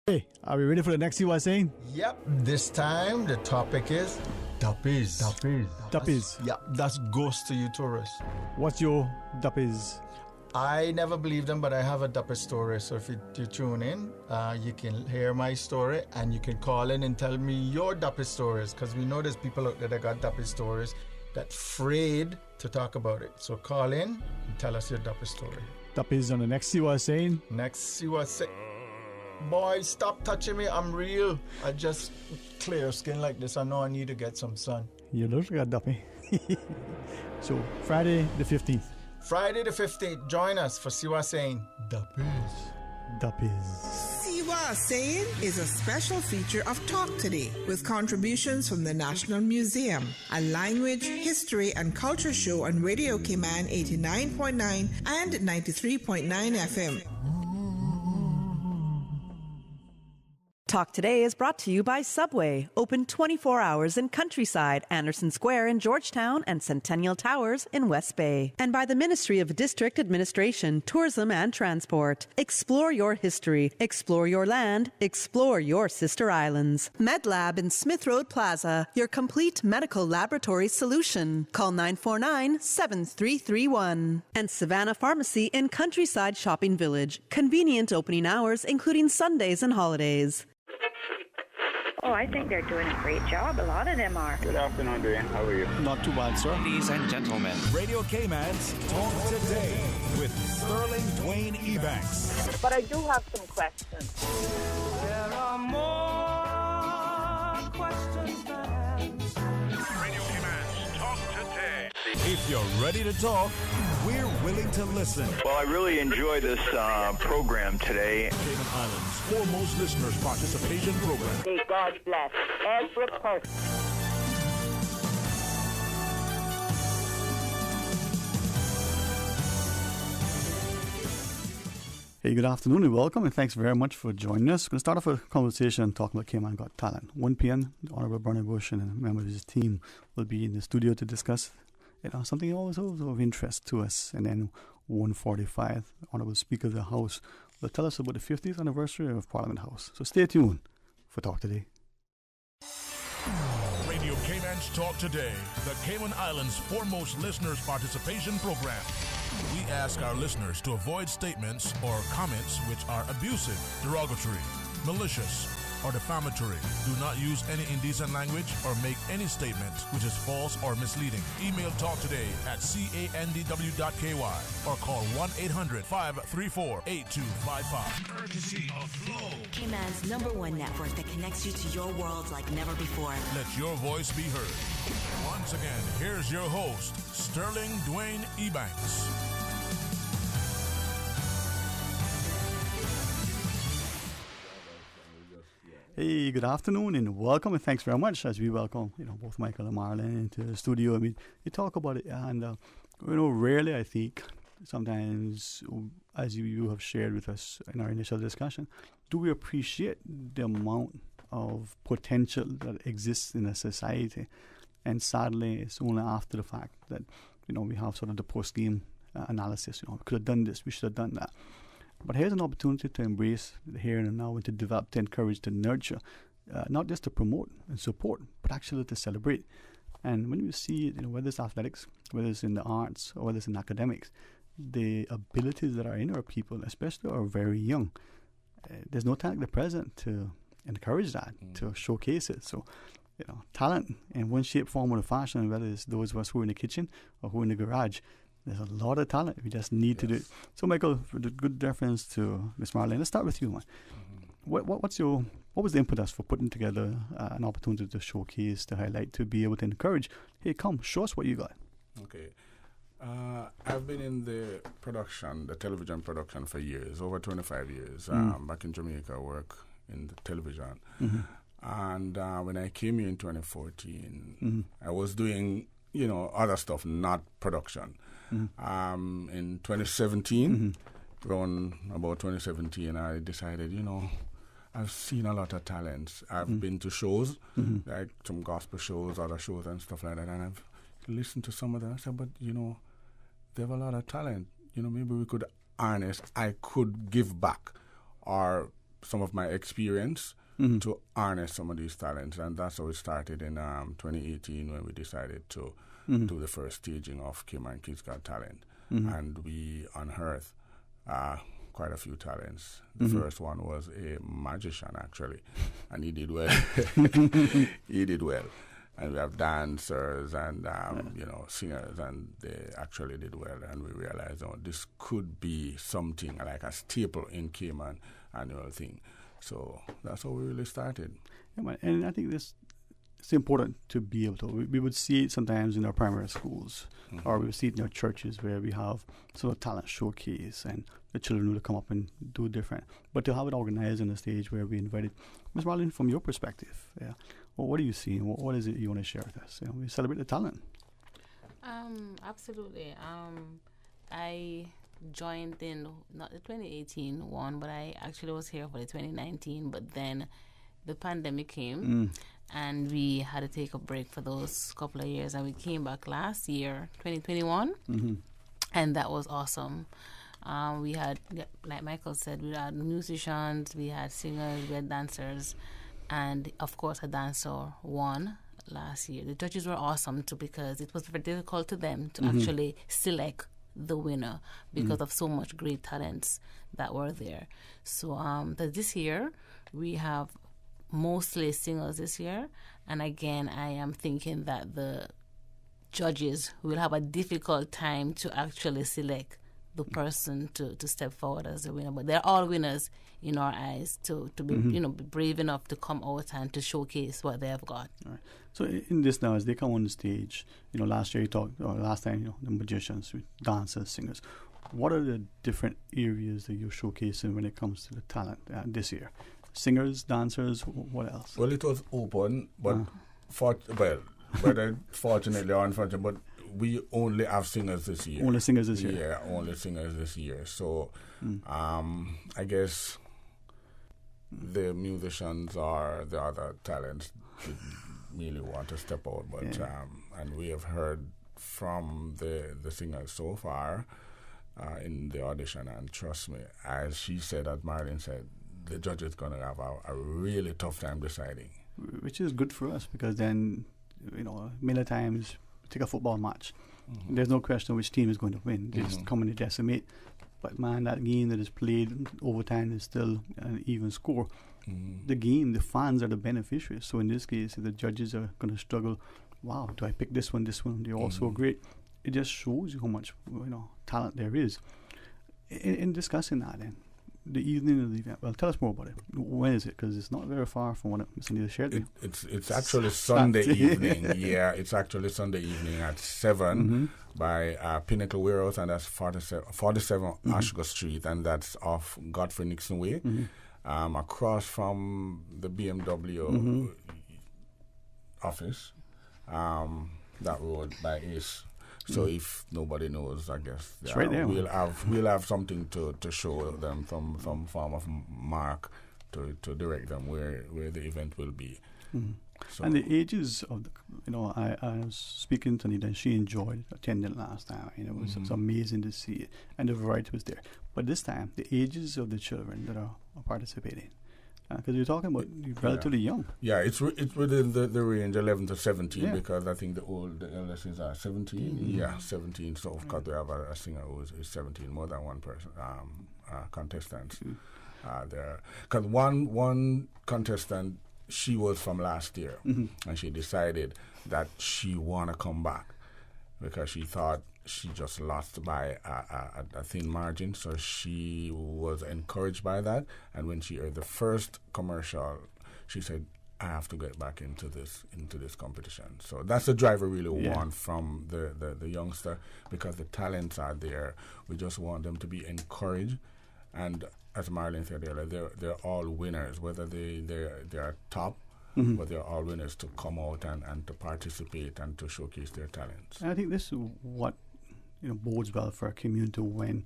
Hey, are we ready for the next You Are Saying? Yep, this time the topic is Dappies. Dappies. Yeah, that's ghost to you tourists. What's your Dappies? I never believed them, but I have a Dappy story. So if you tune in, you can hear my story and you can call in and tell me your Dappy stories, because we know there's people out there that got Dappy stories that afraid to talk about it. So call in and tell us your Dappy story. Dappies on the next You Are Saying. Next, you are saying, boy, stop touching me. I'm real. I just clear skin like this. I know I need to get some sun. You look like a Dappy. So, Friday the 15th. Friday the 15th, join us for Siwa Saying Dappies. Dappies. Siwa Saying is a special feature of Talk Today with contributions from the National Museum, a language, history, and culture show on Radio Cayman 89.9 and 93.9 FM. Talk Today is brought to you by Subway, open 24 hours in Countryside, Anderson Square in Georgetown, and Centennial Towers in West Bay. And by the Ministry of District Administration, Tourism and Transport. Explore your history, explore your land, explore your sister islands. MedLab in Smith Road Plaza, your complete medical laboratory solution. Call 949-7331. And Savannah Pharmacy in Countryside Shopping Village, convenient opening hours including Sundays and holidays. Oh, I think they're doing a great job. A lot of them are. Good afternoon, Dwayne. How are you? Not too bad, sir. Ladies and gentlemen, Radio Cayman's Talk Today with Sterling Dwayne Ebanks. But I do have some questions. There are more questions than answers. Radio Cayman's Talk Today. If you're ready to talk, we're willing to listen. Well, I really enjoy this program today. Cayman Islands' foremost listeners participation program. May God bless every person. Hey, good afternoon and welcome, and thanks very much for joining us. We're going to start off a conversation talking about Cayman Got Talent. 1 p.m., the Honorable Bernie Bush and a member of his team will be in the studio to discuss something also of interest to us. And then 1:45, the Honorable Speaker of the House will tell us about the 50th anniversary of Parliament House. So stay tuned for Talk Today. Radio Cayman's Talk Today, the Cayman Islands' foremost listeners participation program. We ask our listeners to avoid statements or comments which are abusive, derogatory, malicious, or defamatory. Do not use any indecent language or make any statement which is false or misleading. Email talktoday@candw.ky or call 1-800-534-8255. Courtesy of Flow, Cayman's #1 network that connects you to your world like never before. Let your voice be heard. Once again, here's your host, Sterling Dwayne Ebanks. Hey, good afternoon and welcome, and thanks very much as we welcome both Michael and Marlon into the studio. I mean, we talk about it, and rarely, I think, sometimes, as you have shared with us in our initial discussion, do we appreciate the amount of potential that exists in a society. And sadly, it's only after the fact that we have sort of the post-game analysis. We could have done this, we should have done that. But here's an opportunity to embrace the here and now and to develop, to encourage, to nurture, not just to promote and support, but actually to celebrate. And when you see it, whether it's athletics, whether it's in the arts, or whether it's in academics, the abilities that are in our people, especially are very young. There's no time like the present to encourage that, to showcase it. So, talent in one shape, form, or fashion, whether it's those of us who are in the kitchen or who are in the garage, there's a lot of talent. We just need to do it. So, Michael, for the good reference to Ms. Marlene, let's start with you, man. What was the impetus for putting together an opportunity to showcase, to highlight, to be able to encourage? Hey, come, show us what you got. Okay. I've been in the television production for years, over 25 years. Back in Jamaica, I work in the television. And when I came here in 2014, I was doing, other stuff, not production. In 2017, around about 2017, I decided, I've seen a lot of talents. I've been to shows, like some gospel shows, other shows and stuff like that, and I've listened to some of them. I said, but, they have a lot of talent. Maybe we could harness, I could give back or some of my experience to harness some of these talents, and that's how it started in 2018 when we decided to do the first staging of Cayman Kids Got Talent, and we unearthed quite a few talents. The first one was a magician, actually, and he did well. He did well. And we have dancers and singers, and they actually did well. And we realized, this could be something like a staple in Cayman annual thing. So that's how we really started. Yeah, and I think it's important to be able to. We would see it sometimes in our primary schools, or we would see it in our churches where we have sort of talent showcase and the children will come up and do different. But to have it organized on a stage where we invited, Ms. Marlene, from your perspective, well, what do you see? What is it you want to share with us? We celebrate the talent. Absolutely. I joined in not the 2018 one, but I actually was here for the 2019. But then the pandemic came, and we had to take a break for those couple of years, and we came back last year, 2021, and that was awesome. We had, like Michael said, we had musicians, we had singers, we had dancers, and of course a dancer won last year. The judges were awesome too, because it was very difficult to them to actually select the winner because of so much great talents that were there. So this year we have mostly singers this year, and again I am thinking that the judges will have a difficult time to actually select the person to step forward as a winner. But they're all winners in our eyes to be be brave enough to come out and to showcase what they have got. All right. So in this now, as they come on the stage, last year you talked, or last time, the magicians, dancers, singers. What are the different areas that you're showcasing when it comes to the talent this year? Singers, dancers, what else? Well, it was open, but whether fortunately or unfortunately, but we only have singers this year. Only singers this year? Yeah, only singers this year. So I guess the musicians or the other talents really want to step out. But and we have heard from the singers so far in the audition, and trust me, as she said, as Marlene said, the judge is going to have a really tough time deciding. Which is good for us, because then, many times, take a football match. There's no question which team is going to win. They just come in to decimate. But man, that game that is played overtime is still an even score. The game, the fans are the beneficiaries. So in this case, the judges are going to struggle. Wow, do I pick this one? They're all so great. It just shows you how much talent there is. In discussing that, then, the evening of the event. Well, tell us more about it. When is it? Because it's not very far from what Ms. Anita shared. It's actually Sunday evening. Yeah, it's actually Sunday evening at 7 by Pinnacle Warehouse, and that's 47 Ashgo Street, and that's off Godfrey Nixon Way, across from the BMW office. That road by Ace. So if nobody knows, I guess right there, we'll have something to show them, from some form of mark to direct them where the event will be. So. And the ages of I was speaking to Anita, and she enjoyed attending last time. It was amazing to see it, and the variety was there. But this time, the ages of the children that are participating. Because you're talking about relatively young. Yeah, it's within the range 11 to 17, because I think the eldest is 17. Yeah, 17. So of course we have a singer who is 17, more than one person contestant there. Because one contestant, she was from last year, and she decided that she want to come back because she thought she just lost by a thin margin, so she was encouraged by that. And when she heard the first commercial, she said, I have to get back into this competition. So that's the drive we really want from the youngster, because the talents are there. We just want them to be encouraged. And as Marlene said earlier, they're all winners, whether they're top, but they're all winners to come out and to participate and to showcase their talents. And I think this is what bodes well for our community when,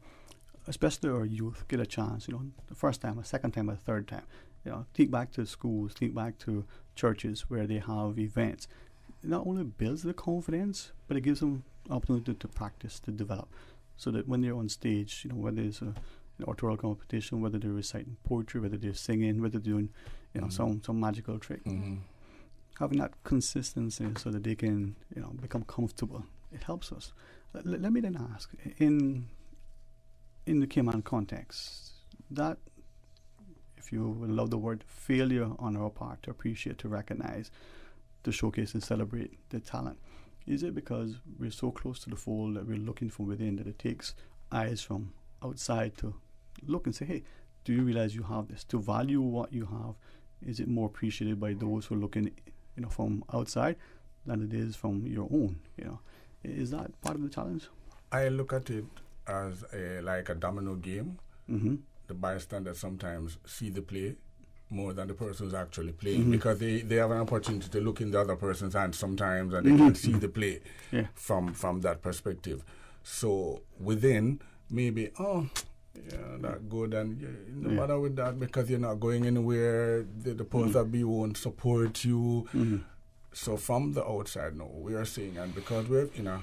especially our youth, get a chance, the first time, a second time, a third time. Think back to schools, think back to churches where they have events. It not only builds their confidence, but it gives them opportunity to practice, to develop, so that when they're on stage, whether it's oratorio competition, whether they're reciting poetry, whether they're singing, whether they're doing, some magical trick. Having that consistency so that they can, become comfortable, it helps us. Let me then ask, in the Cayman context, that, if you would love the word, failure on our part to appreciate, to recognize, to showcase and celebrate the talent, is it because we're so close to the fold that we're looking from within that it takes eyes from outside to look and say, hey, do you realize you have this? To value what you have, is it more appreciated by those who are looking, from outside than it is from your own? Is that part of the challenge? I look at it as like a domino game. The bystanders sometimes see the play more than the person who's actually playing, because they have an opportunity to look in the other person's hands sometimes, and they can see the play from that perspective. So within, maybe, that good, and no matter with that, because you're not going anywhere, the powers that be won't support you. So from the outside, no, we are seeing, and because we're in a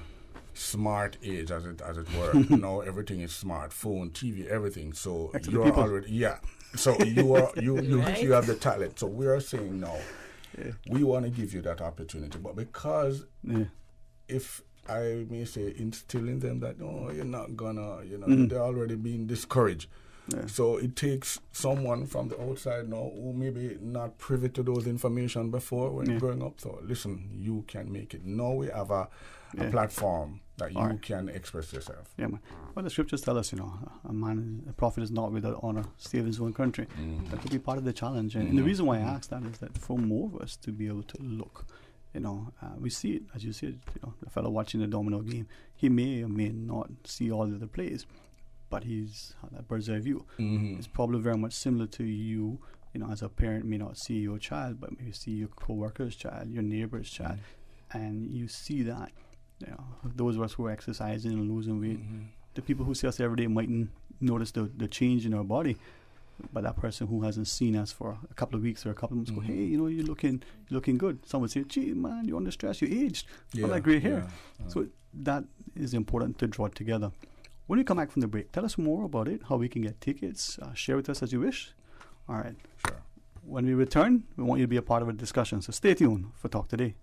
smart age, as it were, now everything is smart, phone, TV, everything. So you are already, so you have the talent. So we are saying now, we want to give you that opportunity, but because if I may say, instilling them that, you're not gonna, they're already being discouraged. So it takes someone from the outside now who maybe not privy to those information before when growing up. So listen, you can make it. Now we have a platform that you can express yourself. Yeah, man. Well, the scriptures tell us, a prophet is not without honor, save his own country. That could be part of the challenge. And the reason why I ask that is that for more of us to be able to look, we see it, as you said, the fellow watching the domino game, he may or may not see all of the plays, but he's that bird's eye view. It's probably very much similar to you, as a parent may not see your child, but maybe see your co-worker's child, your neighbor's child, and you see that. Those of us who are exercising and losing weight, the people who see us every day mightn't notice the change in our body, but that person who hasn't seen us for a couple of weeks or a couple of months go, hey, you're looking good. Some would say, gee, man, you're under stress, you aged, all that great hair. So that is important to draw together. When we come back from the break, tell us more about it, how we can get tickets, share with us as you wish. All right. Sure. When we return, we want you to be a part of a discussion, so stay tuned for Talk Today.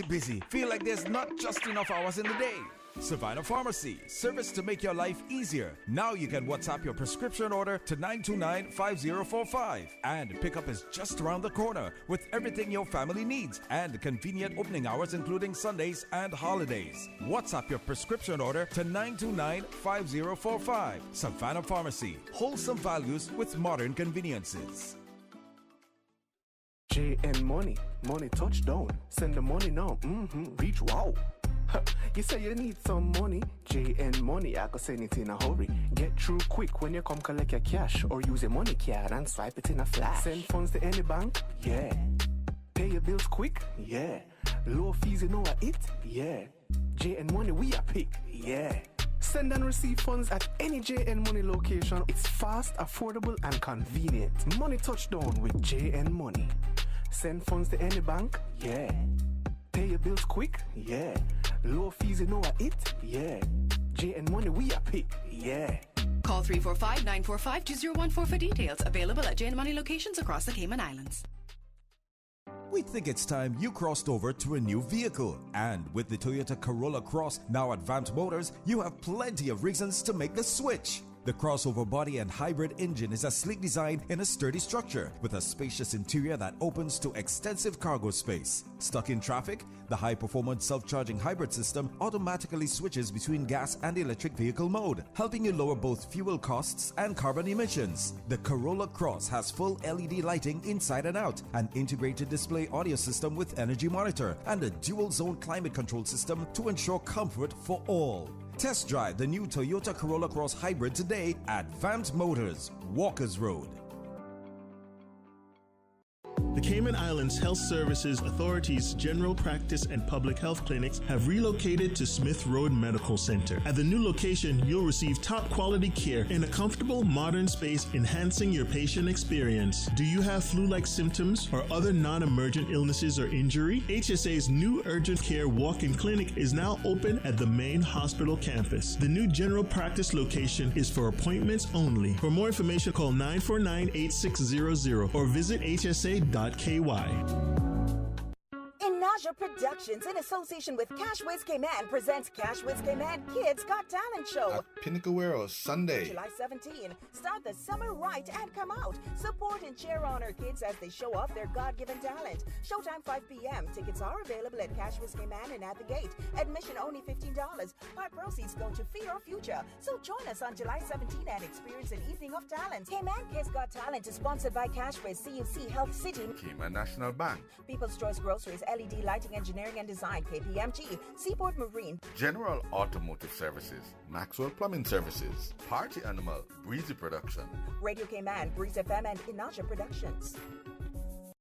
Busy. Feel like there's not just enough hours in the day. Savannah Pharmacy, service to make your life easier. Now you can WhatsApp your prescription order to 929-5045. And pickup is just around the corner with everything your family needs and convenient opening hours including Sundays and holidays. WhatsApp your prescription order to 929-5045. Savannah Pharmacy, wholesome values with modern conveniences. JN Money touchdown. Send the money now. Reach wow. You say you need some money. JN Money, I can send it in a hurry. Get through quick when you come collect your cash, or use a money card and swipe it in a flash. Send funds to any bank, yeah. Pay your bills quick, yeah. Low fees, you know what it, yeah. JN Money, we are pick, yeah. Send and receive funds at any JN Money location. It's fast, affordable, and convenient. Money touchdown with JN Money. Send funds to any bank, yeah. Pay your bills quick, yeah. Low fees, you know what it, yeah. JN Money, we are pick, yeah. Call 345-945-2014 for details. Available at JN Money locations across the Cayman Islands. We think it's time you crossed over to a new vehicle. And with the Toyota Corolla Cross now at Vamt Motors, you have plenty of reasons to make the switch. The crossover body and hybrid engine is a sleek design in a sturdy structure with a spacious interior that opens to extensive cargo space. Stuck in traffic? The high-performance self-charging hybrid system automatically switches between gas and electric vehicle mode, helping you lower both fuel costs and carbon emissions. The Corolla Cross has full LED lighting inside and out, an integrated display audio system with energy monitor, and a dual-zone climate control system to ensure comfort for all. Test drive the new Toyota Corolla Cross Hybrid today at Vamt Motors, Walkers Road. The Cayman Islands Health Services Authority's general practice and public health clinics have relocated to Smith Road Medical Center. At the new location, you'll receive top quality care in a comfortable, modern space, enhancing your patient experience. Do you have flu-like symptoms or other non-emergent illnesses or injury? HSA's new urgent care walk-in clinic is now open at the main hospital campus. The new general practice location is for appointments only. For more information, call 949-8600 or visit hsa.ky. Inaja Productions, in association with Cash Wiz Cayman, presents Cash Wiz Cayman Kids Got Talent Show. At Pinnacle Warehouse, Sunday. July 17. Start the summer right and come out. Support and cheer on our kids as they show off their God-given talent. Showtime 5 p.m. Tickets are available at Cash Wiz Cayman and at the gate. Admission only $15. Part proceeds go to Feed Our Future. So join us on July 17 and experience an evening of talent. Cayman Kids Got Talent is sponsored by Cash Wiz, CUC Health City, Cayman National Bank, People's Choice Groceries, LED Lighting Engineering and Design, KPMG, Seaport Marine, General Automotive Services, Maxwell Plumbing Services, Party Animal, Breezy Production, Radio Cayman, Breeze FM, and Inaja Productions.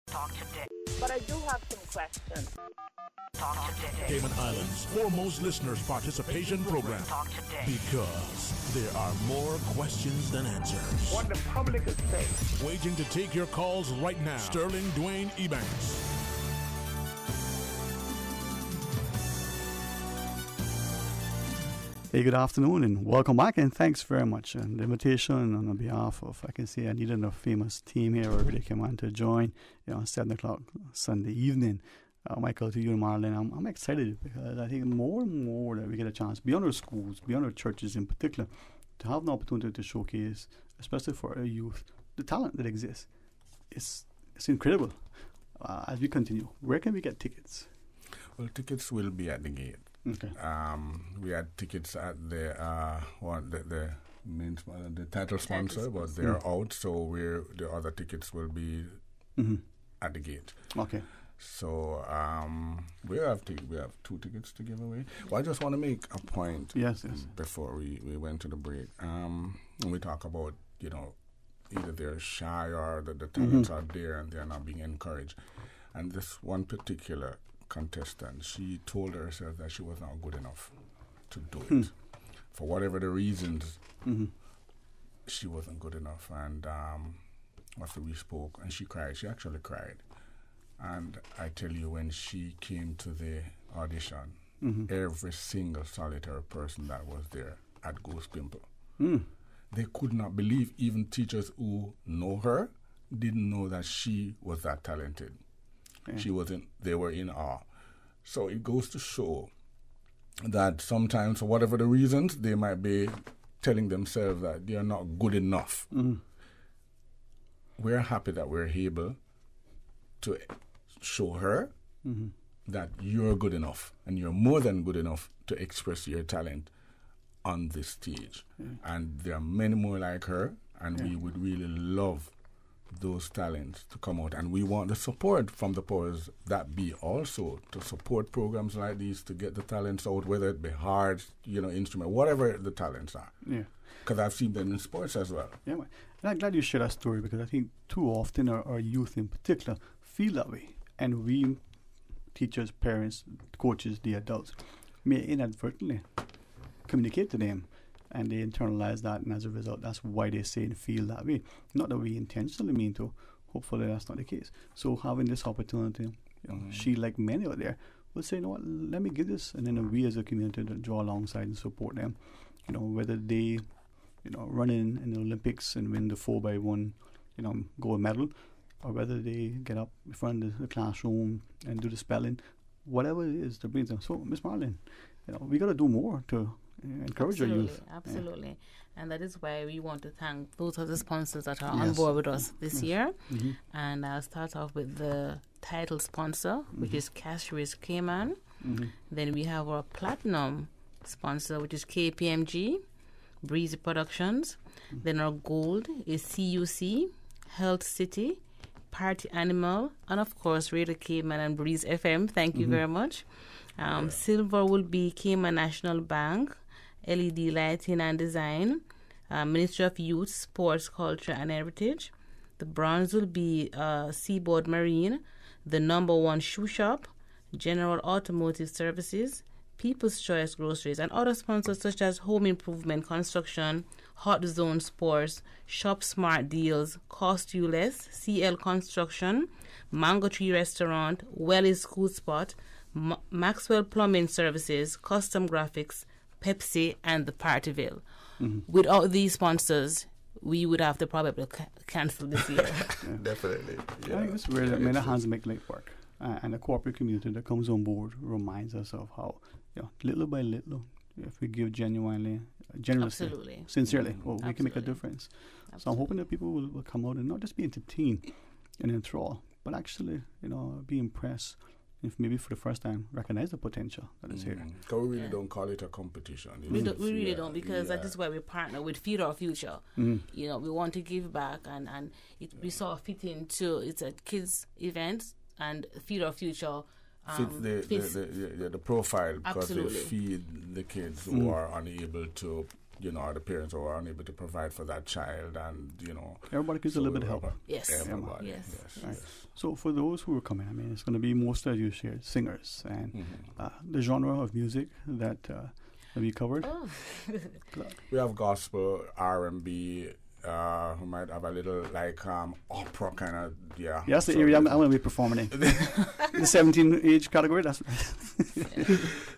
Talk today. But I do have some questions. Talk today. Cayman Islands' foremost listeners participation program. Talk today. Because there are more questions than answers. What the public is saying. Waiting to take your calls right now. Sterling Dwayne Ebanks. Hey, good afternoon and welcome back, and thanks very much. And the invitation on behalf of, I can say, I needed a famous team here where they came on to join, on 7 o'clock Sunday evening. Michael, to you and Marlene, I'm excited because I think more and more that we get a chance, beyond our schools, beyond our churches in particular, to have an opportunity to showcase, especially for our youth, the talent that exists. It's incredible. As we continue, where can we get tickets? Well, tickets will be at the gate. Okay. We had tickets at the main the title sponsor, but they're out. So the other tickets will be at the gate. Okay. So we have 2 tickets to give away. Well, I just want to make a point. Yes. Before we went to the break, when we talk about either they're shy or the talents are there and they're not being encouraged, and this one particular contestant, she told herself that she was not good enough to do it. For whatever the reasons, she wasn't good enough. And after we spoke, and she cried. She actually cried. And I tell you, when she came to the audition, every single solitary person that was there had Ghost Pimple. They could not believe, even teachers who know her didn't know that she was that talented. They were in awe. So it goes to show that sometimes, for whatever the reasons, they might be telling themselves that they are not good enough. We're happy that we're able to show her that you're good enough and you're more than good enough to express your talent on this stage. And there are many more like her, and we would really love those talents to come out, and we want the support from the powers that be also to support programs like these to get the talents out, whether it be hard, instrument, whatever the talents are. Because I've seen them in sports as well. Yeah, and I'm glad you shared that story, because I think too often our youth in particular feel that way, and we, teachers, parents, coaches, the adults, may inadvertently communicate to them. And they internalize that, and as a result, that's why they say and feel that way. Not that we intentionally mean to. Hopefully, that's not the case. So having this opportunity, she, like many out there, will say, let me give this, and then we as a community to draw alongside and support them. Whether they, run in the Olympics and win the 4x1, gold medal, or whether they get up in front of the classroom and do the spelling, whatever it is that brings them. So, Miss Marlene, we got to do more to encourage our youth. Absolutely. And that is why we want to thank both of the sponsors that are on board with us this year. And I'll start off with the title sponsor, which is Cash Wiz Cayman. Then we have our platinum sponsor, which is KPMG, Breezy Productions. Then our gold is CUC, Health City, Party Animal, and of course Radio Cayman and Breeze FM. Thank you very much. Silver will be Cayman National Bank, LED Lighting and Design, Ministry of Youth, Sports, Culture and Heritage, the The bronze will be Seaboard Marine, the number one shoe shop, General Automotive Services, People's Choice Groceries, and other sponsors such as Home Improvement Construction, Hot Zone Sports, Shop Smart Deals, Cost You Less, CL Construction, Mango Tree Restaurant, Welly's School Spot, Maxwell Plumbing Services, Custom Graphics, Pepsi, and the Partyville. Without these sponsors, we would have to probably cancel this year. Definitely. I think it's where many hands make light work. And the corporate community that comes on board reminds us of how, little by little, if we give generously, Absolutely. sincerely, we can make a difference. Absolutely. So I'm hoping that people will come out and not just be entertained and enthralled, but actually, be impressed. If maybe for the first time, recognize the potential that is here. Because we really don't call it a competition. We really don't, because that is why we partner with Feed Our Future. We want to give back, and we sort of fit into, it's a kids event, and Feed Our Future fits the profile, because they feed the kids who are unable to, the parents who are unable to provide for that child, and everybody gives a little bit of help. Yes. Everybody. Yes. Right. So for those who are coming, it's going to be most, as you shared, singers, and the genre of music that we covered. Oh. We have gospel, R&B. Who might have a little opera kind of, Yes, the area I'm going to be performing in. The 17 age category. That's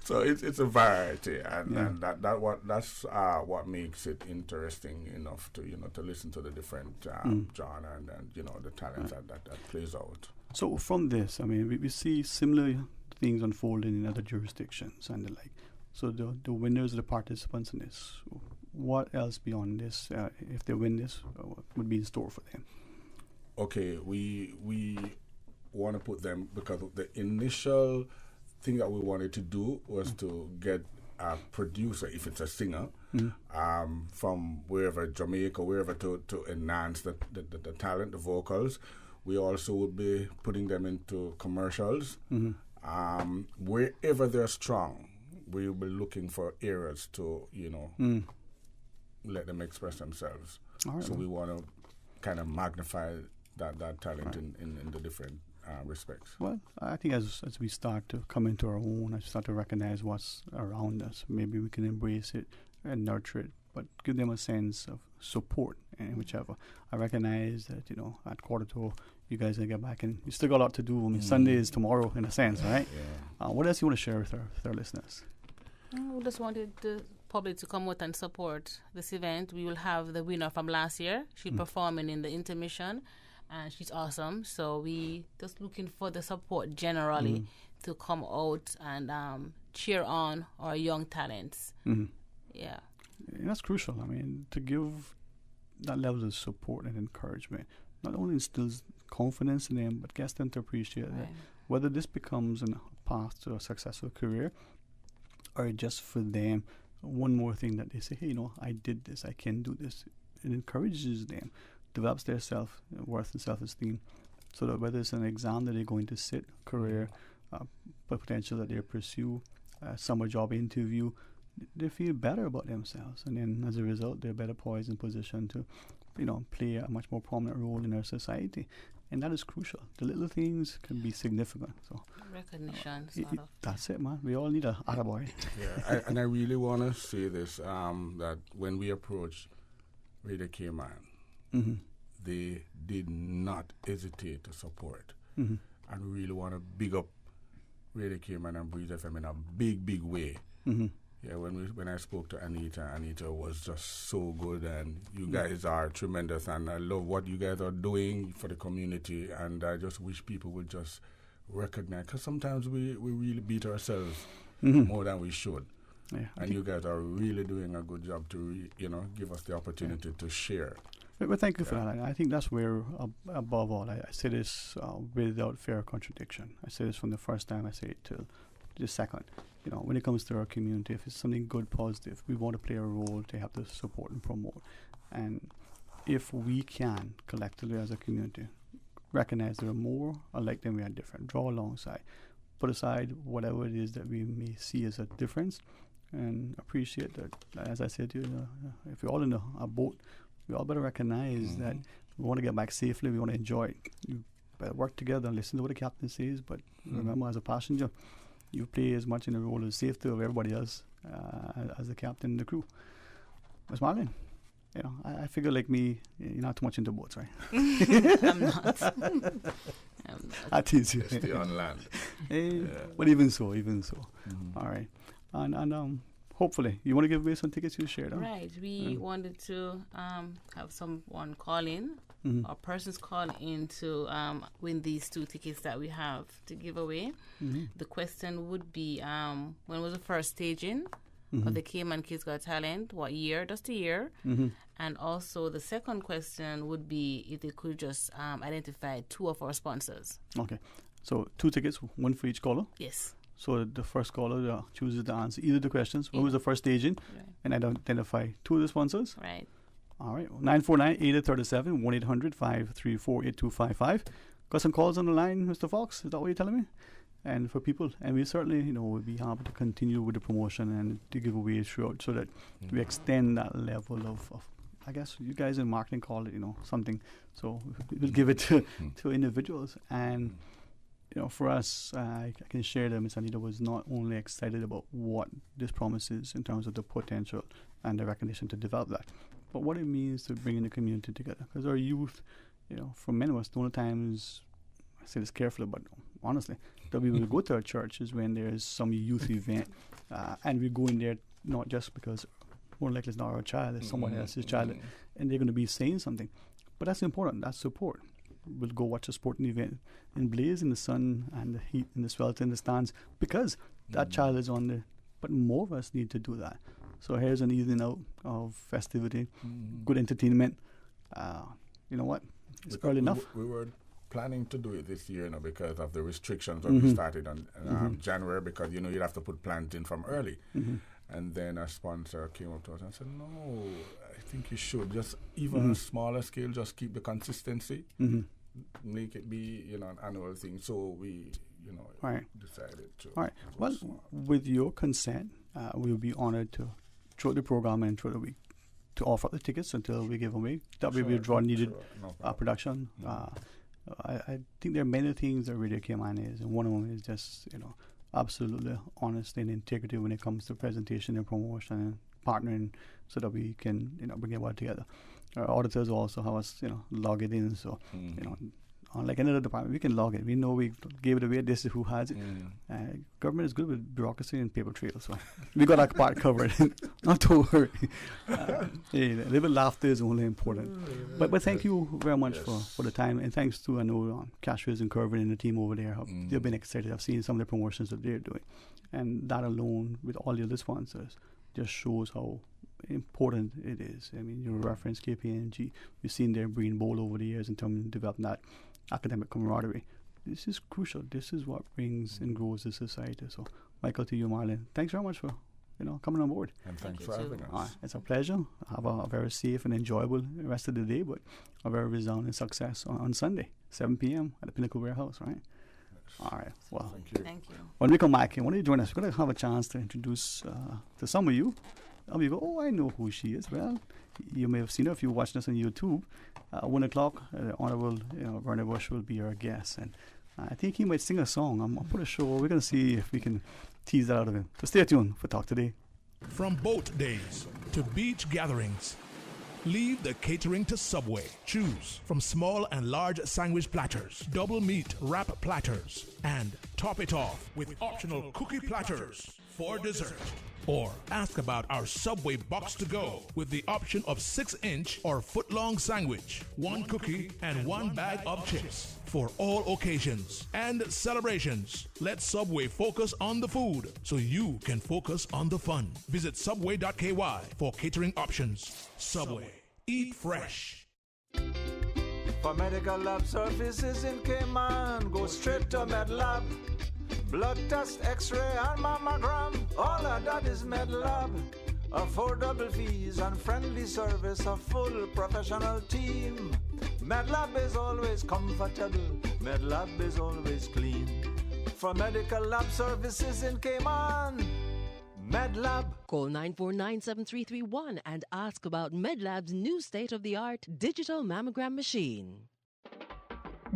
so it's a variety, and that's what makes it interesting enough to to listen to the different genre and the talents that plays out. So from this, we see similar things unfolding in other jurisdictions and the like. So the winners, the participants in this. What else beyond this, if they win this, would be in store for them? Okay, we want to put them, because the initial thing that we wanted to do was to get a producer, if it's a singer, from wherever, Jamaica, wherever, to enhance the talent, the vocals. We also would be putting them into commercials. Wherever they're strong, we'll be looking for areas to, let them express themselves. Right. So we want to kind of magnify that talent in the different respects. Well, I think as we start to come into our own, as we start to recognize what's around us, maybe we can embrace it and nurture it, but give them a sense of support and whichever. I recognize that, at quarter to, you guys will get back, and you still got a lot to do. Sunday is tomorrow, in a sense, right? Yeah. What else you want to share with our listeners? We just wanted the public to come out and support this event. We will have the winner from last year. She's performing in the intermission, and she's awesome. So we just looking for the support generally to come out and cheer on our young talents. Yeah. And that's crucial. To give that level of support and encouragement not only instills confidence in them, but gets them to appreciate that whether this becomes a path to a successful career or just for them, one more thing that they say, hey, I did this, I can do this. It encourages them, develops their self-worth and self-esteem, so that whether it's an exam that they're going to sit, career, potential that they pursue, summer job interview, they feel better about themselves. And then as a result, they're better poised in position to, play a much more prominent role in our society. And that is crucial. The little things can be significant. So recognition, that's it, man. We all need a attaboy. Yeah, and I really want to say this, that when we approached Radio Cayman, they did not hesitate to support. And we really want to big up Radio Cayman and Breeze FM in a big, big way. Yeah, when I spoke to Anita was just so good, and you guys are tremendous, and I love what you guys are doing for the community, and I just wish people would just recognize, because sometimes we really beat ourselves more than we should. Yeah, and you guys are really doing a good job to give us the opportunity to share. But thank you for that. I think that's where, above all, I say this without fair contradiction. I say this from the first time, I say it till the second. When it comes to our community, if it's something good, positive, we want to play a role to help to support and promote. And if we can, collectively as a community, recognize there are more alike than we are different, draw alongside, put aside whatever it is that we may see as a difference, and appreciate that, as I said to you, if we're all in a boat, we all better recognize that We want to get back safely. We want to enjoy it. You better work together and listen to what the captain says. But remember, as a passenger, you play as much in the role of safety of everybody else as the captain and the crew. Ms. Marlene, you know, I figure like me, you're not too much into boats, right? I'm not. I'm not. I tease you. Stay on land. But even so. All right. And hopefully, you want to give away some tickets you shared, huh? Right. We wanted to have someone call in, or persons call in to win these 2 tickets that we have to give away. The question would be, when was the first staging of the Cayman Kids Got Talent? What year? Just a year. And also the second question would be if they could just identify 2 of our sponsors. Okay. So 2 tickets, 1 for each caller? Yes. So the first caller chooses to answer either the questions. When was the first staging? Right. And identify 2 of the sponsors. Right. All right. 949-837, 1-800-534-8255. Got some calls on the line, Mr. Fox? Is that what you're telling me? And for people, and we certainly, would be happy to continue with the promotion and to give away throughout so that we extend that level of I guess you guys in marketing call it, something. So we'll give it to individuals. And, for us, I can share that Ms. Anita was not only excited about what this promises in terms of the potential and the recognition to develop that, but what it means to bring in the community together. Because our youth, for many of us, the only times, I say this carefully, but honestly, that we will go to our church is when there's some youth event, and we go in there not just because more likely it's not our child, it's someone else's child, and they're going to be saying something. But that's important, that's support. We'll go watch a sporting event and blaze in the sun and the heat and the swelter in the stands because that child is on there. But more of us need to do that. So here's an evening out of festivity, good entertainment. You know what? It's early enough. We were planning to do it this year, because of the restrictions when we started on January, because you'd have to put plans in from early. And then our sponsor came up to us and said, "No, I think you should just even on a smaller scale, just keep the consistency, make it be an annual thing." So we decided to. All right. Well, with your consent, we'll be honored to through the program and through the week to offer up the tickets until we give them away. That way we'll draw needed production. I think there are many things that Radio Cayman is, and one of them is just absolutely honest and integrity when it comes to presentation and promotion and partnering, so that we can bring it all together. Our auditors also have us log it in, so unlike another department, we can log it. We know we gave it away. This is who has it. Government is good with bureaucracy and paper trail, so we got our part covered. Not to worry. A little laughter is only important. But thank you very much for the time, and thanks to Cashwiz and Kervin and the team over there. They've been excited. I've seen some of the promotions that they're doing, and that alone, with all the other sponsors, just shows how important it is. I mean, you reference KPMG. We've seen their Green Bowl over the years in terms of developing that academic camaraderie. This is crucial. This is what brings and grows the society. So, Michael, to you, Marlene, thanks very much for coming on board. And thanks for having us. It's a pleasure. Have a very safe and enjoyable rest of the day, but a very resounding success on Sunday, 7 p.m. at the Pinnacle Warehouse, right? All right. Well, thank you. When we come back, when you join us, we're going to have a chance to introduce to some of you. And we go, oh, I know who she is. Well, you may have seen her if you watched us on YouTube. 1 o'clock, Honorable Werner Bush will be our guest. And I think he might sing a song. I'm put a show. We're going to see if we can tease that out of him. So stay tuned for Talk Today. From boat days to beach gatherings, leave the catering to Subway. Choose from small and large sandwich platters, double meat wrap platters, and top it off with optional cookie platters for dessert. Or ask about our Subway Box to Go with the option of 6-inch or foot-long sandwich, 1 cookie, and 1 bag of chips for all occasions and celebrations. Let Subway focus on the food so you can focus on the fun. Visit subway.ky for catering options. Subway. Eat fresh. For medical lab services in Cayman, go straight to MedLab. Blood test, x-ray, and mammogram, all of that is MedLab. Affordable fees and friendly service, a full professional team. MedLab is always comfortable, MedLab is always clean. For medical lab services in Cayman, MedLab. Call 949-7331 and ask about MedLab's new state-of-the-art digital mammogram machine.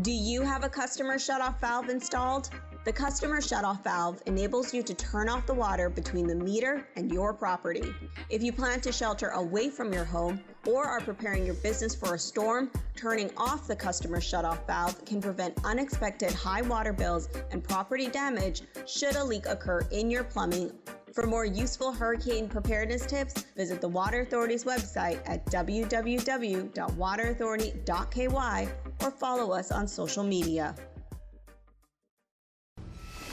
Do you have a customer shutoff valve installed? The customer shutoff valve enables you to turn off the water between the meter and your property. If you plan to shelter away from your home or are preparing your business for a storm, turning off the customer shutoff valve can prevent unexpected high water bills and property damage should a leak occur in your plumbing. For more useful hurricane preparedness tips, visit the Water Authority's website at www.waterauthority.ky or follow us on social media.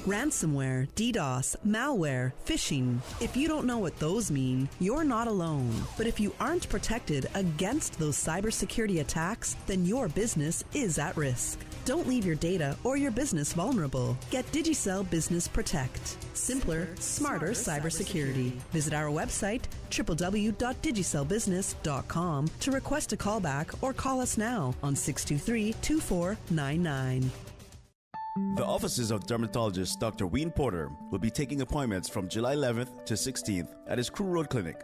Ransomware, DDoS, malware, phishing. If you don't know what those mean, you're not alone. But if you aren't protected against those cybersecurity attacks, then your business is at risk. Don't leave your data or your business vulnerable. Get Digicel Business Protect. Simpler, smarter cybersecurity. Visit our website, www.digicelbusiness.com, to request a callback or call us now on 623-2499. The offices of dermatologist Dr. Wayne Porter will be taking appointments from July 11th to 16th at his Crew Road Clinic.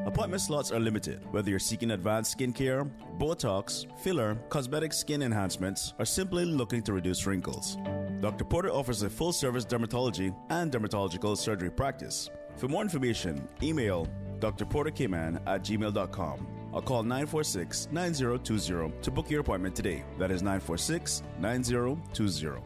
Appointment slots are limited, whether you're seeking advanced skincare, Botox, filler, cosmetic skin enhancements, or simply looking to reduce wrinkles. Dr. Porter offers a full-service dermatology and dermatological surgery practice. For more information, email drporterkman@gmail.com or call 946-9020 to book your appointment today. That is 946-9020.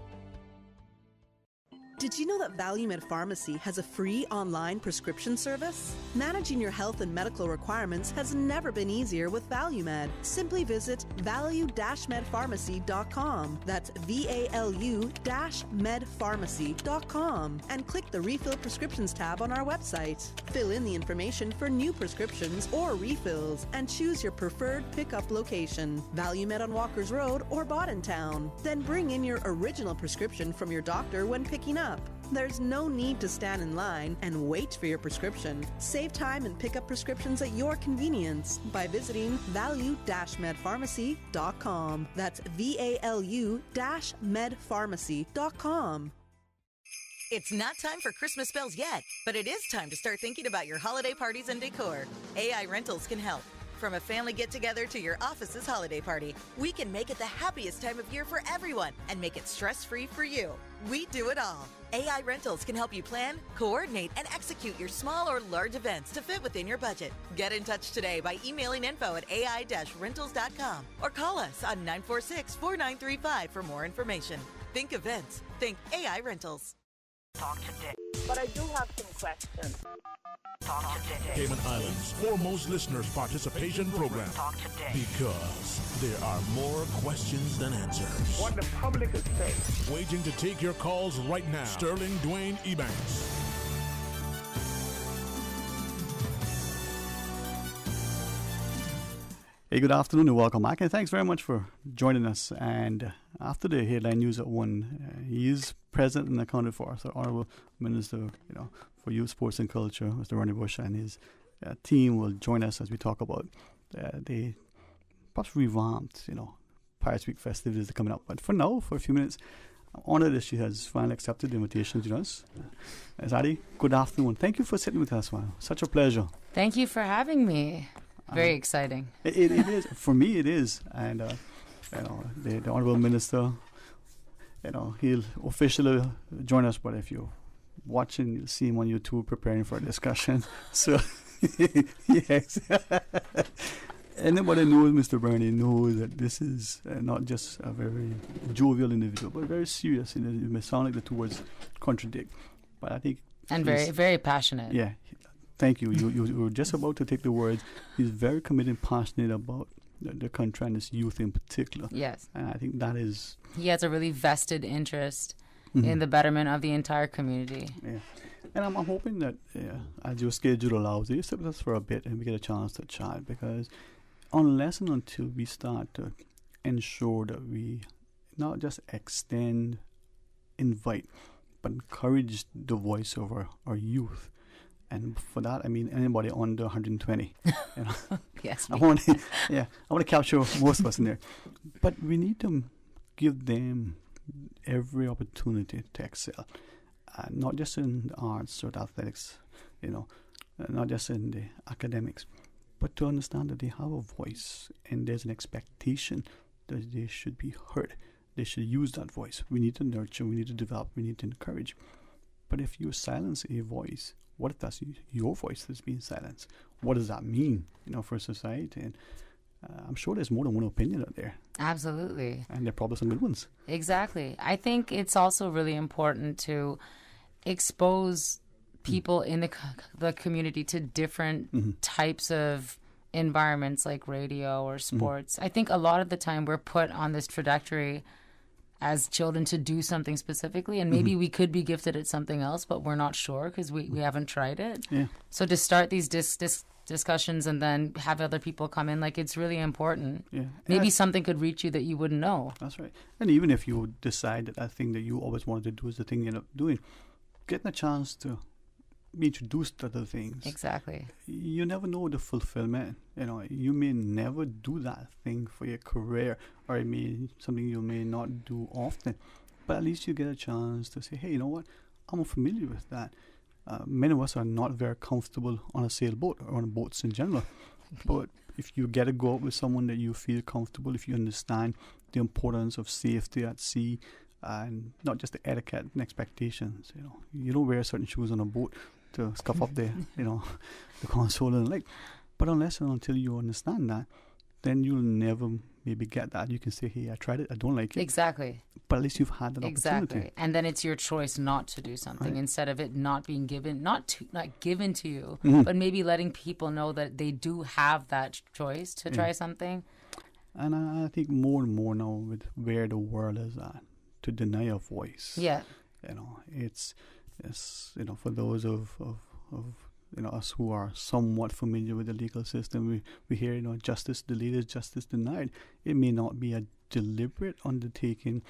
Did you know that ValueMed Pharmacy has a free online prescription service? Managing your health and medical requirements has never been easier with ValueMed. Simply visit value-medpharmacy.com. That's VALU-medpharmacy.com and click the Refill Prescriptions tab on our website. Fill in the information for new prescriptions or refills and choose your preferred pickup location, ValueMed on Walkers Road or Boddentown. Then bring in your original prescription from your doctor when picking up. There's no need to stand in line and wait for your prescription. Save time and pick up prescriptions at your convenience by visiting value-medpharmacy.com. That's VALU-medpharmacy.com. It's not time for Christmas bells yet, but it is time to start thinking about your holiday parties and decor. AI Rentals can help. From a family get-together to your office's holiday party, we can make it the happiest time of year for everyone and make it stress-free for you. We do it all. AI Rentals can help you plan, coordinate, and execute your small or large events to fit within your budget. Get in touch today by emailing info@ai-rentals.com or call us on 946-4935 for more information. Think events. Think AI Rentals. Talk today. But I do have some questions. Talk today. Cayman Islands' foremost listeners' participation program. Talk today. Because there are more questions than answers. What the public is saying. Waiting to take your calls right now. Sterling Dwayne Ebanks. Hey, good afternoon and welcome back, and thanks very much for joining us. And after the headline news at 1, he is present and accounted for. So, Honourable Minister, for Youth, Sports and Culture, Mr. Ronnie Bush, and his team will join us as we talk about the perhaps revamped, Pirates Week festivities that are coming up. But for now, for a few minutes, I'm honoured that she has finally accepted the invitation to join us. Zadi, good afternoon. Thank you for sitting with us, man. Such a pleasure. Thank you for having me. Very exciting. It is. For me, it is. And, the Honourable Minister, he'll officially join us. But if you're watching, you'll see him on YouTube preparing for a discussion. So, yes. Anybody knows Mr. Bernie knows that this is not just a very jovial individual, but very serious. It may sound like the two words contradict. But I think... And very, very passionate. Yeah. Thank you. You were just about to take the words. He's very committed and passionate about the country and its youth in particular. Yes. And I think that is... He has a really vested interest in the betterment of the entire community. Yeah. And I'm hoping that as your schedule allows, you sit with us for a bit and we get a chance to chat, because unless and until we start to ensure that we not just extend, invite, but encourage the voice of our youth. And for that, I mean anybody under 120. Yes. I want to capture most of us in there. But we need to give them every opportunity to excel, not just in the arts or the athletics, not just in the academics, but to understand that they have a voice and there's an expectation that they should be heard. They should use that voice. We need to nurture, we need to develop, we need to encourage. But if you silence a voice, what if that's your voice that's being silenced? What does that mean, for society? And I'm sure there's more than one opinion out there. Absolutely. And there are probably some good ones. Exactly. I think it's also really important to expose people in the community to different types of environments like radio or sports. I think a lot of the time we're put on this trajectory as children to do something specifically, and maybe we could be gifted at something else, but we're not sure because we haven't tried it. Yeah. So to start these discussions and then have other people come in, it's really important. Yeah. Maybe something could reach you that you wouldn't know. That's right. And even if you decide that thing that you always wanted to do is the thing you end up doing, getting a chance to be introduced to other things. Exactly. You never know the fulfillment. You may never do that thing for your career, or it may something you may not do often, but at least you get a chance to say, hey, you know what? I'm familiar with that. Many of us are not very comfortable on a sailboat or on boats in general, but if you get to go out with someone that you feel comfortable, if you understand the importance of safety at sea, and not just the etiquette and expectations, you don't wear certain shoes on a boat to scuff up the console and the lake. But unless and until you understand that, then you'll never maybe get that. You can say, hey, I tried it, I don't like it. Exactly. But at least you've had that opportunity. And then it's your choice not to do something instead of it not being given, not given to you, but maybe letting people know that they do have that choice to try something. And I think more and more now with where the world is at, to deny a voice. Yeah. It's for those of us who are somewhat familiar with the legal system, we hear, justice delayed is justice denied. It may not be a deliberate undertaking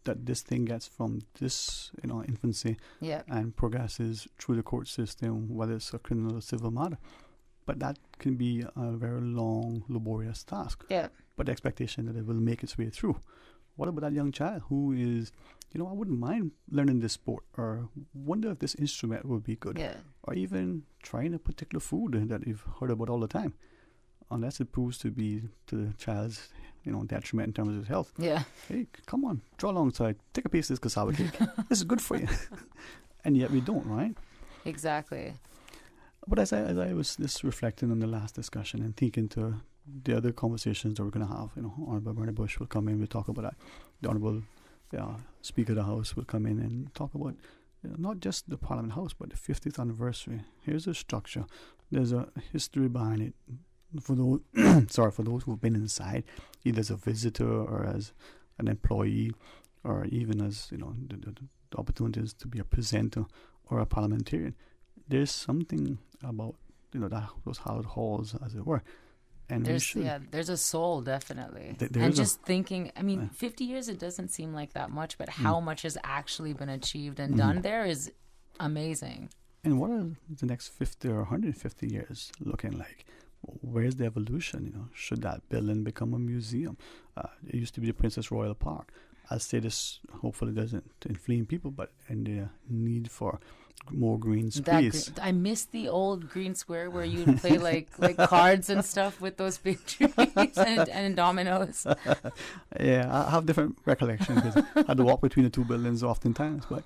that this thing gets from this, infancy and progresses through the court system, whether it's a criminal or civil matter. But that can be a very long, laborious task. Yeah. But the expectation that it will make its way through. What about that young child who is, I wouldn't mind learning this sport, or wonder if this instrument would be good, or even trying a particular food that you've heard about all the time, unless it proves to be to the child's, detriment in terms of his health. Yeah. Hey, come on, draw alongside, take a piece of this cassava cake. This is good for you. And yet we don't, right? Exactly. But as I was just reflecting on the last discussion and thinking to the other conversations that we're going to have, Honorable Bernie Bush will come in, we'll talk about that. The Honorable Speaker of the House will come in and talk about not just the Parliament House, but the 50th anniversary. Here's a structure. There's a history behind it. For those, for those who've been inside, either as a visitor or as an employee, or even as the opportunities to be a presenter or a parliamentarian. There's something about those hallowed halls, as it were. And there's a soul, definitely. And just thinking, 50 years, it doesn't seem like that much, but how much has actually been achieved and done there is amazing. And what are the next 50 or 150 years looking like? Where's the evolution? Should that building become a museum? It used to be the Princess Royal Park. I'll say this, hopefully doesn't inflame people, but in the need for more green space. I miss the old green square where you'd play like cards and stuff with those big trees and dominoes. Yeah, I have different recollections because I had to walk between the two buildings oftentimes. But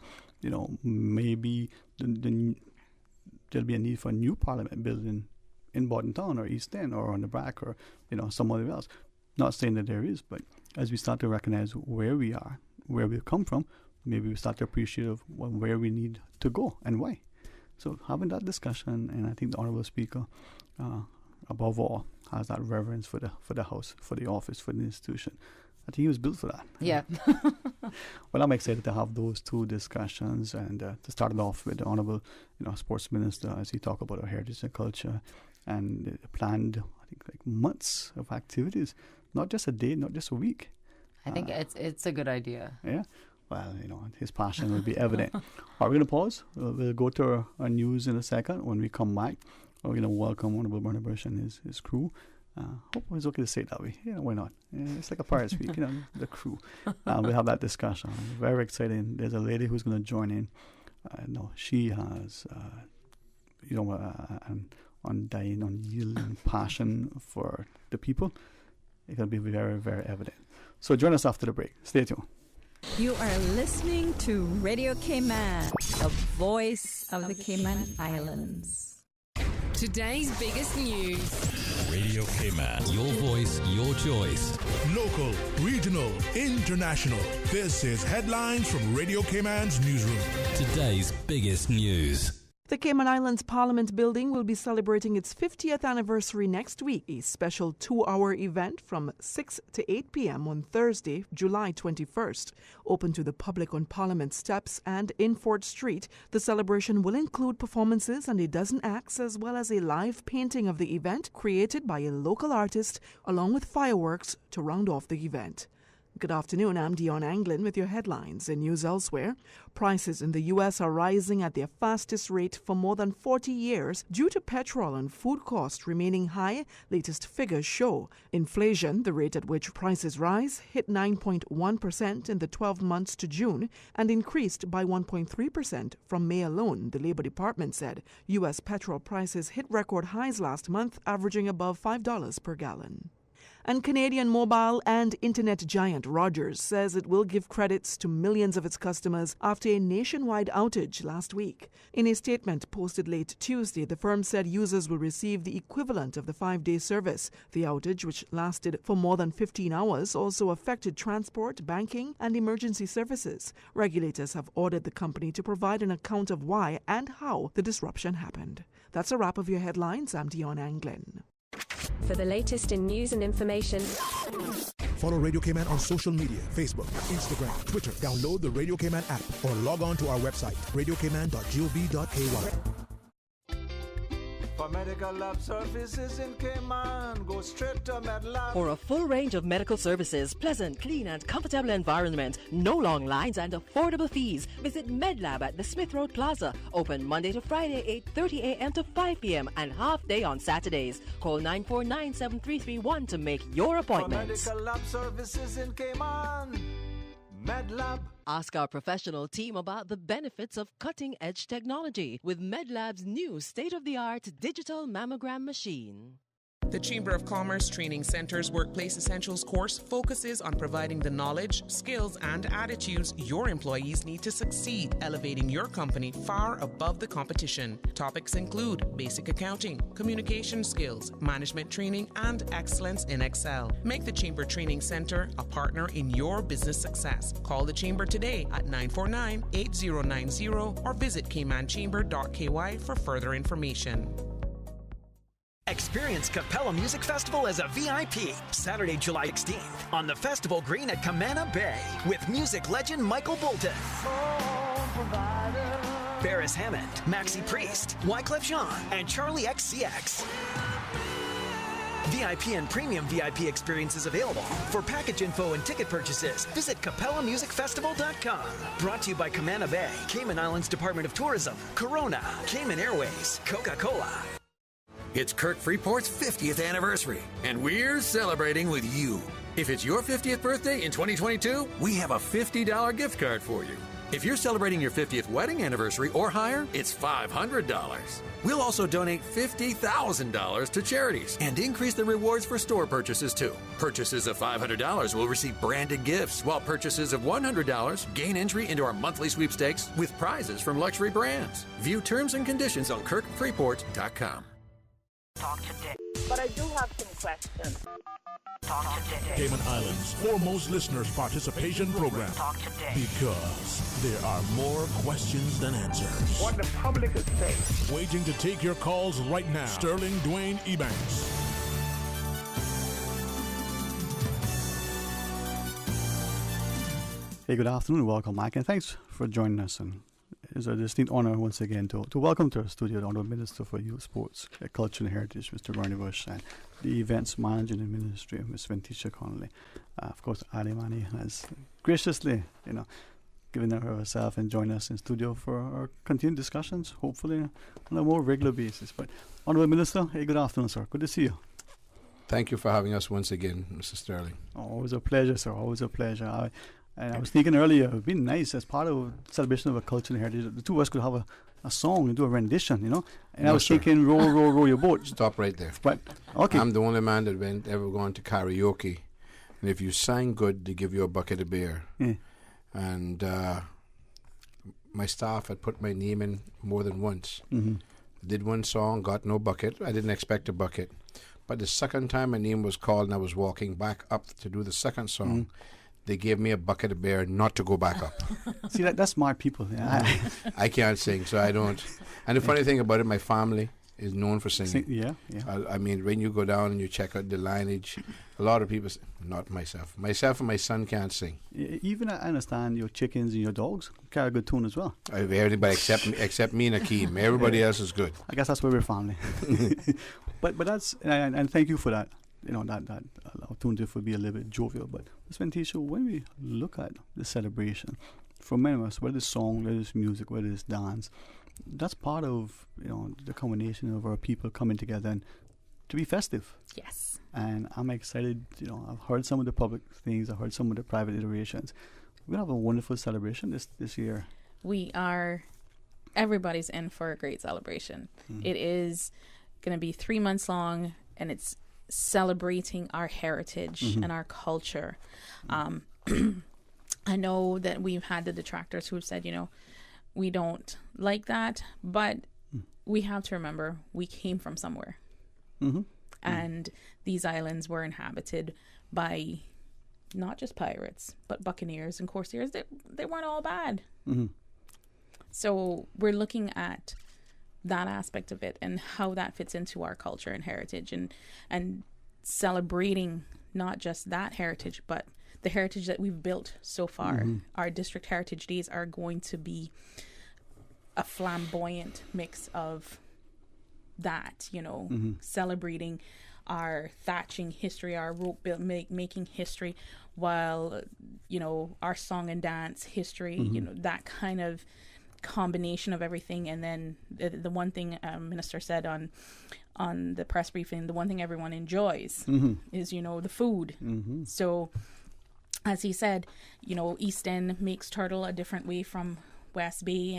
maybe there'll be a need for a new Parliament building in Bordentown or East End or on the Brack or somewhere else. Not saying that there is, but as we start to recognize where we are, where we've come from, maybe we start to appreciate where we need to go and why. So having that discussion, and I think the Honourable Speaker, above all, has that reverence for the House, for the office, for the institution. I think he was built for that. Yeah. Well, I'm excited to have those two discussions and to start it off with the Honourable, Sports Minister as he talk about our heritage and culture and planned, I think, months of activities, not just a day, not just a week. I think it's a good idea. Yeah. Well, his passion will be evident. Are we going to pause? We'll go to our news in a second. When we come back, we're going to welcome Honorable Bernie Bush and his crew. Hope it's okay to say it that way. Why not? It's like a pirate speak, the crew. We'll have that discussion. Very exciting. There's a lady who's going to join in. She has an undying, unyielding passion for the people, it can be very, very evident. So join us after the break. Stay tuned. You are listening to Radio Cayman, the voice of the Cayman Islands. Today's biggest news. Radio Cayman, your voice, your choice. Local, regional, international. This is Headlines from Radio Cayman's newsroom. Today's biggest news. The Cayman Islands Parliament Building will be celebrating its 50th anniversary next week, a special 2-hour event from 6 to 8 p.m. on Thursday, July 21st. Open to the public on Parliament Steps and in Fort Street, the celebration will include performances and a dozen acts, as well as a live painting of the event created by a local artist, along with fireworks to round off the event. Good afternoon, I'm Dion Anglin with your headlines and news elsewhere. Prices in the U.S. are rising at their fastest rate for more than 40 years due to petrol and food costs remaining high, latest figures show. Inflation, the rate at which prices rise, hit 9.1% in the 12 months to June and increased by 1.3% from May alone, the Labor Department said. U.S. petrol prices hit record highs last month, averaging above $5 per gallon. And Canadian mobile and internet giant Rogers says it will give credits to millions of its customers after a nationwide outage last week. In a statement posted late Tuesday, the firm said users will receive the equivalent of the 5-day service. The outage, which lasted for more than 15 hours, also affected transport, banking, and emergency services. Regulators have ordered the company to provide an account of why and how the disruption happened. That's a wrap of your headlines. I'm Dion Anglin. For the latest in news and information, follow Radio Cayman on social media, Facebook, Instagram, Twitter. Download the Radio Cayman app or log on to our website, radiocayman.gov.ky. For medical lab services in Cayman, go straight to MedLab. For a full range of medical services, pleasant, clean and comfortable environment, no long lines and affordable fees, visit MedLab at the Smith Road Plaza. Open Monday to Friday, 8:30 a.m. to 5 p.m. and half day on Saturdays. Call 949-7331 to make your appointment. For medical lab services in Cayman, MedLab. Ask our professional team about the benefits of cutting-edge technology with MedLab's new state-of-the-art digital mammogram machine. The Chamber of Commerce Training Center's Workplace Essentials course focuses on providing the knowledge, skills, and attitudes your employees need to succeed, elevating your company far above the competition. Topics include basic accounting, communication skills, management training, and excellence in Excel. Make the Chamber Training Center a partner in your business success. Call the Chamber today at 949-8090 or visit caymanchamber.ky for further information. Experience Capella Music Festival as a VIP Saturday, July 16th on the Festival Green at Camana Bay with music legend Michael Bolton, Barris Hammond, Maxi Priest, Wyclef Jean, and Charlie XCX. VIP and premium VIP experiences available. For package info and ticket purchases, visit CapellaMusicFestival.com. Brought to you by Camana Bay, Cayman Islands Department of Tourism, Corona, Cayman Airways, Coca-Cola. It's Kirk Freeport's 50th anniversary, and we're celebrating with you. If it's your 50th birthday in 2022, we have a $50 gift card for you. If you're celebrating your 50th wedding anniversary or higher, it's $500. We'll also donate $50,000 to charities and increase the rewards for store purchases too. Purchases of $500 will receive branded gifts, while purchases of $100 gain entry into our monthly sweepstakes with prizes from luxury brands. View terms and conditions on KirkFreeport.com. Talk today. But I do have some questions. Talk today. Cayman Islands' foremost listeners' participation program. Talk today. Because there are more questions than answers. What the public is saying. Waiting to take your calls right now. Sterling Dwayne Ebanks. Hey, good afternoon. Welcome, Mike, and thanks for joining us. And it's a distinct honor once again to welcome to our studio the Honorable Minister for Youth, Sports, Culture and Heritage, Mr. Bernie Bush, and the Events Manager in the Ministry, Ms. Ventisha Connolly. Of course, Ali Mani has graciously, given herself and joined us in studio for our continued discussions, hopefully on a more regular basis. But Honorable Minister, hey, good afternoon, sir. Good to see you. Thank you for having us once again, Mr. Sterling. Always a pleasure, sir. Always a pleasure. And I was thinking earlier, it would be nice as part of celebration of a culture and heritage, the two of us could have a song and do a rendition, you know. And I was thinking, row your boat. Stop right there. But okay, I'm the only man that ever gone to karaoke, and if you sang good, they give you a bucket of beer. Yeah. And my staff had put my name in more than once. Mm-hmm. Did one song, got no bucket. I didn't expect a bucket. But the second time my name was called and I was walking back up to do the second song, they gave me a bucket of beer not to go back up. See, that's smart people. Yeah. I can't sing, so I don't. And the funny thing about it, my family is known for singing. Yeah. I mean, when you go down and you check out the lineage, a lot of people, not myself. Myself and my son can't sing. Even I understand your chickens and your dogs carry a good tune as well. Everybody except me and Akeem. Everybody else is good. I guess that's why we're family. but that's, and thank you for that. You know, that opportunity for be a little bit jovial. But Sven Tisha, when we look at the celebration, for many of us, whether it's song, whether it's music, whether it's dance, that's part of, you know, the combination of our people coming together and to be festive. Yes. And I'm excited. You know, I've heard some of the public things. I've heard some of the private iterations. We're going to have a wonderful celebration this year. Everybody's in for a great celebration. Mm-hmm. It is going to be 3 months long, and it's celebrating our heritage and our culture. I know that we've had the detractors who have said, you know, we don't like that, but we have to remember we came from somewhere. And these islands were inhabited by not just pirates, but buccaneers and corsairs. They weren't all bad. So we're looking at that aspect of it and how that fits into our culture and heritage, and celebrating not just that heritage, but the heritage that we've built so far. Our district heritage days are going to be a flamboyant mix of that, you know, celebrating our thatching history, our rope making history, while, you know, our song and dance history, you know, that kind of combination of everything. And then the one thing Minister said on the press briefing, the one thing everyone enjoys is, you know, the food. So as he said, you know, East End makes turtle a different way from West Bay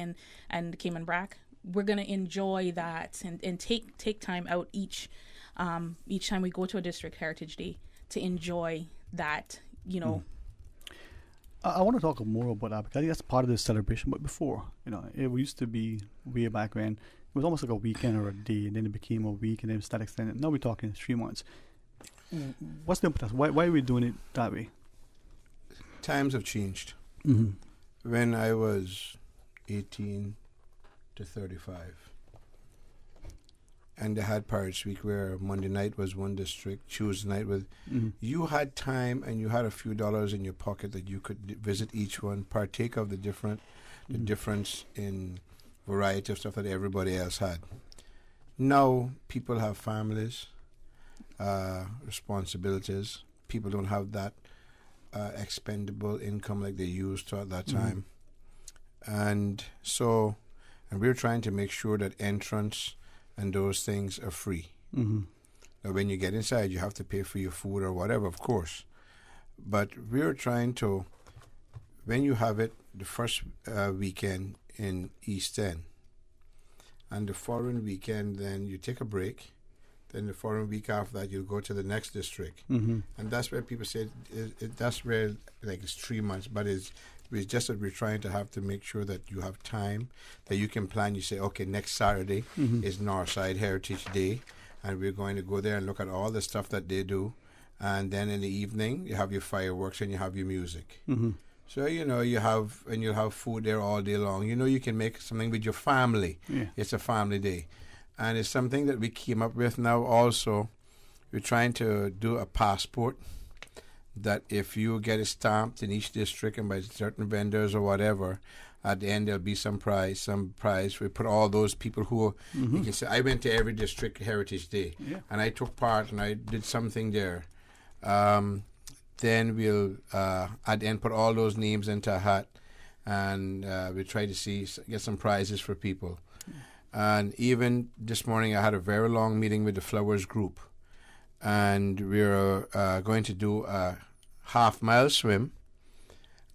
and Cayman Brac. We're going to enjoy that and take time out each time we go to a district heritage day to enjoy that, you know. I want to talk more about that because I think that's part of the celebration. But before, you know, it used to be way back when it was almost like a weekend or a day, and then it became a week, and then it started extended. Now we're talking 3 months. What's the importance? Why are we doing it that way? Times have changed. When I was 18 to 35, and they had Pirates Week where Monday night was one district, Tuesday night was... You had time and you had a few dollars in your pocket that you could visit each one, partake of the difference in variety of stuff that everybody else had. Now people have families, responsibilities. People don't have that expendable income like they used to at that time. And we're trying to make sure that entrance and those things are free. Now, when you get inside, you have to pay for your food or whatever, of course. But we're trying to, when you have it, the first weekend in East End, and the following weekend, then you take a break. Then the following week after that, you'll go to the next district. And that's where people say, that's where, like, it's 3 months, but it's just that we're trying to have to make sure that you have time, that you can plan. You say, okay, next Saturday is Northside Heritage Day, and we're going to go there and look at all the stuff that they do. And then in the evening, you have your fireworks and you have your music. So, you know, you'll have food there all day long. You know, you can make something with your family. It's a family day. And it's something that we came up with now also. We're trying to do a passport that if you get it stamped in each district and by certain vendors or whatever, at the end there'll be some prize. We put all those people who, you can say, I went to every district Heritage Day and I took part and I did something there. Then we'll, at the end, put all those names into a hat and we try to get some prizes for people. And even this morning I had a very long meeting with the Flowers Group. And we're going to do a half-mile swim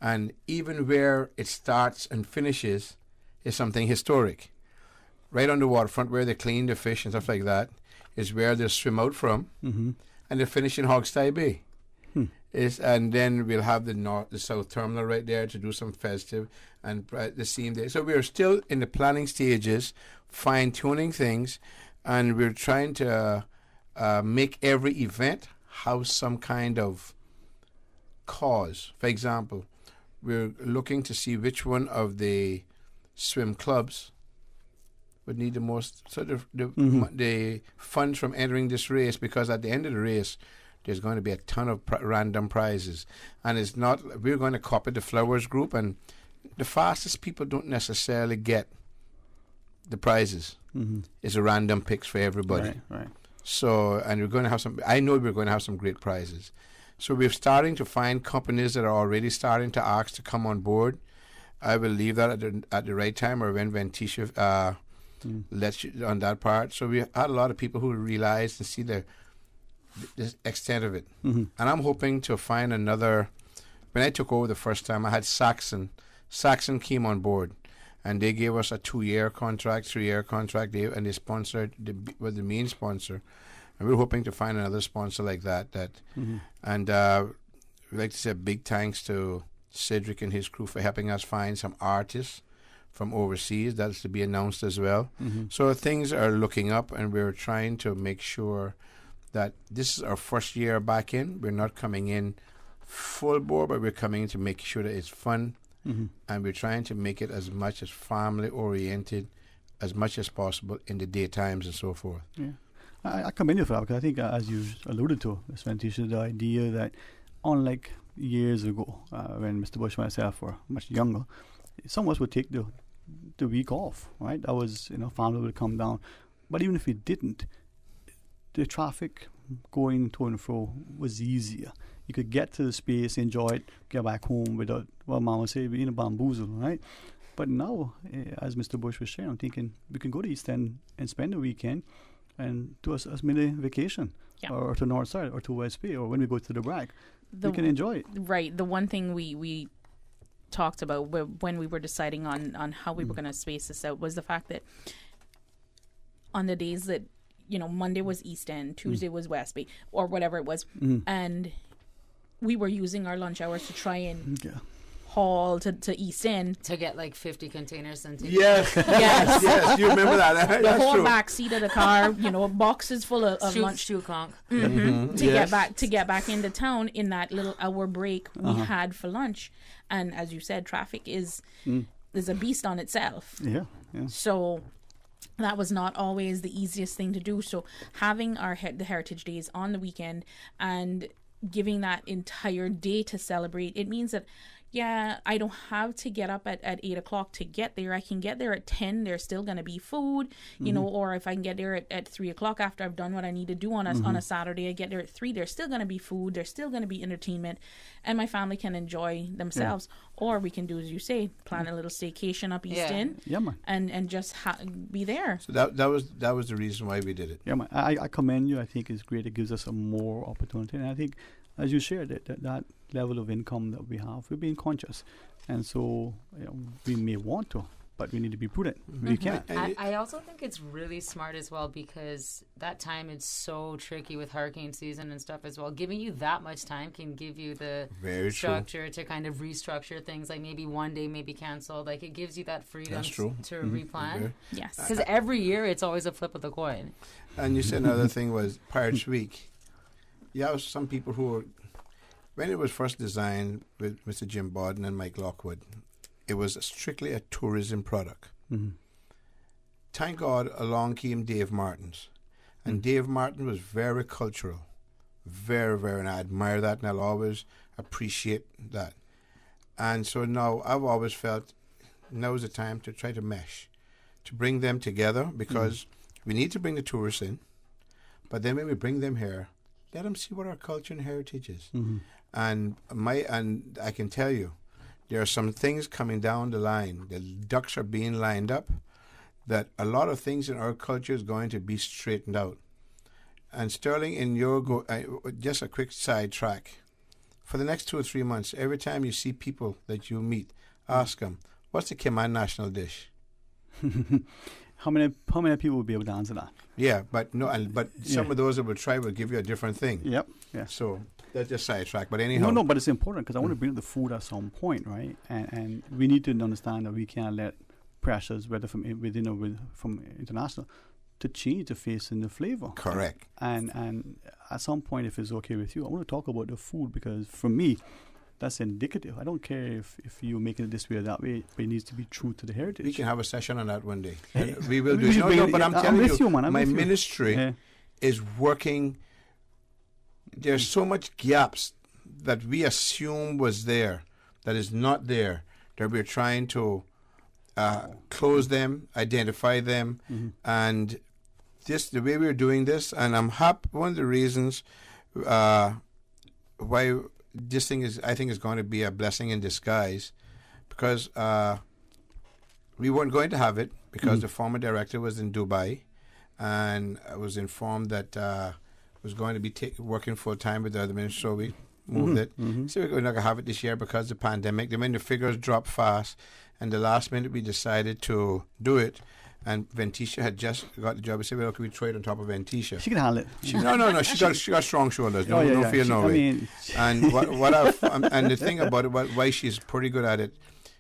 And even where it starts and finishes is something historic. Right on the waterfront where they clean the fish and stuff like that is where they swim out from, and they finish in Hogstye Bay. And then we'll have the south terminal right there to do some festive and the same day. So we're still in the planning stages, fine-tuning things, and we're trying to make every event have some kind of cause. For example, we're looking to see which one of the swim clubs would need the most the funds from entering this race, because at the end of the race there's going to be a ton of random prizes, and it's not, we're going to copy the Flowers group, and the fastest people don't necessarily get the prizes. It's a random picks for everybody. Right. So, and we're going to have some, I know we're going to have some great prizes. So we're starting to find companies that are already starting to ask to come on board. I will leave that at the right time, or when Tisha lets you on that part. So we had a lot of people who realized and see the extent of it. And I'm hoping to find another. When I took over the first time, I had Saxon. Saxon came on board, and they gave us a 2-year contract, 3-year contract, and they sponsored, were the main sponsor. And we're hoping to find another sponsor like that. And we'd like to say a big thanks to Cedric and his crew for helping us find some artists from overseas. That's to be announced as well. So things are looking up, and we're trying to make sure that this is our first year back in. We're not coming in full bore, but we're coming in to make sure that it's fun, and we're trying to make it as much as family oriented as much as possible in the daytimes and so forth. Yeah, I commend you for that, because I think, as you alluded to, Tisha, the idea that unlike years ago, when Mr. Bush and myself were much younger, some of us would take the week off, right? That was, family would come down. But even if we didn't, the traffic going to and fro was easier. You could get to the space, enjoy it, get back home without, well, Mama would say, being a bamboozle, right? But now, as Mr. Bush was saying, I'm thinking we can go to East End and spend the weekend and do a mini vacation, or to North Side, or to West Bay, or when we go to the Bragg, we can enjoy it. Right. The one thing we talked about when we were deciding on how we were going to space this out was the fact that on the days that, Monday was East End, Tuesday was West Bay, or whatever it was, and we were using our lunch hours to try and haul to East End to get like 50 containers and yes, you remember that. The whole back seat of the car, boxes full of lunch to conk. To get back into town in that little hour break we had for lunch. And as you said, traffic is a beast on itself. Yeah. So that was not always the easiest thing to do. So having the Heritage Days on the weekend and giving that entire day to celebrate, it means that I don't have to get up at 8 o'clock to get there. I can get there at 10. There's still going to be food, or if I can get there at 3 o'clock after I've done what I need to do on a Saturday, I get there at 3. There's still going to be food. There's still going to be entertainment, and my family can enjoy themselves. Or we can do, as you say, plan a little staycation up East End, and just be there. So that was the reason why we did it. Yeah, man. I commend you. I think it's great. It gives us a more opportunity, and I think, as you shared, that level of income that we have, we're being conscious, and so we may want to, but we need to be prudent. We can't. I also think it's really smart as well, because that time is so tricky with hurricane season and stuff as well. Giving you that much time can give you the structure to kind of restructure things, like maybe one day may be canceled. Like, it gives you that freedom to replan. Yes. Because every year it's always a flip of the coin. And you said another thing was Pirates Week. Some people who were, when it was first designed with Mr. Jim Borden and Mike Lockwood, it was strictly a tourism product. Thank God along came Dave Martins. And Dave Martin was very cultural. Very, very, and I admire that, and I'll always appreciate that. And so now I've always felt now is the time to try to mesh, to bring them together, because we need to bring the tourists in, but then when we bring them here, let them see what our culture and heritage is. And I can tell you, there are some things coming down the line. The ducks are being lined up, that a lot of things in our culture is going to be straightened out. And Sterling, in your just a quick sidetrack for the next 2 or 3 months, every time you see people that you meet, ask them, what's the Cayman national dish? How many people will be able to answer that? Yeah, but some of those that will try will give you a different thing. Yep. Yeah. So that's just sidetrack. But anyhow. No, but it's important because I want to bring up the food at some point, right? And we need to understand that we can't let pressures, whether from within or from international, to change the face and the flavor. Correct. And at some point, if it's okay with you, I want to talk about the food because for me, that's indicative. I don't care if you're making it this way or that way, but it needs to be true to the heritage. We can have a session on that one day. We will do it. But I'm telling you, my ministry is working. There's so much gaps that we assume was there that is not there, that we're trying to close them, identify them, and the way we're doing this, and I'm happy. One of the reasons why this thing I think is going to be a blessing in disguise, because we weren't going to have it because the former director was in Dubai, and I was informed that was going to be working full time with the other minister, so we moved it. So we're not going to have it this year because of the pandemic. Then when the figures dropped fast, and the last minute we decided to do it. And Ventisha had just got the job. We said, well, can we throw it on top of Ventisha? She can handle it. No. She got strong shoulders. No fear, no way. And and the thing about it, why she's pretty good at it,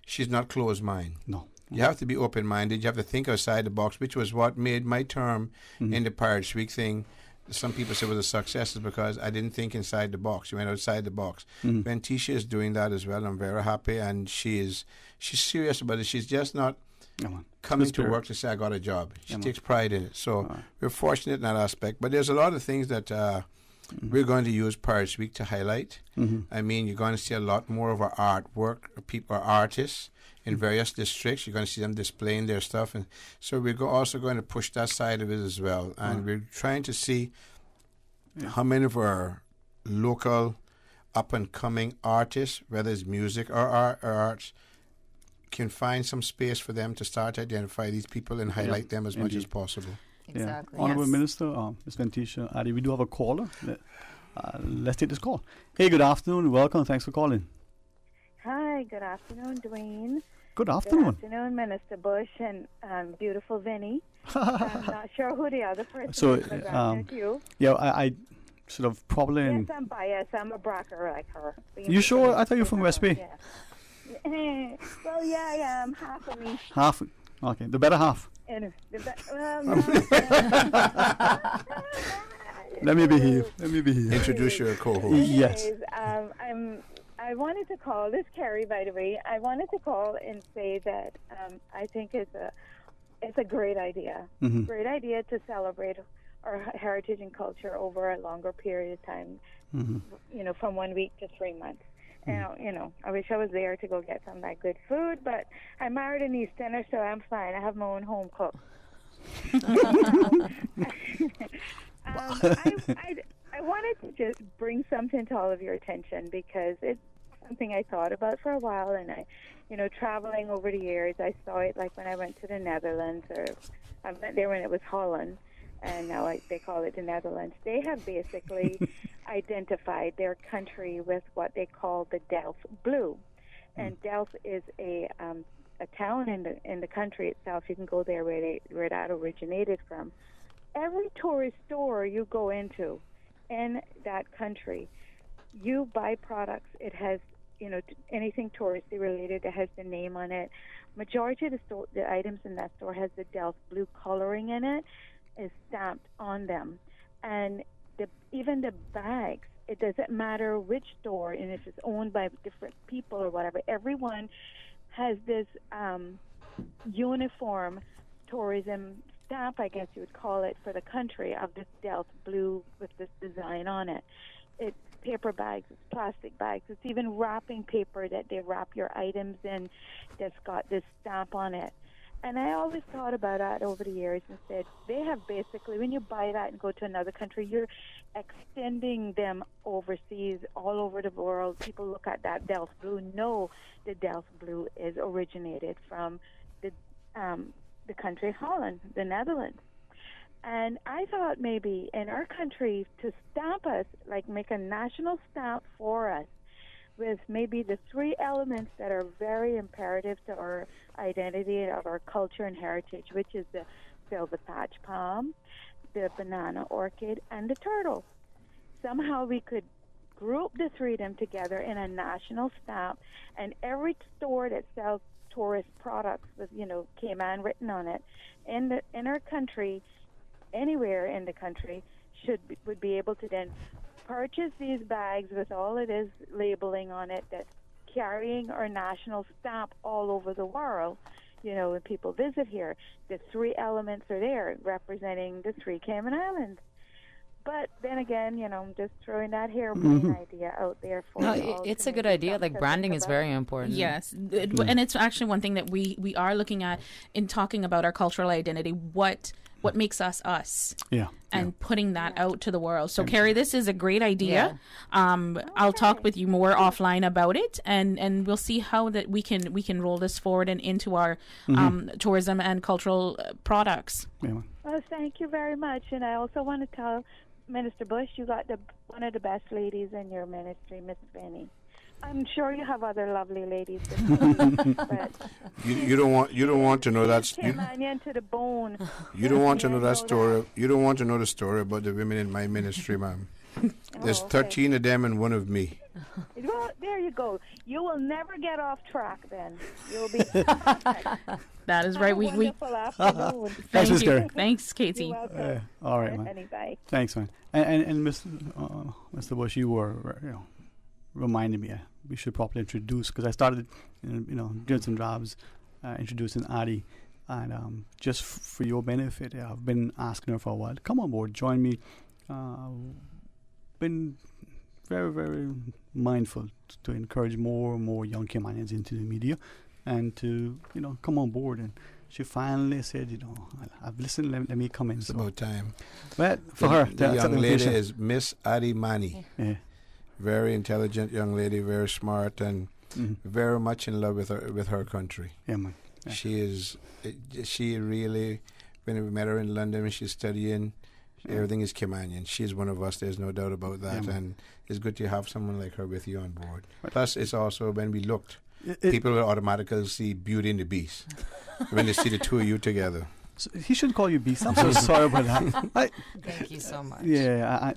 she's not closed mind. No. You have to be open minded. You have to think outside the box, which was what made my term in the Pirates Week thing. Some people say was a success is because I didn't think inside the box. You went outside the box. Ventisha is doing that as well. I'm very happy, and she's serious about it. She's just not coming to work to say I got a job. She takes pride in it. So we're fortunate in that aspect. But there's a lot of things that we're going to use Pirates Week to highlight. I mean, you're going to see a lot more of our artwork, our artists in various districts. You're going to see them displaying their stuff. And so we're also going to push that side of it as well. And we're trying to see how many of our local up-and-coming artists, whether it's music or arts, can find some space for them to start to identify these people and highlight them as much as possible. Exactly. Honorable Minister, Ms. Ventisha, Adi, we do have a caller. Let's take this call. Hey, good afternoon. Welcome. Thanks for calling. Hi, good afternoon, Dwayne. Good afternoon. Good afternoon, Minister Bush and beautiful Vinny. I'm not sure who the other person So, is, but you. Yeah, I sort of probably... Yes, I'm biased. I'm a Brocker like her. You sure? I thought you were from West Bay. Yeah. Well, yeah, I am. Half of me. Half? Okay, the better half. Let me be here. Introduce your co-host. Yes. I wanted to call, this Carrie, by the way, I wanted to call and say that I think it's a great idea. Great idea to celebrate our heritage and culture over a longer period of time, from 1 week to 3 months. And, I wish I was there to go get some of that good food, but I'm married an Easterner, so I'm fine. I have my own home cook. I wanted to just bring something to all of your attention because it's something I thought about for a while, and traveling over the years, I saw it like when I went to the Netherlands, or I went there when it was Holland, and now they call it the Netherlands. They have basically identified their country with what they call the Delft Blue, and Delft is a town in the country itself. You can go there where that originated from. Every tourist store you go into in that country, you buy products. It has, anything touristy related that has the name on it. Majority of the items in that store has the Delft Blue coloring in it, is stamped on them. And even the bags, it doesn't matter which store, and if it's owned by different people or whatever, everyone has this uniform tourism stamp, I guess you would call it, for the country of this Delft Blue with this design on it. It's paper bags, it's plastic bags, it's even wrapping paper that they wrap your items in that's got this stamp on it. And I always thought about that over the years and said, they have basically, when you buy that and go to another country, you're extending them overseas, all over the world. People look at that Delft Blue, know the Delft Blue is originated from the country Holland, the Netherlands. And I thought maybe in our country to stamp us, like make a national stamp for us, with maybe the three elements that are very imperative to our identity of our culture and heritage, which is the velvet patch palm, the banana orchid, and the turtle. Somehow we could group the three of them together in a national stamp, and every store that sells tourist products with, Cayman written on it in our country, anywhere in the country, would be able to then purchase these bags with all it is labeling on it that's carrying our national stamp all over the world. When people visit here, the three elements are there representing the three Cayman Islands. But then again, I'm just throwing that harebrained idea out there for you all. It's a good idea. Like, branding is very important. Yes. And it's actually one thing that we are looking at in talking about our cultural identity. What makes us us? Yeah. And putting that out to the world. So, Carrie, this is a great idea. I'll talk with you more offline about it, and we'll see how that we can roll this forward and into our tourism and cultural products. Yeah. Well, thank you very much. And I also want to tell Minister Bush, you got one of the best ladies in your ministry, Miss Benny. I'm sure you have other lovely ladies. But you don't want to know that. Caymanian to the bone. You don't want to know that story. You don't want to know the story about the women in my ministry, ma'am. There's 13 of them and one of me. Well, there you go. You will never get off track then. You'll be That is right. We wonderful afternoon. Thank you. Thanks, Katie. You're welcome. All right, man. Bye. Thanks, man. And Mr. Bush, you were reminding me we should properly introduce, because I started doing some jobs introducing Addie, and just for your benefit, I've been asking her for a while to come on board, join me. Been very, very mindful to encourage more and more young Caymanians into the media, and to come on board. And she finally said, I've listened. Let me come in. It's about time. But for her, the young lady is Miss Addie Mani. Yeah. Very intelligent young lady, very smart, and very much in love with her country. Yeah, man. Yeah. She really, when we met her in London, when she's studying, everything is Caymanian. She's one of us. There's no doubt about that, and it's good to have someone like her with you on board. Right. Plus, it's also when we looked, people will automatically see Beauty and the Beast when they see the two of you together. So he shouldn't call you Beast. I'm so sorry about that. Thank you so much. Yeah,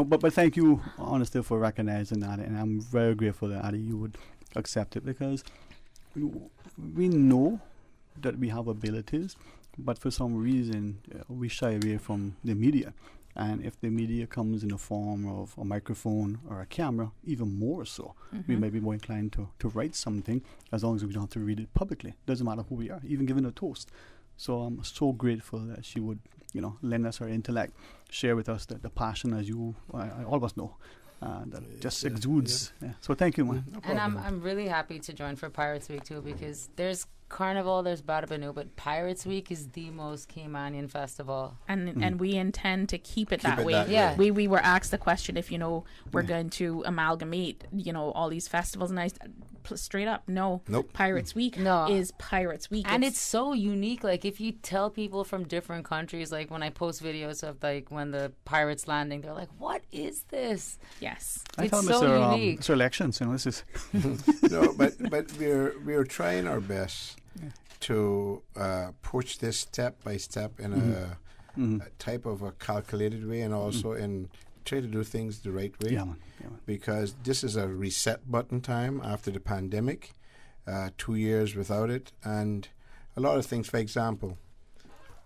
but thank you, honestly, for recognizing that, and I'm very grateful that Addie, you would accept it, because we know that we have abilities, but for some reason we shy away from the media. And if the media comes in the form of a microphone or a camera, even more so, we may be more inclined to write something, as long as we don't have to read it publicly. Doesn't matter who we are, even given a toast. So I'm so grateful that she would, lend us her intellect, share with us the passion, as you, all of us know, that just exudes. Yeah. So thank you, man. No problem. And I'm really happy to join for Pirates Week too, because there's Carnival, there's Barabanu, but Pirates Week is the most Caymanian festival, and we intend to keep it that way. Yeah, we were asked the question if we're going to amalgamate all these festivals, and I straight up nope. Pirates Week is Pirates Week, and it's so unique. Like, if you tell people from different countries, like when I post videos of like when the pirates landing, they're like, "What is this?" Yes, it's so unique. It's elections, this is no, but we're trying our best to push this step by step in a type of a calculated way, and also in try to do things the right way. Yeah, man. Because this is a reset button time after the pandemic, 2 years without it, and a lot of things. For example,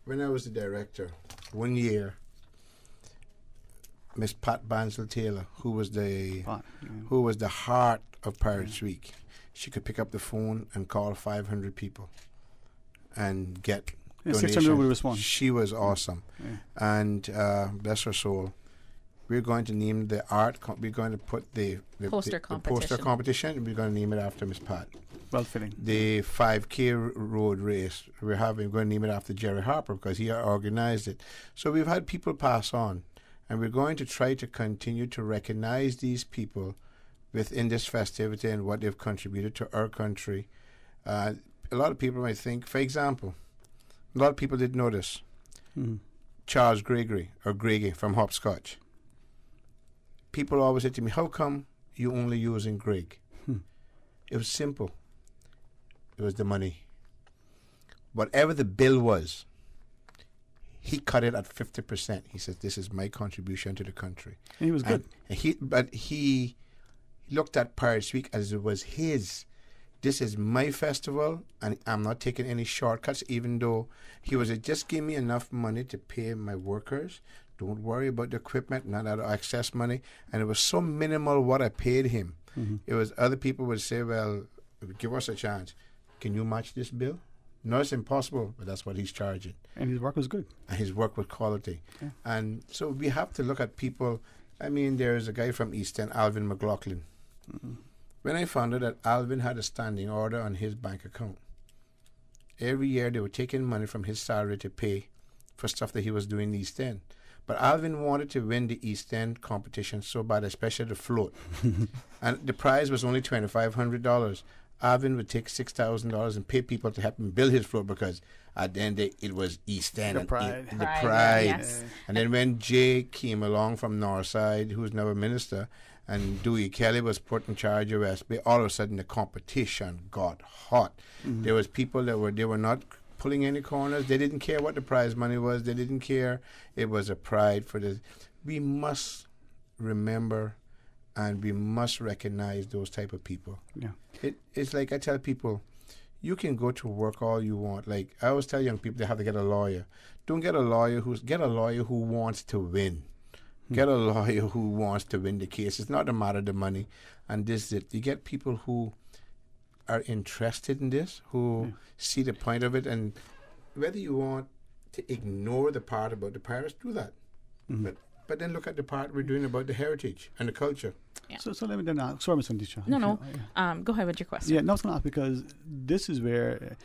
when I was the director, 1 year, Miss Pat Bansell Taylor, who was the heart of Pirates Week, she could pick up the phone and call 500 people and get donations. 600 would respond. She was awesome. Yeah. And bless her soul, we're going to name the we're going to put the poster competition, and we're going to name it after Miss Pat. Well fitting. The 5K road race we're going to name it after Jerry Harper, because he organized it. So we've had people pass on, and we're going to try to continue to recognize these people within this festivity and what they've contributed to our country. A lot of people might think, for example, a lot of people didn't know this. Charles Gregory, or Greggy from Hopscotch. People always say to me, how come you only using Greg? It was simple. It was the money. Whatever the bill was, he cut it at 50%. He says, "This is my contribution to the country." And he was good. But he looked at Pirates Week as it was his. This is my festival, and I'm not taking any shortcuts, even though he was, just give me enough money to pay my workers. Don't worry about the equipment, not out of excess money. And it was so minimal what I paid him. It was, other people would say, well, give us a chance. Can you match this bill? No, it's impossible, but that's what he's charging. And his work was good. And his work was quality. Yeah. And so we have to look at people. I mean, there's a guy from East End, Alvin McLaughlin. When I found out that Alvin had a standing order on his bank account, every year they were taking money from his salary to pay for stuff that he was doing in East End. But Alvin wanted to win the East End competition so bad, especially the float. And the prize was only $2,500. Alvin would take $6,000 and pay people to help him build his float, because at the end it was East End. The pride. The pride. Yes. And then when Jay came along from Northside, who's now a minister, and Dewey Kelly was put in charge of West Bay, all of a sudden the competition got hot. There was people that were not pulling any corners. They didn't care what the prize money was. They didn't care. It was a pride for this. We must remember and we must recognize those type of people. Yeah. It's like I tell people, you can go to work all you want. Like I always tell young people, they have to get a lawyer. Don't get a lawyer get a lawyer who wants to win. Get a lawyer who wants to win the case. It's not a matter of the money. And this is it. You get people who are interested in this, who see the point of it, and whether you want to ignore the part about the pirates, do that. But then look at the part we're doing about the heritage and the culture. Yeah. So let me then ask. Sorry, Ms. Kandisha. No. Go ahead with your question. Yeah, no, it's not, because this is where,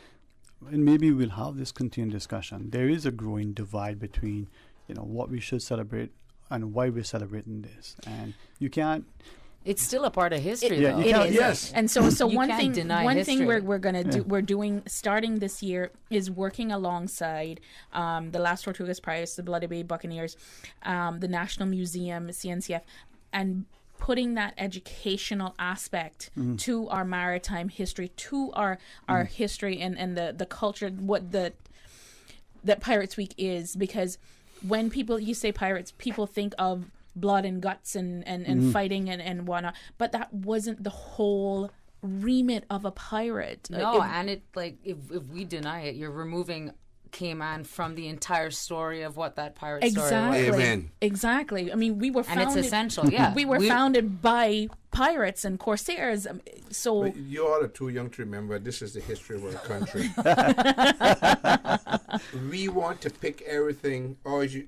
and maybe we'll have this continued discussion. There is a growing divide between, what we should celebrate and why we're celebrating this, and you can't. It's still a part of history, though. It is. Yes. And so You one can't thing deny history. we're gonna do, we're doing starting this year, is working alongside the Las Tortugas Pirates, the Bloody Bay Buccaneers, the National Museum, CNCF, and putting that educational aspect to our maritime history, to our history and the culture, what that Pirates Week is. Because when you say pirates, people think of blood and guts and fighting and whatnot, but that wasn't the whole remit of a pirate. No, and if we deny it, you're removing Cayman from the entire story of what that pirate story was. Amen. Exactly. I mean, we were founded, and it's essential. Yeah, we were founded by pirates and corsairs. So but you all are too young to remember. This is the history of our country. We want to pick everything. All you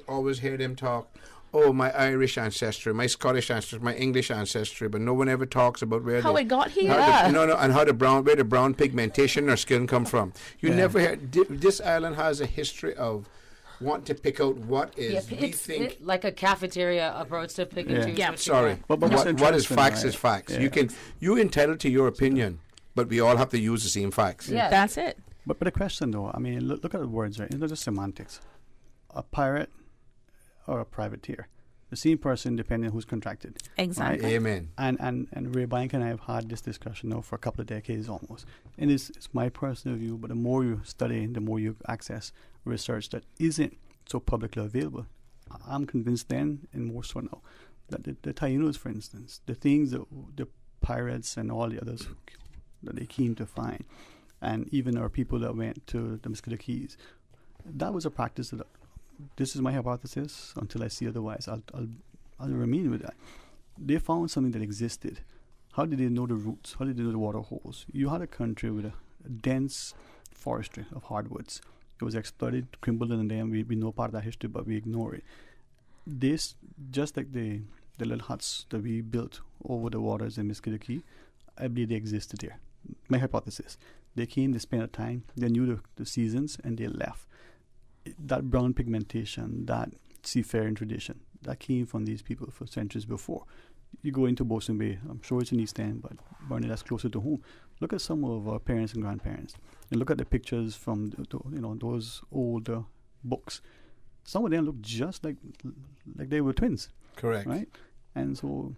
always hear them talk. Oh, my Irish ancestry, my Scottish ancestry, my English ancestry, but no one ever talks about how it got here. And how where the brown pigmentation or skin come from. You never hear. This island has a history of want to pick out what is. It's like a cafeteria approach to picking. Sorry, but what is facts is facts. Yeah. You're entitled to your opinion, but we all have to use the same facts. Yeah, that's it. But the question, though, I mean, look at the words, right? It's not just semantics. A pirate or a privateer, the same person, depending on who's contracted. Exactly. Right? Amen. And Ray Bank and I have had this discussion now for a couple of decades almost. And it's my personal view, but the more you study, the more you access research that isn't so publicly available. I'm convinced then, and more so now, that the Tainos, for instance, the things that the pirates and all the others that they came to find, and even our people that went to the Mosquito Keys, that was a practice that. This is my hypothesis. Until I see otherwise, I'll remain with that. They found something that existed. How did they know the roots? How did they know the water holes? You had a country with a dense forestry of hardwoods. It was exploited, Crimble and them. We know part of that history, but we ignore it. This, just like the little huts that we built over the waters in Mosquito Key, I believe they existed there. My hypothesis. They came, they spent time, they knew the seasons, and they left. That brown pigmentation, that seafaring tradition, that came from these people for centuries before. You go into Bosun Bay, I'm sure it's in East End, but Barney, that's closer to home. Look at some of our parents and grandparents, and look at the pictures from those older books. Some of them look just like they were twins. Correct. Right? And so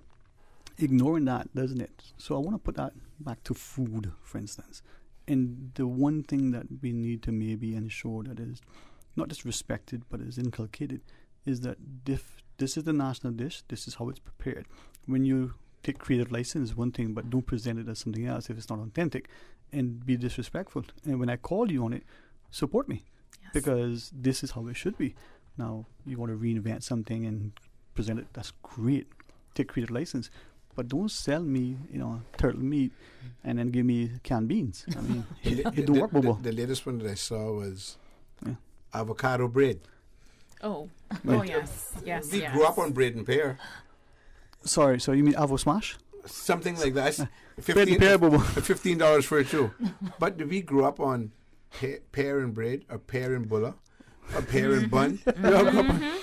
ignoring that, doesn't it? So I want to put that back to food, for instance. And the one thing that we need to maybe ensure that is not just respected but is inculcated is that this is the national dish, this is how it's prepared. When you take creative license, one thing, but don't present it as something else if it's not authentic, and be disrespectful. And when I call you on it, support me, because this is how it should be. Now, you want to reinvent something and present it, that's great. Take creative license. But don't sell me, turtle meat and then give me canned beans. I mean, it don't work, Bobo. The latest one that I saw was avocado bread. Oh, yes. We grew up on bread and pear. Sorry, so you mean avo smash? Something like that. Bread and pear, Bobo. $15 for it too. But we grew up on pear and bread, or pear and bulla, or pear and bun.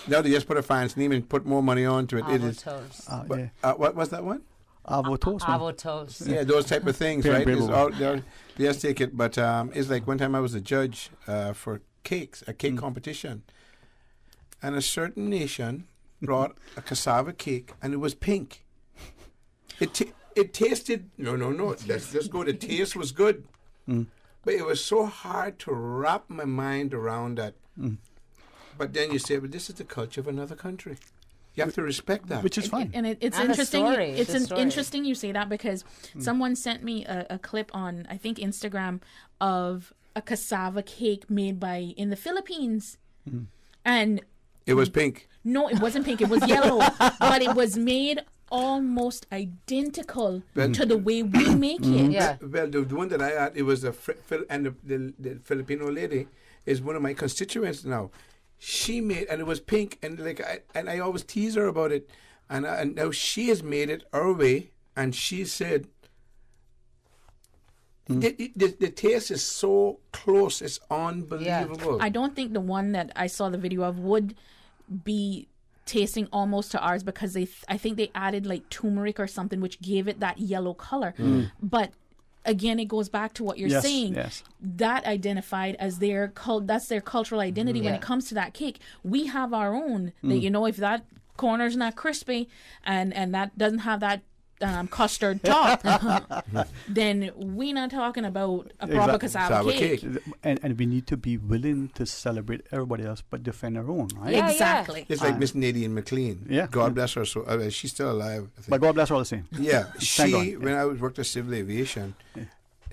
Now they just put a fancy name and put more money onto it. It is. What was that one? Avo toast. Avo toast. Yeah, those type of things, right? They just take it. But it's like one time I was a judge for cakes, a cake competition. And a certain nation brought a cassava cake, and it was pink. It tasted... No. Let's just go. The taste was good. But it was so hard to wrap my mind around that. But then you say, well, this is the culture of another country. You have to respect that. Which is fine. And it's interesting. Interesting you say that, because someone sent me a clip on, I think, Instagram of a cassava cake made in the Philippines. And... it was pink. No, it wasn't pink. It was yellow. But it was made almost identical to the way we make it. Yeah. Well, the one that I had, it was the Filipino lady is one of my constituents now. She made, and it was pink, and I always tease her about it, and now she has made it her way, and she said the taste is so close, it's unbelievable. I don't think the one that I saw the video of would be tasting almost to ours, because I think they added like turmeric or something which gave it that yellow color. But again, it goes back to what you're saying. Yes. That identified as that's their cultural identity when it comes to that cake. We have our own. That, if that corner's not crispy and that doesn't have that custard top, then we're not talking about a proper cassava cake. And we need to be willing to celebrate everybody else but defend our own, right? Yeah, exactly. It's like Miss Nadine McLean. Yeah. God bless her. So she's still alive, I think. But God bless her all the same. Yeah. When I worked at Civil Aviation,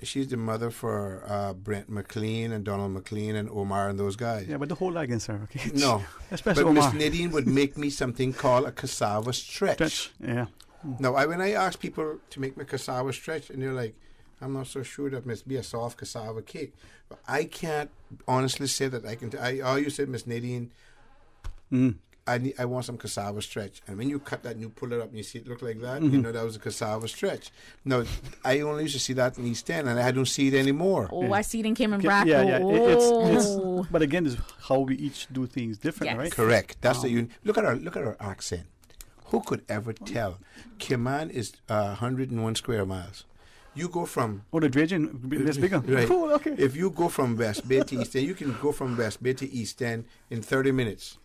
she's the mother for Brent McLean and Donald McLean and Omar and those guys. Yeah, but the whole lot against her, okay? No. Especially but Omar. Miss Nadine would make me something called a cassava stretch. Yeah. Now, when I ask people to make me cassava stretch, and they're like, I'm not so sure that must be a soft cassava cake. But I can't honestly say that I can. You said, Miss Nadine, I want some cassava stretch. And when you cut that and you pull it up and you see it look like that, you know that was a cassava stretch. No, I only used to see that in East End, and I don't see it anymore. Oh, I see it in Cayman Brack. Yeah. Oh. But again, it's how we each do things different, right? Correct. That's look at our accent. Who could ever tell? Cayman is 101 square miles. You go from... Oh, the Dredgen is bigger. Right. Cool, okay. If you go from West Bay to East End, you can go from West Bay to East End in 30 minutes.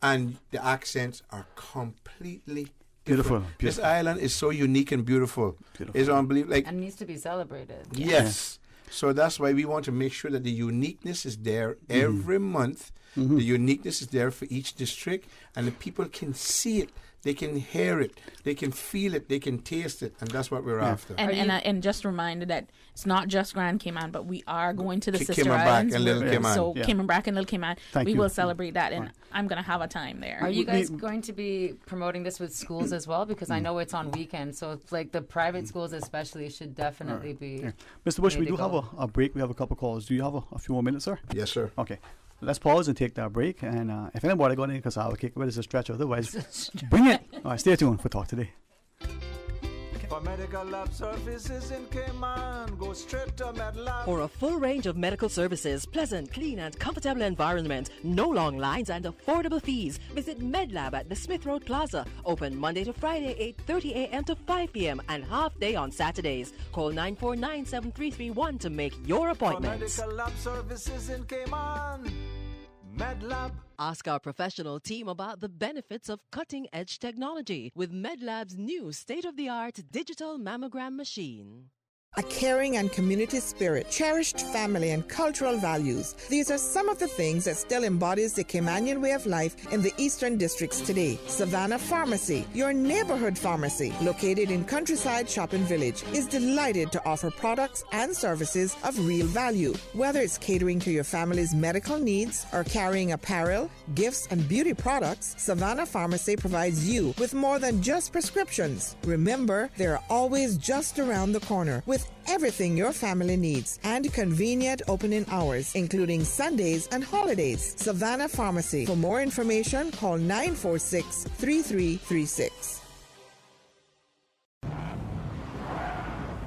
And the accents are completely different. Beautiful. This island is so unique and beautiful. It's unbelievable. And needs to be celebrated. Yes. So that's why we want to make sure that the uniqueness is there every month. The uniqueness is there for each district, and the people can see it. They can hear it, they can feel it, they can taste it, and that's what we're after. And just reminded that it's not just Grand Cayman, but we are going to the sister Cayman islands. and Little Cayman. So Cayman Brack and Little Cayman, we will celebrate that, and right. I'm going to have a time there. Are you guys going to be promoting this with schools as well? Because I know it's on weekends, so it's like the private schools especially should definitely be. Yeah. Mr. Bush, we do have a break. We have a couple calls. Do you have a few more minutes, sir? Yes, sir. Okay. Let's pause and take that break. And if anybody got any cassava cake, well, it's a stretch. Otherwise, bring it. All right, stay tuned for Talk Today. For medical lab services in Cayman, go straight to MedLab. For a full range of medical services, pleasant, clean and comfortable environment, no long lines and affordable fees, visit MedLab at the Smith Road Plaza. Open Monday to Friday, 8:30 a.m. to 5 p.m. and half day on Saturdays. Call 949-7331 to make your appointment. For medical lab services in Cayman, MedLab. Ask our professional team about the benefits of cutting-edge technology with MedLab's new state-of-the-art digital mammogram machine. A caring and community spirit, cherished family and cultural values. These are some of the things that still embodies the Caymanian way of life in the Eastern Districts today. Savannah Pharmacy, your neighborhood pharmacy, located in Countryside Shopping Village, is delighted to offer products and services of real value. Whether it's catering to your family's medical needs or carrying apparel, gifts, and beauty products, Savannah Pharmacy provides you with more than just prescriptions. Remember, they're always just around the corner with everything your family needs and convenient opening hours, including Sundays and holidays. Savannah Pharmacy. For more information, call 946-3336.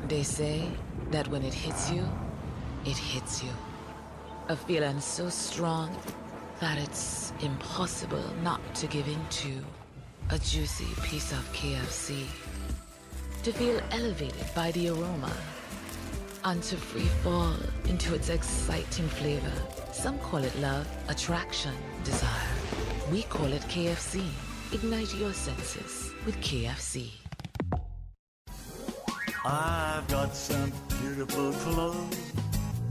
They say that when it hits you, it hits you. A feeling so strong that it's impossible not to give in to a juicy piece of KFC. To feel elevated by the aroma, and to free fall into its exciting flavor. Some call it love, attraction, desire. We call it KFC. Ignite your senses with KFC. I've got some beautiful clothes.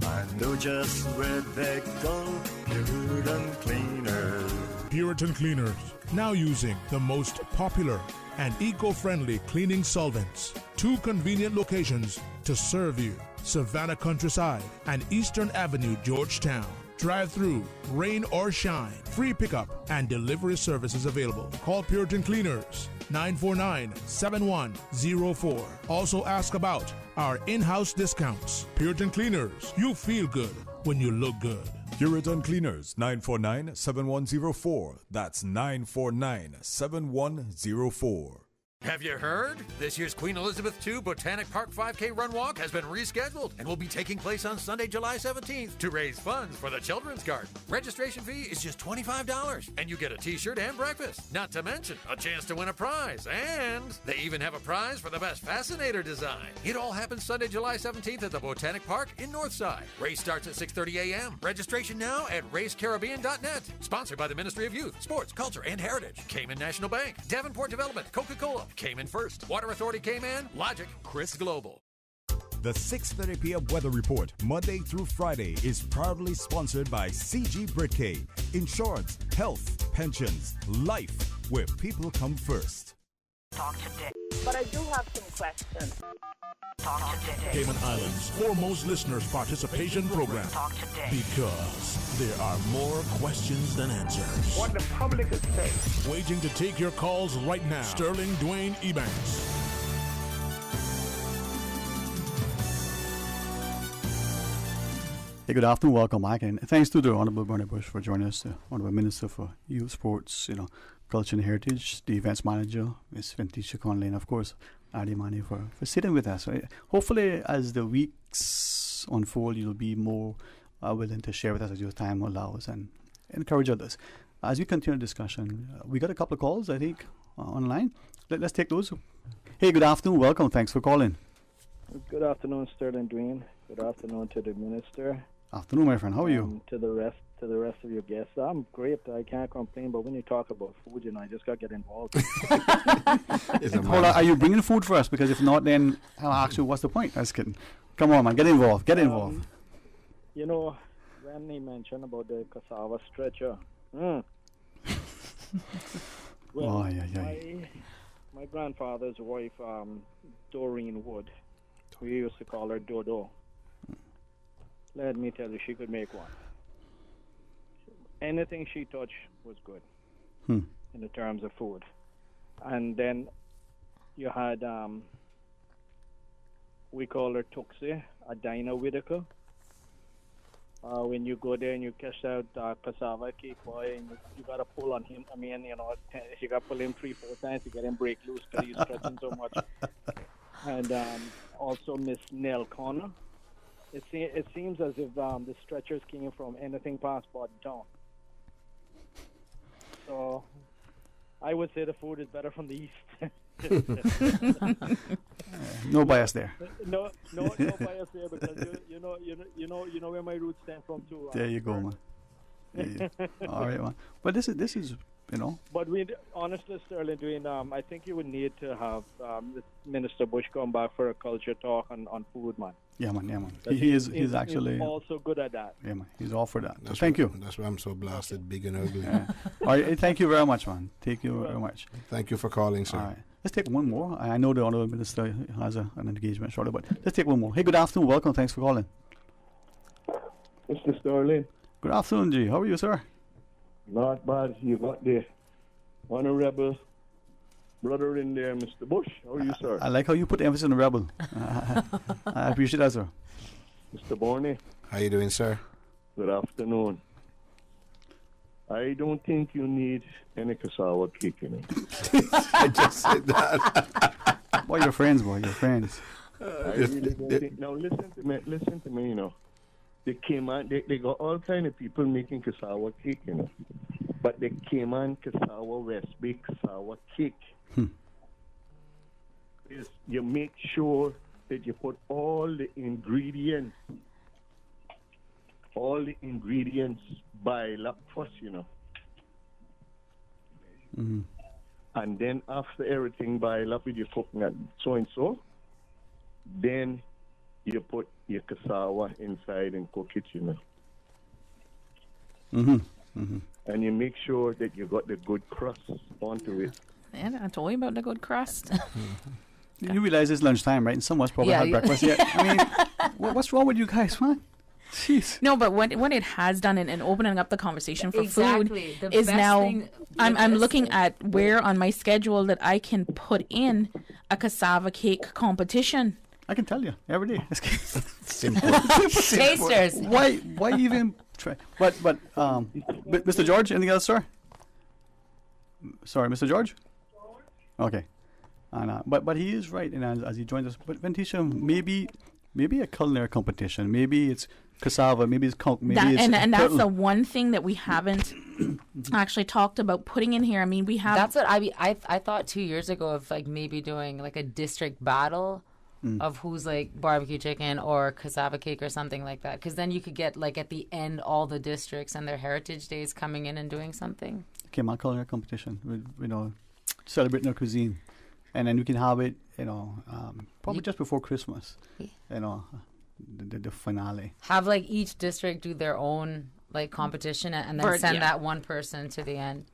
I know just where they go. Puritan Cleaners. Puritan Cleaners, now using the most popular and eco-friendly cleaning solvents. 2 convenient locations to serve you: Savannah Countryside and Eastern Avenue, Georgetown. Drive-through, rain or shine, free pickup and delivery services available. Call Puritan Cleaners, 949-7104. Also ask about our in-house discounts. Puritan Cleaners, you feel good when you look good. Puritan Cleaners, 949-7104. That's 949-7104. Have you heard? This year's Queen Elizabeth II Botanic Park 5K Run Walk has been rescheduled and will be taking place on Sunday, July 17th to raise funds for the Children's Garden. Registration fee is just $25 and you get a t-shirt and breakfast. Not to mention a chance to win a prize, and they even have a prize for the best fascinator design. It all happens Sunday, July 17th at the Botanic Park in Northside. Race starts at 6:30 a.m. Registration now at racecaribbean.net. Sponsored by the Ministry of Youth, Sports, Culture, and Heritage, Cayman National Bank, Davenport Development, Coca-Cola, Cayman First, Water Authority Cayman, Logic, Chris Global. The 6:30 p.m. weather report, Monday through Friday, is proudly sponsored by CG Britcay. Insurance, health, pensions, life, where people come first. Talk today. But I do have some questions. Talk today. Cayman Islands' foremost listeners participation program. Talk today. Because there are more questions than answers. What the public is saying. Waiting to take your calls right now. Sterling Dwayne Ebanks. Hey, good afternoon. Welcome back, and thanks to the Honourable Bernie Bush for joining us, the Honourable Minister for Youth, Sports, Culture and Heritage, the events manager, Ms. Ventisha Conley, and of course, Adi Mani for sitting with us. Hopefully, as the weeks unfold, you'll be more willing to share with us as your time allows and encourage others. As we continue the discussion, we got a couple of calls, I think, online. Let's take those. Hey, good afternoon. Welcome. Thanks for calling. Good afternoon, Sterling Dwayne. Good afternoon to the Minister. Afternoon, my friend. How are you? To the rest of your guests. I'm great. I can't complain. But when you talk about food, I just got to get involved. Hold on, are you bringing food for us? Because if not, then I'll ask you, what's the point? I was kidding. Come on, man. Get involved. Get involved. When he mentioned about the cassava stretcher. My grandfather's wife, Doreen Wood, we used to call her Dodo. Let me tell you, she could make one. Anything she touched was good in the terms of food. And then you had, we call her Tuxie, a Dinah Whitaker. When you go there and you catch out cassava cake boy, and you got to pull on him. You got to pull him 3-4 times to get him break loose because he's stretching so much. And also Miss Nell Connor. It seems as if the stretchers came from anything past Borden Town. So I would say the food is better from the east. No bias there. No bias there, because you know where my roots stem from too. There you go, man. Yeah. All right, man. But this is you know. But honestly, Sterling, I think you would need to have Minister Bush come back for a culture talk on food, man. Yeah, man. He's actually also good at that. Yeah, man. He's all for that. So thank you. That's why I'm so blasted, big and ugly. Yeah. All right, thank you very much, man. Thank you very much. Thank you for calling, sir. All right. Let's take one more. I know the Honourable Minister has an engagement shortly, but let's take one more. Hey, good afternoon. Welcome. Thanks for calling. Mr. Sterling. Good afternoon, G. How are you, sir? Not bad. You got the honourable brother in there, Mr. Bush. How are you, sir? I like how you put emphasis on the rebel. I appreciate that, sir. Mr. Borney. How you doing, sir? Good afternoon. I don't think you need any cassava cake in it. I just said that. Boy, you're friends, boy. You're friends. I really don't think. Now, listen to me, you know. They came on, they got all kind of people making cassava cake, you know. But they came on cassava West Bay cassava cake. Is you make sure that you put all the ingredients boil up first, you know. Mm-hmm. And then after everything boil up with your cooking at so and so, then you put your cassava inside and cook it, you know. Mm-hmm. Mm-hmm. And you make sure that you got the good crust onto it. And I told you about the good crust. You realize it's lunchtime, right? And someone's probably had breakfast yet. I mean, what's wrong with you guys, man? Jeez. No, but when it has done it and opening up the conversation for Exactly. food The is best now. thing I'm looking at where on my schedule that I can put in a cassava cake competition. I can tell you every day. Simple. Tasters. Why even try? But Mr. George, anything else, sir? Sorry, Mr. George. Okay. But he is right, and as he joins us. But Ventisha, maybe a culinary competition. Maybe it's cassava. Maybe it's and that's the one thing that we haven't actually talked about putting in here. I mean, we have. That's what I thought 2 years ago of like maybe doing like a district battle of who's like barbecue chicken or cassava cake or something like that. Because then you could get like at the end all the districts and their heritage days coming in and doing something. Okay, my culinary competition. Celebrating our cuisine. And then we can have it, probably just before Christmas. The finale. Have like each district do their own like competition and then send that one person to the end.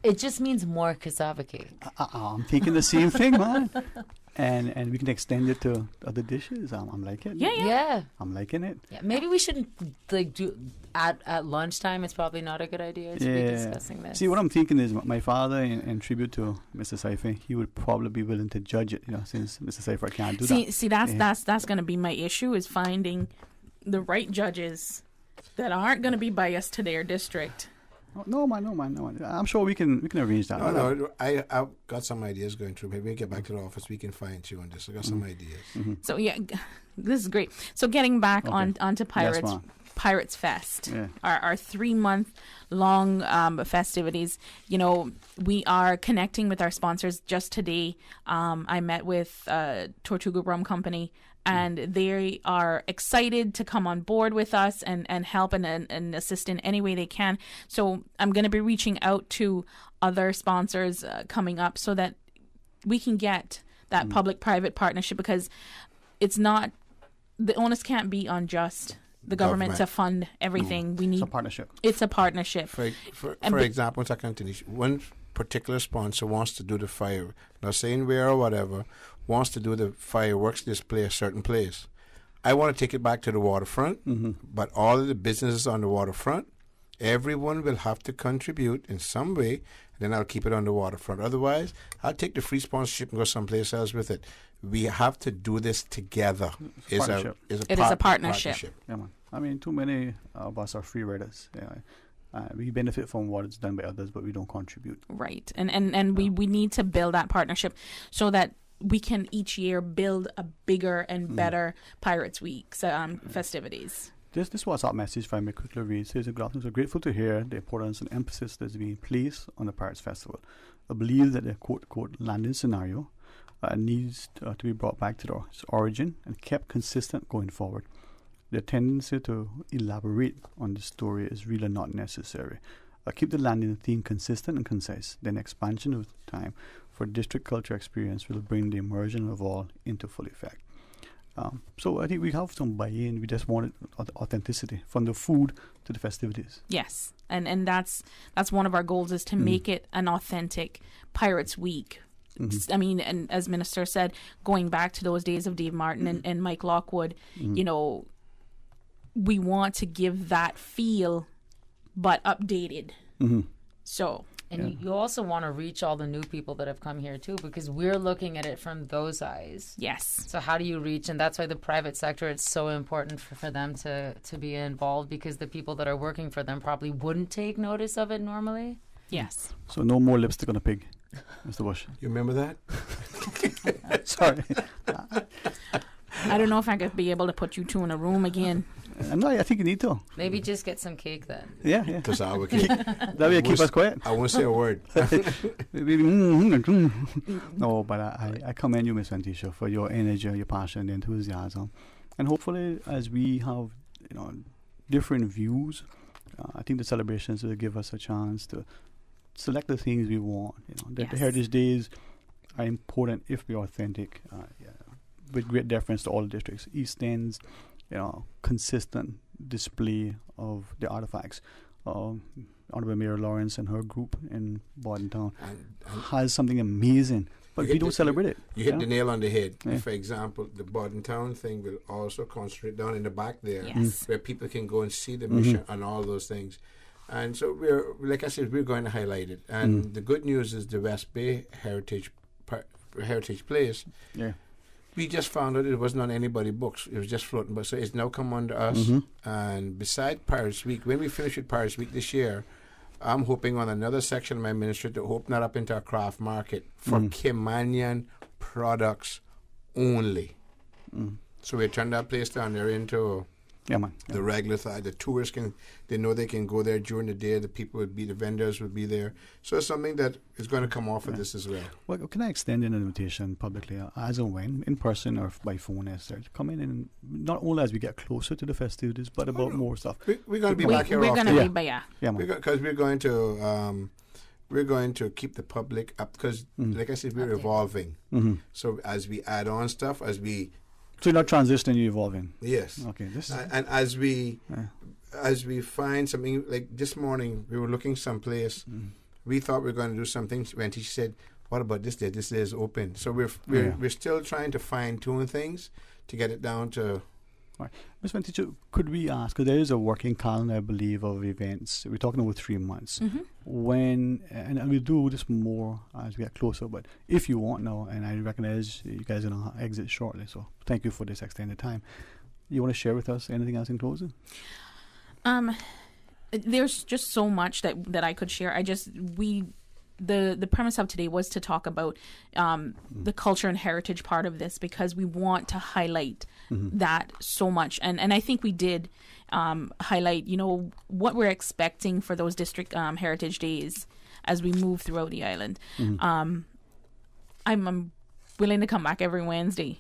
It just means more cassava cake. I'm thinking the same thing, man. And we can extend it to other dishes. I'm liking it. Yeah. I'm liking it. Yeah, maybe we shouldn't like do at lunchtime. It's probably not a good idea to be discussing this. See, what I'm thinking is my father, in tribute to Mr. Saife, he would probably be willing to judge it. Since Mr. Saife can't do that. See, that's going to be my issue is finding the right judges that aren't going to be biased to their district. No, man. I'm sure we can arrange that. No, I've got some ideas going through. Maybe we get back to the office. We can fine tune this. I got some ideas. Mm-hmm. So this is great. So getting back onto Pirates. Yes, Pirates Fest, our 3-month long festivities. We are connecting with our sponsors. Just today, I met with Tortuga Rum Company, and they are excited to come on board with us and help and assist in any way they can. So I'm going to be reaching out to other sponsors coming up so that we can get that public-private partnership, because it's not, the onus can't be on just the government to fund everything. We need it's a partnership. It's a partnership. For example, one particular sponsor wants to do the fire, not saying where or whatever, wants to do the fireworks display a certain place. I want to take it back to the waterfront, but all of the businesses on the waterfront, everyone will have to contribute in some way, and then I'll keep it on the waterfront. Otherwise, I'll take the free sponsorship and go someplace else with it. We have to do this together. It is a partnership. Yeah, man. I mean, too many of us are free riders. We benefit from what is done by others, but we don't contribute. Right. And we need to build that partnership so that we can each year build a bigger and better Pirates Week festivities. This WhatsApp message, if I may quickly read, says, "Good afternoon. So grateful to hear the importance and emphasis that is being placed on the Pirates Festival. I believe that the quote landing scenario needs to be brought back to its origin and kept consistent going forward. the tendency to elaborate on the story is really not necessary. Keep the landing theme consistent and concise. Then expansion with time for district culture experience will bring the immersion of all into full effect. So I think we have some buy-in. We just wanted authenticity from the food to the festivities. Yes, and that's one of our goals is to make it an authentic Pirates Week. I mean, and as Minister said, going back to those days of Dave Martin and Mike Lockwood, you know, we want to give that feel, but updated. So. And you also want to reach all the new people that have come here too, because we're looking at it from those eyes. Yes. So how do you reach? And that's why the private sector, it's so important for them to be involved, because the people that are working for them probably wouldn't take notice of it normally. Yes. So no more lipstick on a pig, Mr. Bush. You remember that? Sorry. I don't know if I could be able to put you two in a room again. No, I think you need to. Maybe just get some cake then. Yeah. Because I would keep. That way keep us quiet. I won't say a word. No, but I commend you, Ms. Ventisha, for your energy, your passion, the enthusiasm, and hopefully, as we have, you know, different views, I think the celebrations will give us a chance to select the things we want. You know, the Heritage Days are important if we're authentic, with great deference to all districts. East End's, you know, consistent display of the artifacts. Honorable Mayor Lawrence and her group in Bordentown has something amazing, but we don't celebrate it. You hit the nail on the head. Yeah. For example, the Bordentown thing will also concentrate down in the back there, Yes. where people can go and see the mission and all those things. And so we're, like I said, we're going to highlight it. And the good news is the West Bay Heritage Place. Yeah. We just found out it wasn't on anybody's books. It was just floating. But so it's now come under us. And beside Pirates Week, when we finish with Pirates Week this year, I'm hoping on another section of my ministry to open that up into a craft market for Caymanian products only. So we turn that place down there into the regular side. The tourists they know they can go there during the day. The people the vendors would be there. So it's something that is going to come off of this as well. Well, can I extend an invitation publicly, as and when, in person or by phone, Esther, to come in and not only as we get closer to the festivities, but about more stuff. We're going to be back here We're often. going to be, Because we're going to keep the public up, because, like I said, we're evolving. So as we add on stuff, So you're not transitioning, you're evolving. Yes. Okay. And as we find something, like this morning, we were looking someplace. We thought we were going to do something. When she said, "What about this day? This day is open." So we're still trying to fine tune things to get it down to. Right. Ms. Ventisha, could we ask, because there is a working calendar, I believe, of events. We're talking over 3 months. When, and we'll do this more as we get closer, but if you want now, and I recognize you guys are going to exit shortly, so thank you for this extended time. You want to share with us anything else in closing? There's just so much that I could share. The premise of today was to talk about the culture and heritage part of this, because we want to highlight that so much. And I think we did highlight, you know, what we're expecting for those district heritage days as we move throughout the island. I'm willing to come back every Wednesday,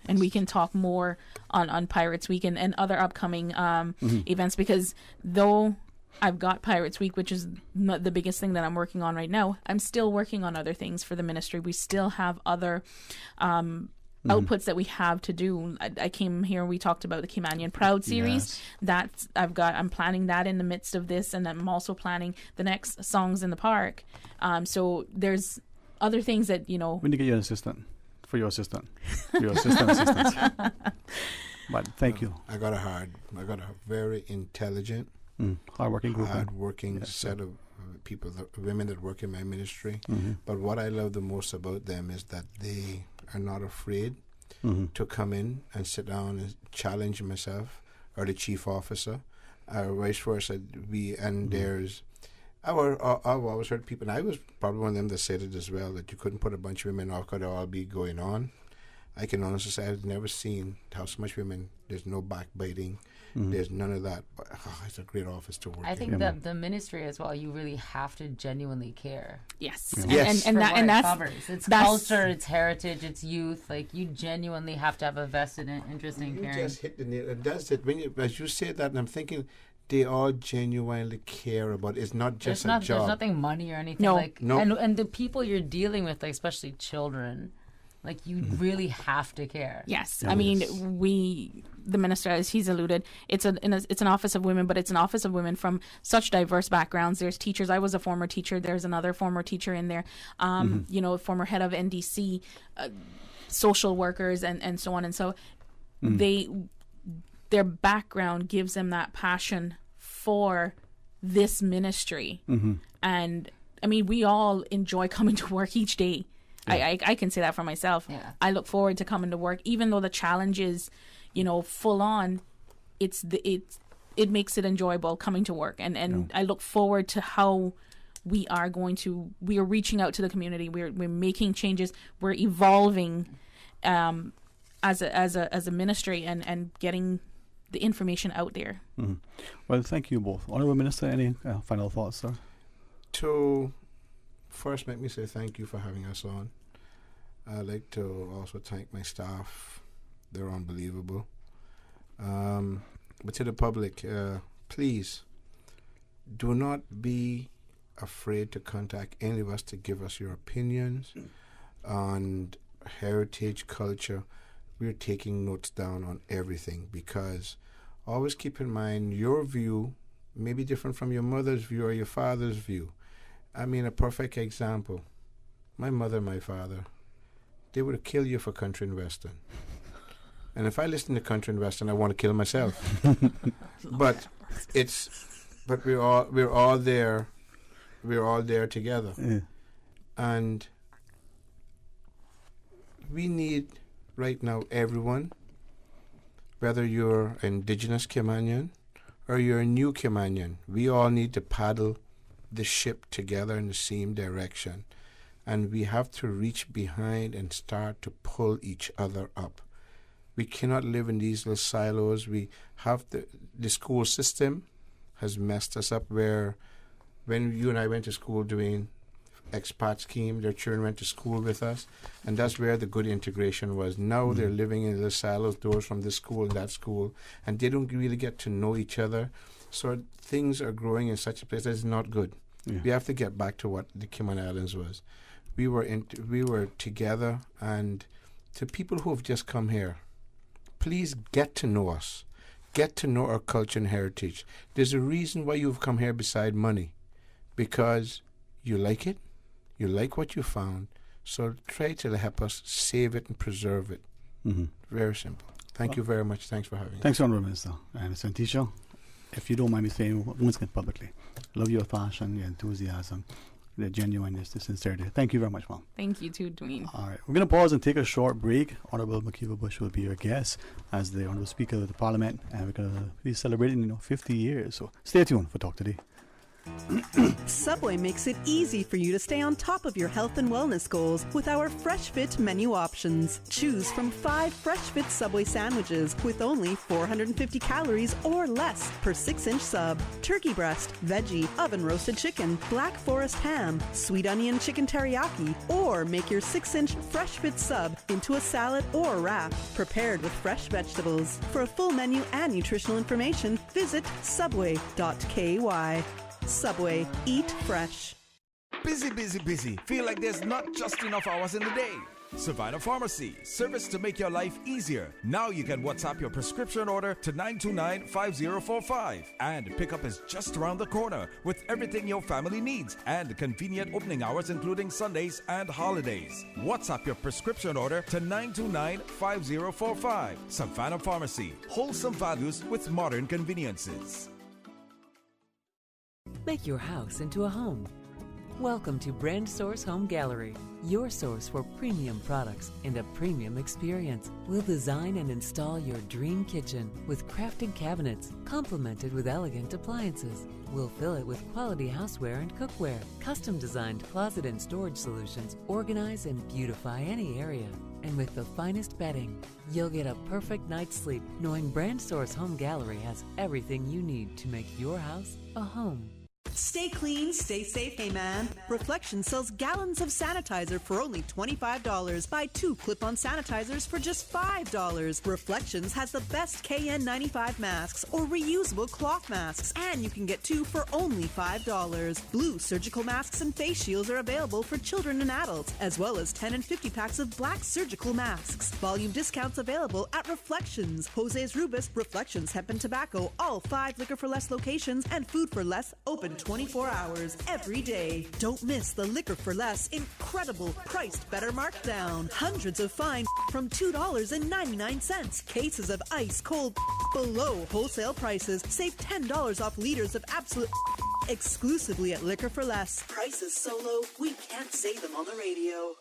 and we can talk more on Pirates Week and other upcoming events, because though I've got Pirates Week, which is not the biggest thing that I'm working on right now, I'm still working on other things for the ministry. We still have other outputs that we have to do. I came here, we talked about the Caymanian Proud series. Yes. I'm planning that in the midst of this, and I'm also planning the next Songs in the Park. So there's other things that, you know. We need to get you an assistant. For your assistant. Your assistant. But thank you. I got a very intelligent, hardworking group. Set of people, women that work in my ministry. But what I love the most about them is that they are not afraid to come in and sit down and challenge myself or the chief officer, or vice versa. I've always heard people, and I was probably one of them that said it as well, that you couldn't put a bunch of women off because they'll all be going on. I can honestly say I've never seen House of Much Women. There's no backbiting. There's none of that. But it's a great office to work in. I think that the ministry as well, you really have to genuinely care. Yes. Yes. And that's covers. It's culture, it's heritage, it's youth. Like, you genuinely have to have a vested interest in caring. You just hit the nail. That's it. As you say that, and I'm thinking, they all genuinely care about it. It's not just a job. There's nothing money or anything. No. And the people you're dealing with, like, especially children, like, you really have to care. Yes. I mean, the minister, as he's alluded, it's an office of women, but it's an office of women from such diverse backgrounds. There's teachers. I was a former teacher. There's another former teacher in there, former head of NDC, social workers, and so on. And so their background gives them that passion for this ministry. And I mean, we all enjoy coming to work each day. I can say that for myself. Yeah. I look forward to coming to work, even though the challenge is, full on. It makes it enjoyable coming to work, and I look forward to how we are reaching out to the community. We're making changes. We're evolving as a ministry and getting the information out there. Well, thank you both. Honourable Minister, any final thoughts, sir? To first make me say thank you for having us on. I'd like to also thank my staff. They're unbelievable. But to the public, please do not be afraid to contact any of us to give us your opinions on heritage, culture. We're taking notes down on everything, because always keep in mind your view may be different from your mother's view or your father's view. I mean, a perfect example. My mother and my father, they would have killed you for country and western. And if I listen to country and western, I want to kill myself. but we're all there. We're all there together. Yeah. And we need right now everyone, whether you're indigenous Caymanian or you're a new Caymanian, we all need to paddle the ship together in the same direction, and we have to reach behind and start to pull each other up. We cannot live in these little silos. We have the school system has messed us up, where when you and I went to school doing expat scheme, their children went to school with us, and that's where the good integration was. Now they're living in the silos, doors from this school and that school, and they don't really get to know each other. So things are growing in such a place that is not good. Yeah. We have to get back to what the Cayman Islands was. We were together, and to people who have just come here, please get to know us. Get to know our culture and heritage. There's a reason why you've come here beside money, because you like it, you like what you found, so try to help us save it and preserve it. Very simple. Thank you very much. Thanks for having us. Thanks, Honourable Minister. And Santisha, if you don't mind me saying once again publicly, love your passion, your enthusiasm, the genuineness, the sincerity. Thank you very much, Mom. Thank you too, Dwayne. All right, we're going to pause and take a short break. Honourable Makiba Bush will be your guest as the Honourable Speaker of the Parliament, and we're going to be celebrating 50 years. So stay tuned for Talk Today. Subway makes it easy for you to stay on top of your health and wellness goals with our Fresh Fit menu options. Choose from 5 Fresh Fit Subway sandwiches with only 450 calories or less per 6-inch sub. Turkey breast, veggie, oven roasted chicken, Black Forest ham, sweet onion chicken teriyaki, or make your 6-inch Fresh Fit sub into a salad or wrap prepared with fresh vegetables. For a full menu and nutritional information, visit subway.ky. Subway. Eat fresh. Busy, busy, busy. Feel like there's not just enough hours in the day. Savannah Pharmacy. Service to make your life easier. Now you can WhatsApp your prescription order to 929-5045. And pickup is just around the corner with everything your family needs and convenient opening hours including Sundays and holidays. WhatsApp your prescription order to 929-5045. Savannah Pharmacy. Wholesome values with modern conveniences. Make your house into a home. Welcome to Brand Source Home Gallery, your source for premium products and a premium experience. We'll design and install your dream kitchen with crafted cabinets, complemented with elegant appliances. We'll fill it with quality houseware and cookware. Custom designed closet and storage solutions organize and beautify any area. And with the finest bedding, you'll get a perfect night's sleep knowing Brand Source Home Gallery has everything you need to make your house a home. Stay clean, stay safe, hey man. Reflections sells gallons of sanitizer for only $25. Buy 2 clip-on sanitizers for just $5. Reflections has the best KN95 masks or reusable cloth masks, and you can get 2 for only $5. Blue surgical masks and face shields are available for children and adults, as well as 10 and 50 packs of black surgical masks. Volume discounts available at Reflections. Jose's Rubus, Reflections Hemp and Tobacco, all 5 Liquor for Less locations, and Food for Less open 24 hours every day. Don't miss the Liquor for Less incredible priced better markdown. Hundreds of fine from $2.99. Cases of ice cold below wholesale prices. Save $10 off liters of absolute exclusively at Liquor for Less. Prices so low we can't say them on the radio.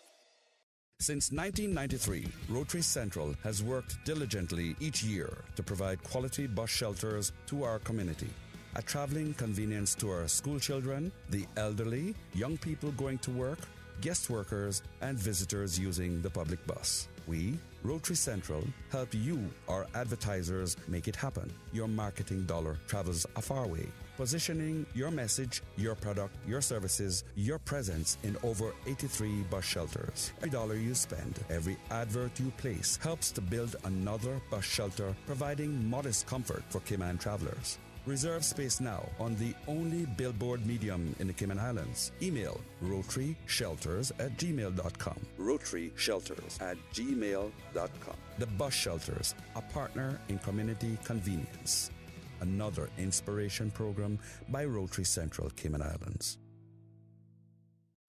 Since 1993, Rotary Central has worked diligently each year to provide quality bus shelters to our community. A traveling convenience to our school children, the elderly, young people going to work, guest workers, and visitors using the public bus. We, Rotary Central, help you, our advertisers, make it happen. Your marketing dollar travels a far way. Positioning your message, your product, your services, your presence in over 83 bus shelters. Every dollar you spend, every advert you place helps to build another bus shelter, providing modest comfort for Cayman travelers. Reserve space now on the only billboard medium in the Cayman Islands. Email rotaryshelters@gmail.com. rotaryshelters@gmail.com. The Bus Shelters, a partner in community convenience. Another inspiration program by Rotary Central Cayman Islands.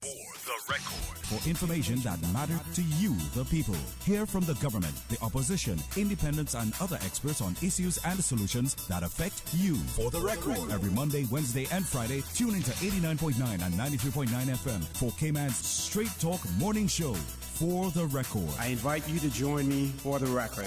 The Record. For information that matters to you, the people. Hear from the government, the opposition, independents, and other experts on issues and solutions that affect you. For the Record. Every Monday, Wednesday, and Friday, tune into 89.9 and 93.9 FM for Cayman's Straight Talk Morning Show. For the Record. I invite you to join me for the record.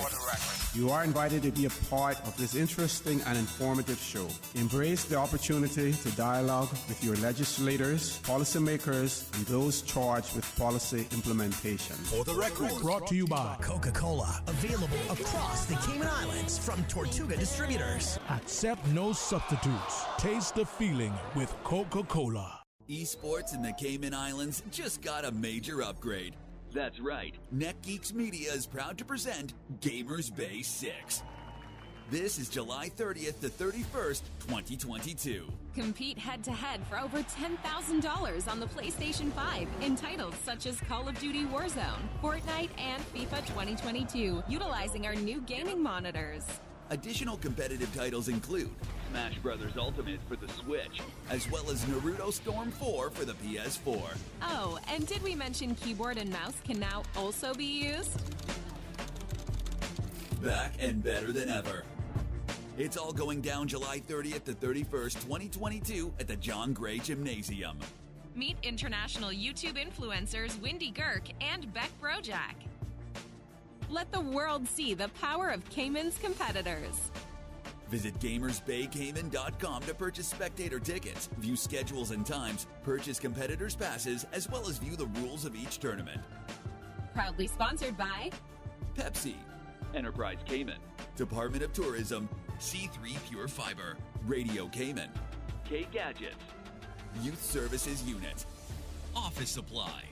You are invited to be a part of this interesting and informative show. Embrace the opportunity to dialogue with your legislators, policymakers, and those charged with policy implementation. For the Record. Brought to you by Coca-Cola. Available across the Cayman Islands from Tortuga Distributors. Accept no substitutes. Taste the feeling with Coca-Cola. Esports in the Cayman Islands just got a major upgrade. That's right, NetGeeks Media is proud to present Gamers Bay 6. This is July 30th to 31st, 2022. Compete head-to-head for over $10,000 on the PlayStation 5 in titles such as Call of Duty Warzone, Fortnite, and FIFA 2022, utilizing our new gaming monitors. Additional competitive titles include Smash Bros. Ultimate for the Switch, as well as Naruto Storm 4 for the PS4. Oh, and did we mention keyboard and mouse can now also be used? Back and better than ever. It's all going down July 30th to 31st, 2022 at the John Gray Gymnasium. Meet international YouTube influencers Wendy Girk and Beck Brojack. Let the world see the power of Cayman's competitors. Visit GamersBayCayman.com to purchase spectator tickets, view schedules and times, purchase competitors' passes, as well as view the rules of each tournament. Proudly sponsored by Pepsi, Enterprise Cayman, Department of Tourism, C3 Pure Fiber, Radio Cayman, K Gadgets, Youth Services Unit, Office Supply,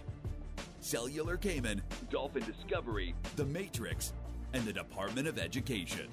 Cellular Cayman, Dolphin Discovery, The Matrix, and the Department of Education.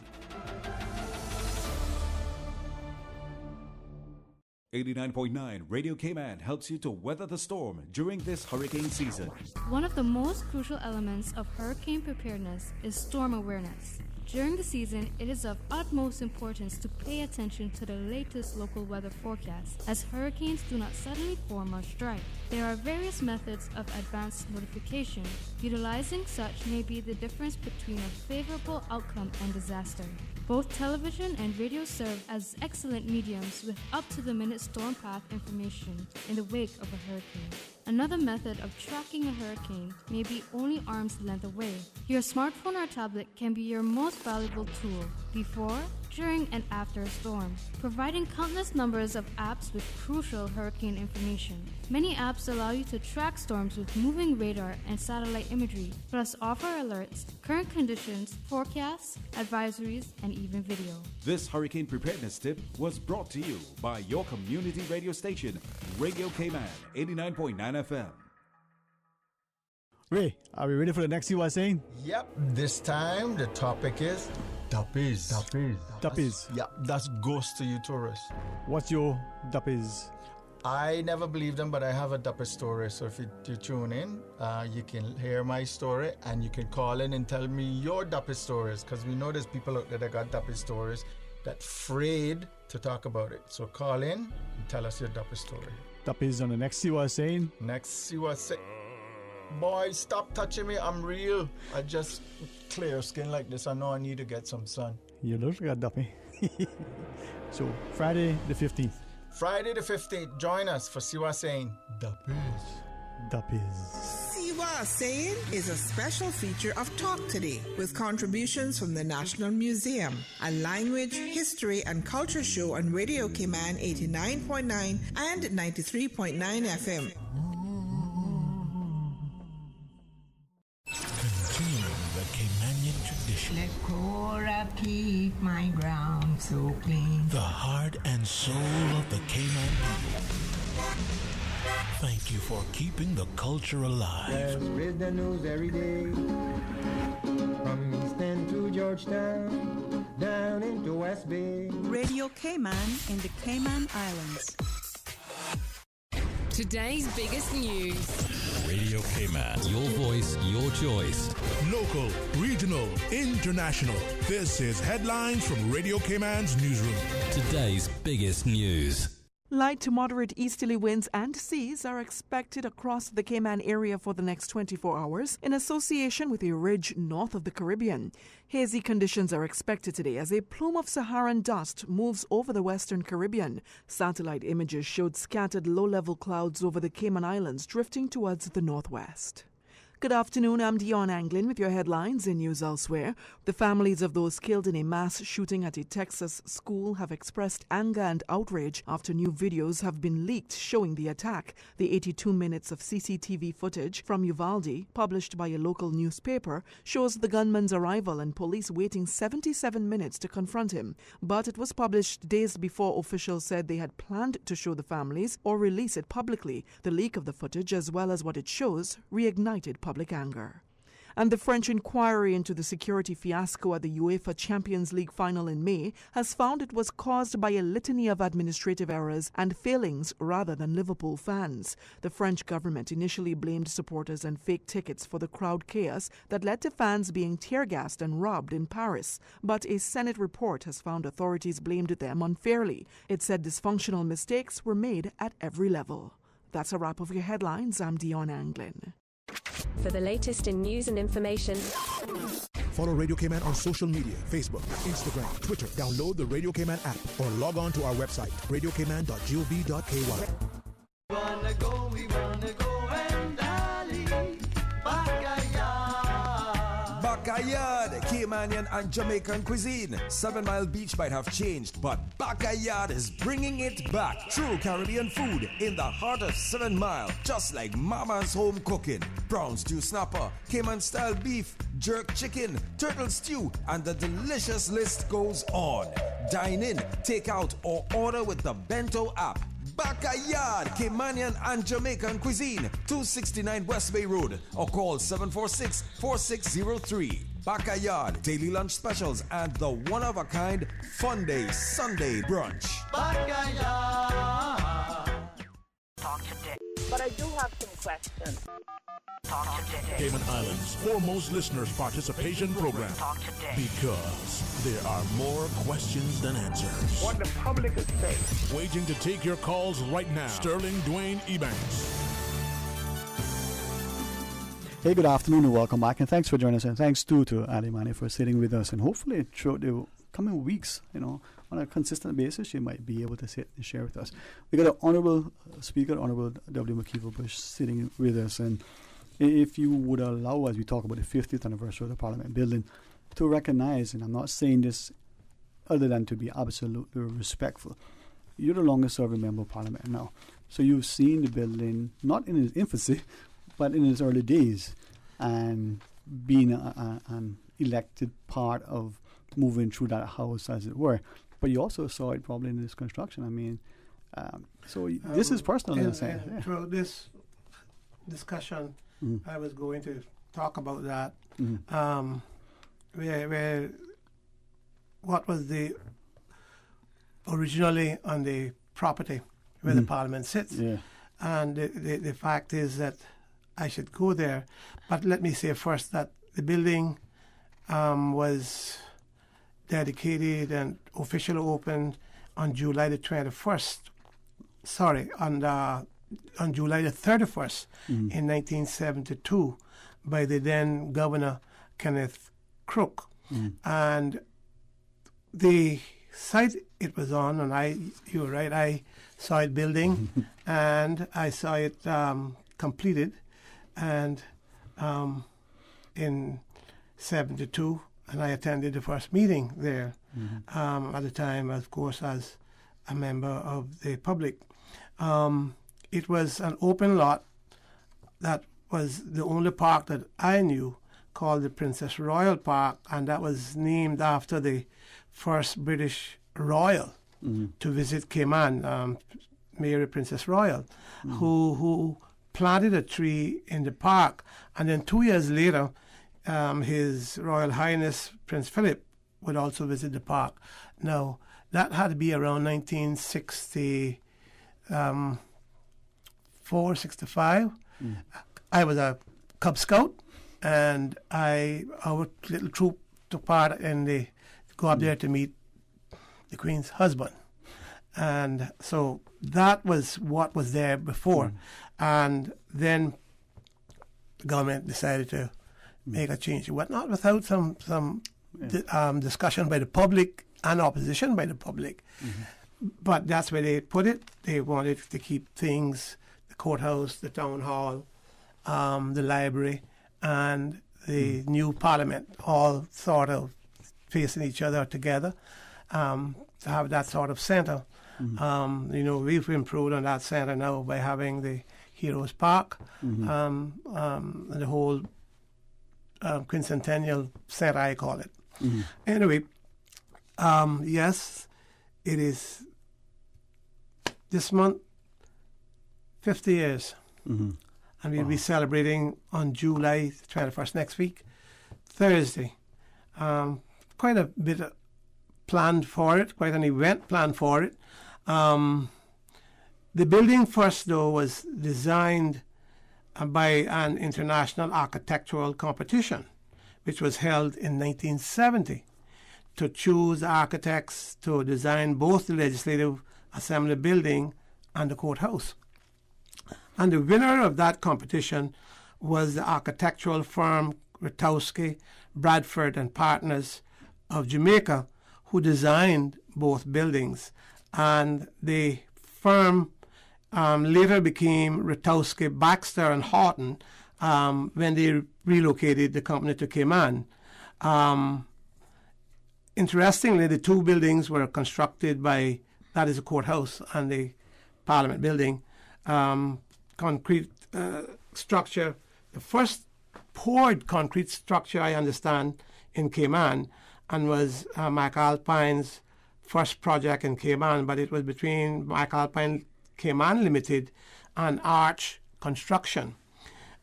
89.9 Radio Cayman helps you to weather the storm during this hurricane season. One of the most crucial elements of hurricane preparedness is storm awareness. During the season, it is of utmost importance to pay attention to the latest local weather forecasts, as hurricanes do not suddenly form or strike. There are various methods of advanced notification. Utilizing such may be the difference between a favorable outcome and disaster. Both television and radio serve as excellent mediums with up-to-the-minute storm path information in the wake of a hurricane. Another method of tracking a hurricane may be only arm's length away. Your smartphone or tablet can be your most valuable tool before, during, and after a storm, providing countless numbers of apps with crucial hurricane information. Many apps allow you to track storms with moving radar and satellite imagery, plus offer alerts, current conditions, forecasts, advisories, and even video. This hurricane preparedness tip was brought to you by your community radio station, Radio Cayman 89.9 FM. Ray, are we ready for the next You Are Saying? Yep, this time the topic is Dappies. Dappies. Yeah, that's ghost to you tourists. What's your Dappies? I never believed them, but I have a Dapper story. So if you tune in, you can hear my story and you can call in and tell me your Dapper stories, because we know there's people out there that got Dapper stories that afraid to talk about it. So call in and tell us your Dapper story. Dappies on the next You Are Saying. Next You Are Saying. Boy, stop touching me. I'm real. I just clear skin like this. I know I need to get some sun. You look like a Dappy. So, Friday the 15th. Friday the 15th, join us for Siwa Saying Dappies. Siwa Saying is a special feature of Talk Today with contributions from the National Museum, a language, history, and culture show on Radio Cayman 89.9 and 93.9 FM. Continuing the Caymanian tradition. Let Cora keep my ground so clean. The heart and soul of the Cayman people. Thank you for keeping the culture alive. There's wisdom news every day. From East End to Georgetown, down into West Bay. Radio Cayman in the Cayman Islands. Today's biggest news. Radio Cayman. Your voice, your choice. Local, regional, international. This is Headlines from Radio Cayman's newsroom. Today's biggest news. Light to moderate easterly winds and seas are expected across the Cayman area for the next 24 hours in association with a ridge north of the Caribbean. Hazy conditions are expected today as a plume of Saharan dust moves over the western Caribbean. Satellite images showed scattered low-level clouds over the Cayman Islands drifting towards the northwest. Good afternoon, I'm Dion Anglin with your headlines in news elsewhere. The families of those killed in a mass shooting at a Texas school have expressed anger and outrage after new videos have been leaked showing the attack. The 82 minutes of CCTV footage from Uvalde, published by a local newspaper, shows the gunman's arrival and police waiting 77 minutes to confront him. But it was published days before officials said they had planned to show the families or release it publicly. The leak of the footage, as well as what it shows, reignited public anger. And the French inquiry into the security fiasco at the UEFA Champions League final in May has found it was caused by a litany of administrative errors and failings rather than Liverpool fans. The French government initially blamed supporters and fake tickets for the crowd chaos that led to fans being tear-gassed and robbed in Paris. But a Senate report has found authorities blamed them unfairly. It said dysfunctional mistakes were made at every level. That's a wrap of your headlines. I'm Dion Anglin. For the latest in news and information, follow Radio Cayman on social media, Facebook, Instagram, Twitter. Download the Radio Cayman app or log on to our website, radiocayman.gov.ky. We wanna go and Backyard, Caymanian and Jamaican cuisine. 7 Mile Beach might have changed, but Backyard is bringing it back. True Caribbean food in the heart of 7 Mile, just like Mama's home cooking. Brown stew snapper, Cayman-style beef, jerk chicken, turtle stew, and the delicious list goes on. Dine in, take out, or order with the Bento app. Backyard, Caymanian and Jamaican cuisine, 269 West Bay Road, or call 746-4603. Backyard, daily lunch specials, and the one-of-a-kind Fun Day Sunday brunch. Backyard. Talk today. But I do have some questions. Talk today. Cayman Islands' foremost listeners participation program. Talk today. Because there are more questions than answers. What the public is saying. Waiting to take your calls right now. Sterling Dwayne Ebanks. Hey, good afternoon and welcome back, and thanks for joining us, and thanks to Ali Mani for sitting with us, and hopefully throughout the coming weeks, on a consistent basis, you might be able to sit and share with us. We got an honorable speaker, Honorable W. McKeever Bush, sitting with us. And if you would allow, as we talk about the 50th anniversary of the Parliament building, to recognize, and I'm not saying this other than to be absolutely respectful, you're the longest serving member of Parliament now. So you've seen the building, not in its infancy, but in its early days, and being an elected part of moving through that house, as it were. But you also saw it probably in this construction. I mean, so this is personal in a sense. And through this discussion, I was going to talk about that. Where what was the originally on the property where the Parliament sits. Yeah. And the fact is that I should go there. But let me say first that the building was dedicated and officially opened on July the 21st. Sorry, on July the 31st in 1972 by the then Governor Kenneth Crook. And the site it was on, and you were right, I saw it building and I saw it completed, and in 72, and I attended the first meeting there at the time, of course, as a member of the public. It was an open lot that was the only park that I knew, called the Princess Royal Park, and that was named after the first British royal to visit Cayman, Mary Princess Royal, who planted a tree in the park, and then 2 years later, His Royal Highness Prince Philip would also visit the park. Now, that had to be around 1964, 65. I was a Cub Scout, and our little troop took part in go up there to meet the Queen's husband. And so that was what was there before. And then the government decided to make a change. But not without some discussion by the public and opposition by the public. But that's where they put it. They wanted to keep things, the courthouse, the town hall, the library, and the new parliament all sort of facing each other together, to have that sort of centre. We've improved on that centre now by having the Heroes Park, the whole quincentennial centre, I call it. Anyway, yes, it is this month 50 years. And we'll be celebrating on July 21st next week, Thursday. Quite a bit planned for it, quite an event planned for it. The building first, though, was designed by an international architectural competition, which was held in 1970 to choose architects to design both the Legislative Assembly building and the courthouse. And the winner of that competition was the architectural firm Ratowski, Bradford and Partners of Jamaica, who designed both buildings. And the firm later became Ratowski, Baxter and Horton when they relocated the company to Cayman. Interestingly, the two buildings were constructed by, that is the courthouse and the Parliament building, concrete structure. The first poured concrete structure, I understand, in Cayman, and was McAlpine's first project in Cayman, but it was between McAlpine Cayman Limited and Arch Construction.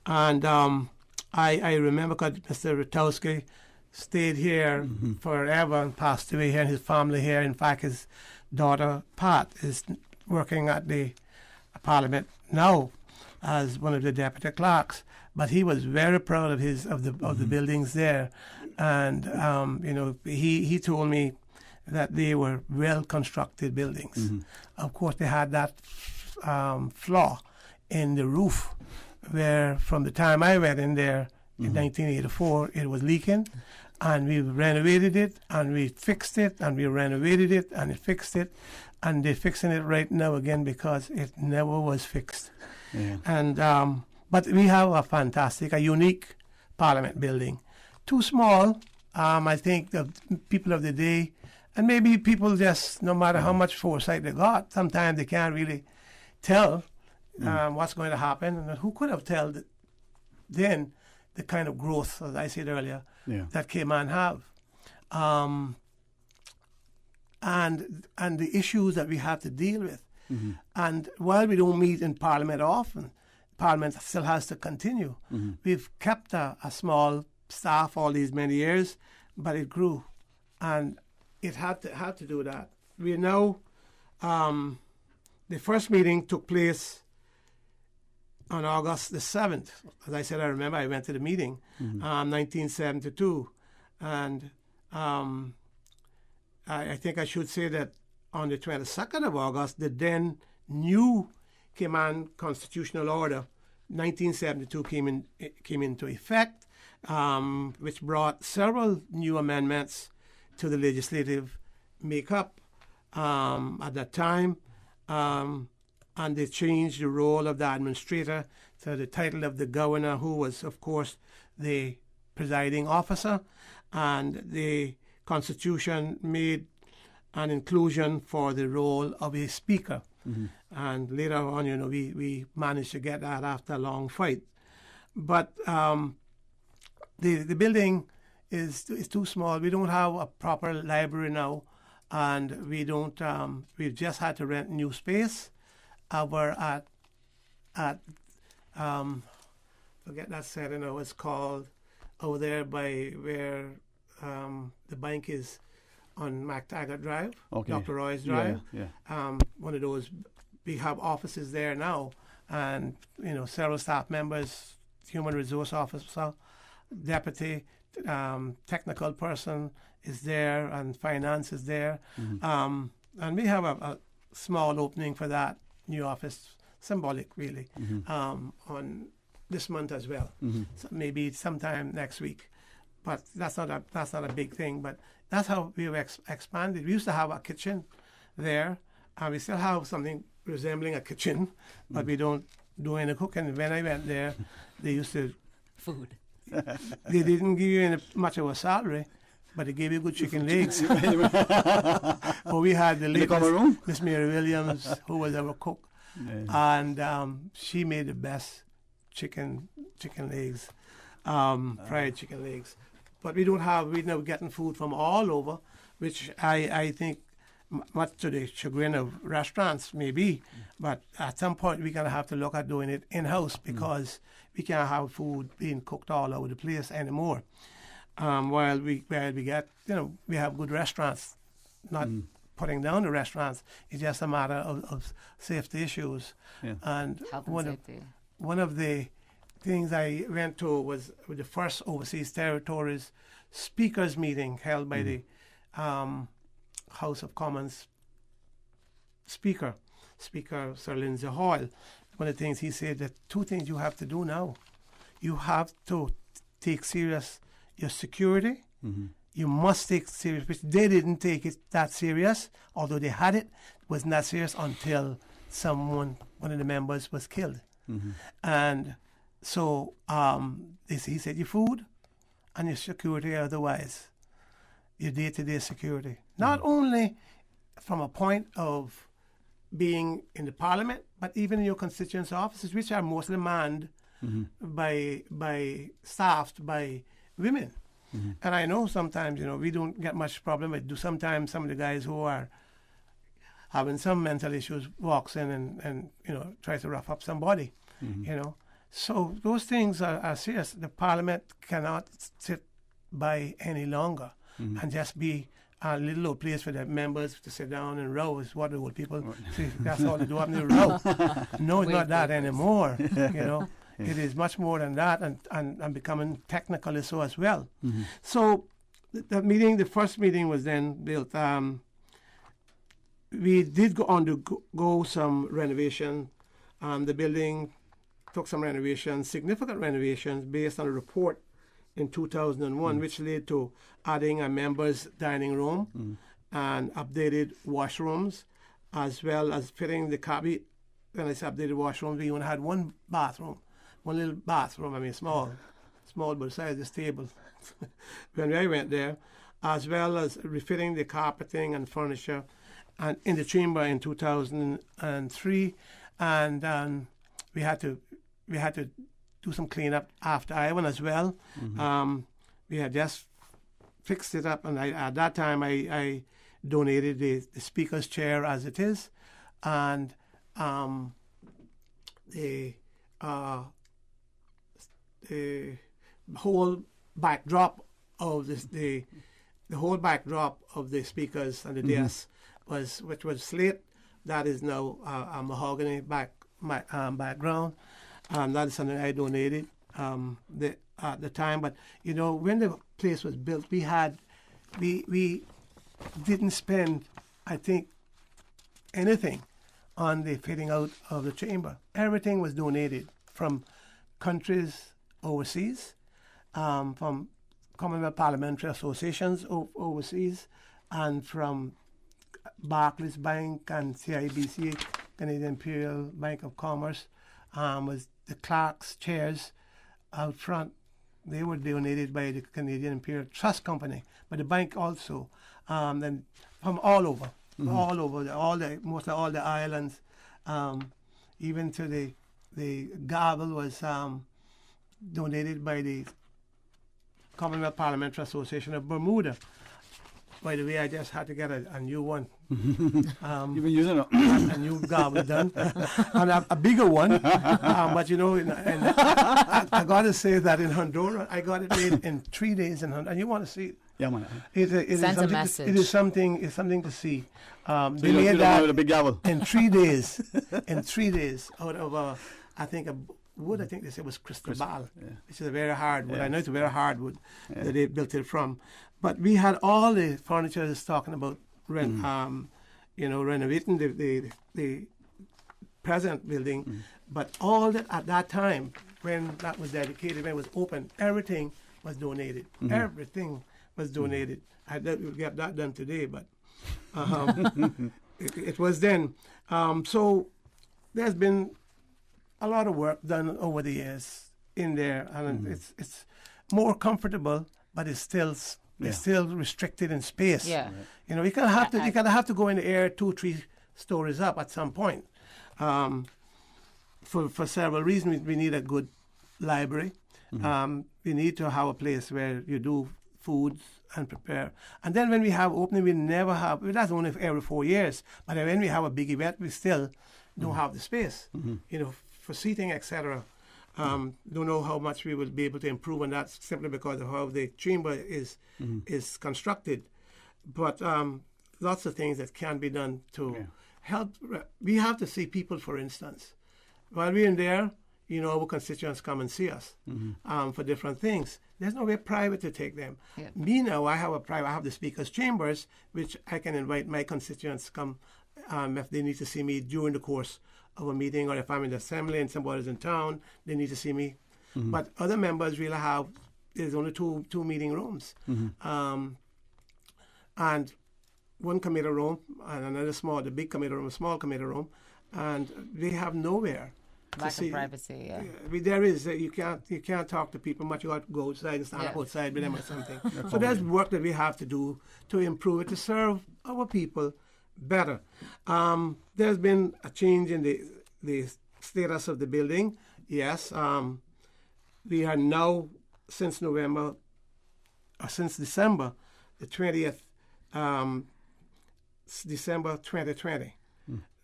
And I remember because Mr. Ratowski stayed here forever and passed away here, and his family here. In fact, his daughter, Pat, is working at the Parliament now as one of the deputy clerks. But he was very proud of the buildings there, and he told me that they were well constructed buildings. Of course, they had that flaw in the roof, where from the time I went in there in 1984, it was leaking, And we renovated it, and we fixed it, and we renovated it, and it fixed it. And they're fixing it right now again because it never was fixed. Yeah. And but we have a unique Parliament building. Too small, I think the people of the day, and maybe people just, no matter how much foresight they got, sometimes they can't really tell what's going to happen. And who could have told then the kind of growth, as I said earlier, that Cayman have. And the issues that we have to deal with. Mm-hmm. And while we don't meet in Parliament often, Parliament still has to continue. Mm-hmm. We've kept a small staff all these many years, but it grew. And it had to do that. We now, the first meeting took place on August the 7th. As I said, I remember I went to the meeting, 1972. And I think I should say that on the 22nd of August, the then new Cayman Constitutional Order, 1972, came into effect, which brought several new amendments to the legislative makeup at that time. And they changed the role of the administrator to the title of the governor, who was, of course, the presiding officer. And the Constitution made an inclusion for the role of a speaker. Mm-hmm. And later on, we managed to get that after a long fight. But the building is too small. We don't have a proper library now, and we don't. We've just had to rent new space. We're at forget that setting. It's called over there by where the bank is on MacTaggart Drive, Dr. Roy's Drive. One of those. We have offices there now, and several staff members, human resource officer, deputy, technical person is there, and finance is there. Mm-hmm. And we have a small opening for that new office, symbolic really, on this month as well. Mm-hmm. So maybe sometime next week, but that's not a big thing. But that's how we've expanded. We used to have a kitchen there, and we still have something resembling a kitchen, but we don't do any cooking. When I went there, they used to food. They didn't give you much of a salary, but they gave you good chicken legs. But we had the late Miss Mary Williams, who was our cook, and she made the best chicken legs, fried chicken legs. But we're now getting food from all over, which I think much to the chagrin of restaurants maybe, but at some point we're going to have to look at doing it in-house because we can't have food being cooked all over the place anymore. While we get, we have good restaurants, not putting down the restaurants, it's just a matter of safety issues. Yeah. And one of the things I went to was with the first Overseas Territories speakers meeting held by the House of Commons Speaker Sir Lindsay Hoyle. One of the things he said, that two things you have to do now. You have to take serious your security. Mm-hmm. You must take serious, which they didn't take it that serious, although they had it wasn't that serious until one of the members was killed. Mm-hmm. And so he said your food and your security otherwise. Your day-to-day security. Not only from a point of being in the Parliament, but even in your constituency offices, which are mostly manned staffed by women. Mm-hmm. And I know sometimes, we don't get much problem with sometimes some of the guys who are having some mental issues walks in and try to rough up somebody, So those things are serious. The Parliament cannot sit by any longer. Mm-hmm. And just be a little old place for the members to sit down and row is what the old people say. That's all they do up there, row. No, it's not that anymore. It is much more than that, and becoming technically so as well. Mm-hmm. So the first meeting was then built. We did go on to go some renovation. The building took some renovations, significant renovations based on a report in 2001, which led to adding a members' dining room and updated washrooms, as well as fitting the copy. When I say updated washrooms, we only had one little bathroom. I mean, small but the size of this table. When I went there, as well as refitting the carpeting and furniture, and in the chamber in 2003, and we had to do some cleanup after Ivan as well. We had just fixed it up, and at that time I donated the speaker's chair as it is, and the whole backdrop of the whole backdrop of the speakers and the desk which was slate. That is now a mahogany background. That is something I donated at the time. But when the place was built, we didn't spend, I think, anything on the fitting out of the chamber. Everything was donated from countries overseas, from Commonwealth Parliamentary Associations overseas, and from Barclays Bank and CIBC, Canadian Imperial Bank of Commerce, was the clerks' chairs out front. They were donated by the Canadian Imperial Trust Company, but the bank also, then from all over, most of all the islands, even to the gavel was donated by the Commonwealth Parliamentary Association of Bermuda. By the way, I just had to get a new one. You've been using it. A new gavel done, and a bigger one. But I got to say that in Honduras, I got it made in 3 days in Honduras. And you want to see it? Yeah, man. It Sends a message. It is something to see. They you made don't that with a big gavel. in 3 days. In 3 days, out of I think a wood. I think they said was cristobal, which is a very hard wood. I know it's a very hard wood that they built it from. But we had all the furniture that's talking about renovating the present building. But all that at that time, when that was dedicated, when it was open, everything was donated. Everything was donated. I doubt we'll get that done today, but it was then. So there's been a lot of work done over the years in there, and it's more comfortable, but it's still restricted in space. Yeah. You kind of have to go in the air 2-3 stories up at some point. For several reasons, we need a good library. We need to have a place where you do foods and prepare. And then when we have opening, we never have. That's only every 4 years. But when we have a big event, we still don't have the space. For seating, etc. Don't know how much we will be able to improve on that simply because of how the chamber is constructed. But lots of things that can be done to help. We have to see people, for instance. While we're in there, our constituents come and see us for different things. There's no way private to take them. Yeah. Me now, I have the speakers' chambers, which I can invite my constituents to come if they need to see me during the course of a meeting, or if I'm in the assembly and somebody's in town, they need to see me. But other members really there's only two meeting rooms. And one committee room and another the big committee room, a small committee room, and they have nowhere lack of privacy. Yeah. There is you can't talk to people much. You got to go outside and stand up outside with them or something. So there's work that we have to do to improve it, to serve our people better. There's been a change in the status of the building. Yes, we are now since December the 20th, December 2020.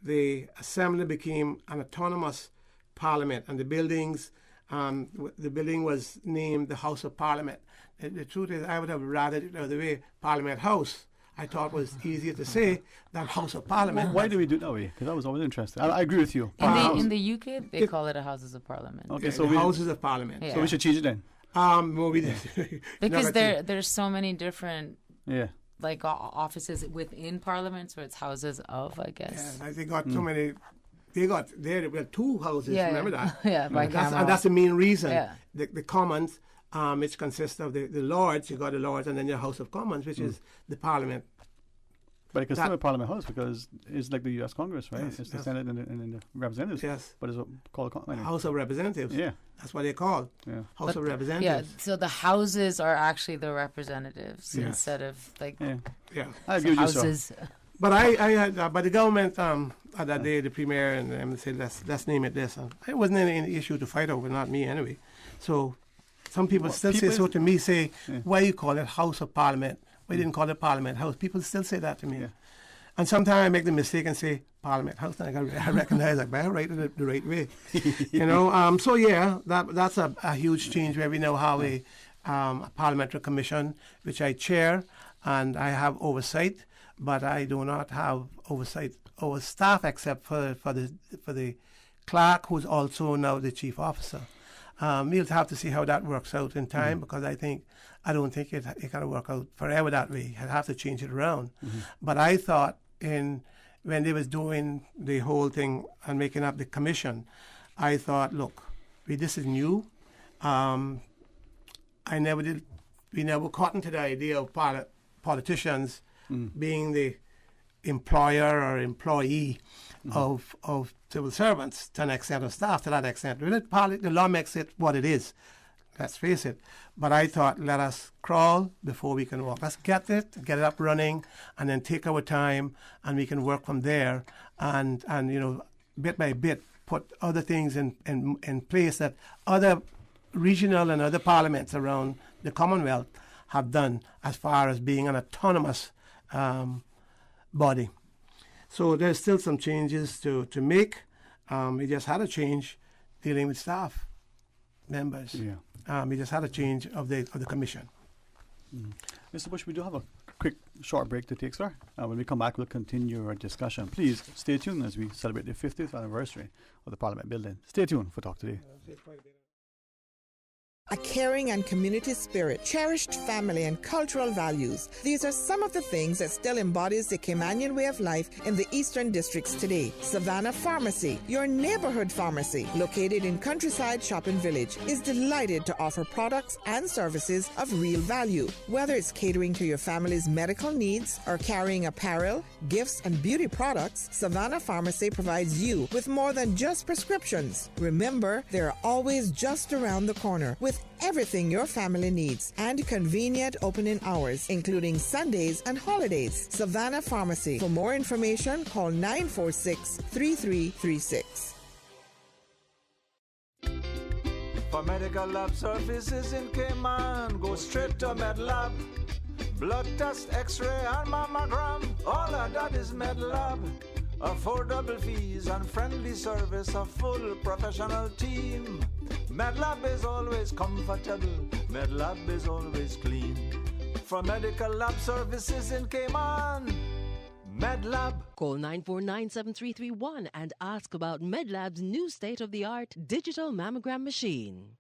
The assembly became an autonomous parliament, and the building was named the House of Parliament. The truth is, I would have rather it the way Parliament House. I thought was easier to say than House of Parliament. Why do we do it that way? Because that was always interesting. I agree with you. In the UK, they call it a Houses of Parliament. Okay, so Houses of Parliament. So we should change it then. Because there's so many different offices within Parliament, so it's Houses of, I guess. Yeah, they got so many. They got two houses. Remember that? Yeah, and that's the main reason. Yeah. The Commons which consists of the Lords. You got the Lords, and then your House of Commons, which is the Parliament. But it can still be Parliament House because it's like the U.S. Congress, right? Yes, it's the Senate and the Representatives. Yes. But it's called House of Representatives. Yeah. That's what they call House of Representatives. Yeah, so the houses are actually the representatives Yes. instead of like I so houses. But I had, but the government that day, the premier and them said let's name it this. It wasn't any issue to fight over, not me anyway. So some people say so to me, say why you call it House of Parliament? Why you didn't call it Parliament House? People still say that to me. And sometimes I make the mistake and say Parliament House, and I recognize that, but I write it the right way. You know, so that's a huge change where we now have a parliamentary commission, which I chair, and I have oversight, but I do not have oversight over staff except for the clerk, who's also now the chief officer. We'll have to see how that works out in time because I don't think it can work out forever that way. I'd have to change it around. But I thought when they was doing the whole thing and making up the commission, I thought, look, this is new. We never caught into the idea of politicians being the employer or employee of civil servants to an extent, of staff to that extent. The law makes it what it is. Let's face it. But I thought, let us crawl before we can walk. Let's get it up running, and then take our time, and we can work from there. And bit by bit, put other things in place that other regional and other parliaments around the Commonwealth have done as far as being an autonomous body. So there's still some changes to make. We just had a change dealing with staff members. We just had a change of the commission. Mr. Bush, we do have a quick, short break to take, sir. When we come back, we'll continue our discussion. Please stay tuned as we celebrate the 50th anniversary of the Parliament building. Stay tuned for Talk Today. A caring and community spirit, cherished family and cultural values. These are some of the things that still embodies the Caymanian way of life in the Eastern Districts today. Savannah Pharmacy, your neighborhood pharmacy, located in Countryside Shopping Village, is delighted to offer products and services of real value. Whether it's catering to your family's medical needs or carrying apparel, gifts, and beauty products, Savannah Pharmacy provides you with more than just prescriptions. Remember, they're always just around the corner with everything your family needs and convenient opening hours, including Sundays and holidays. Savannah Pharmacy. For more information, call 946-3336. For medical lab services in Cayman, go straight to MedLab. Blood test, x-ray, and mammogram, all of that is MedLab. Affordable fees and friendly service, a full professional team. MedLab is always comfortable, MedLab is always clean. For medical lab services in Cayman, MedLab. Call 949-7331 and ask about MedLab's new state-of-the-art digital mammogram machine.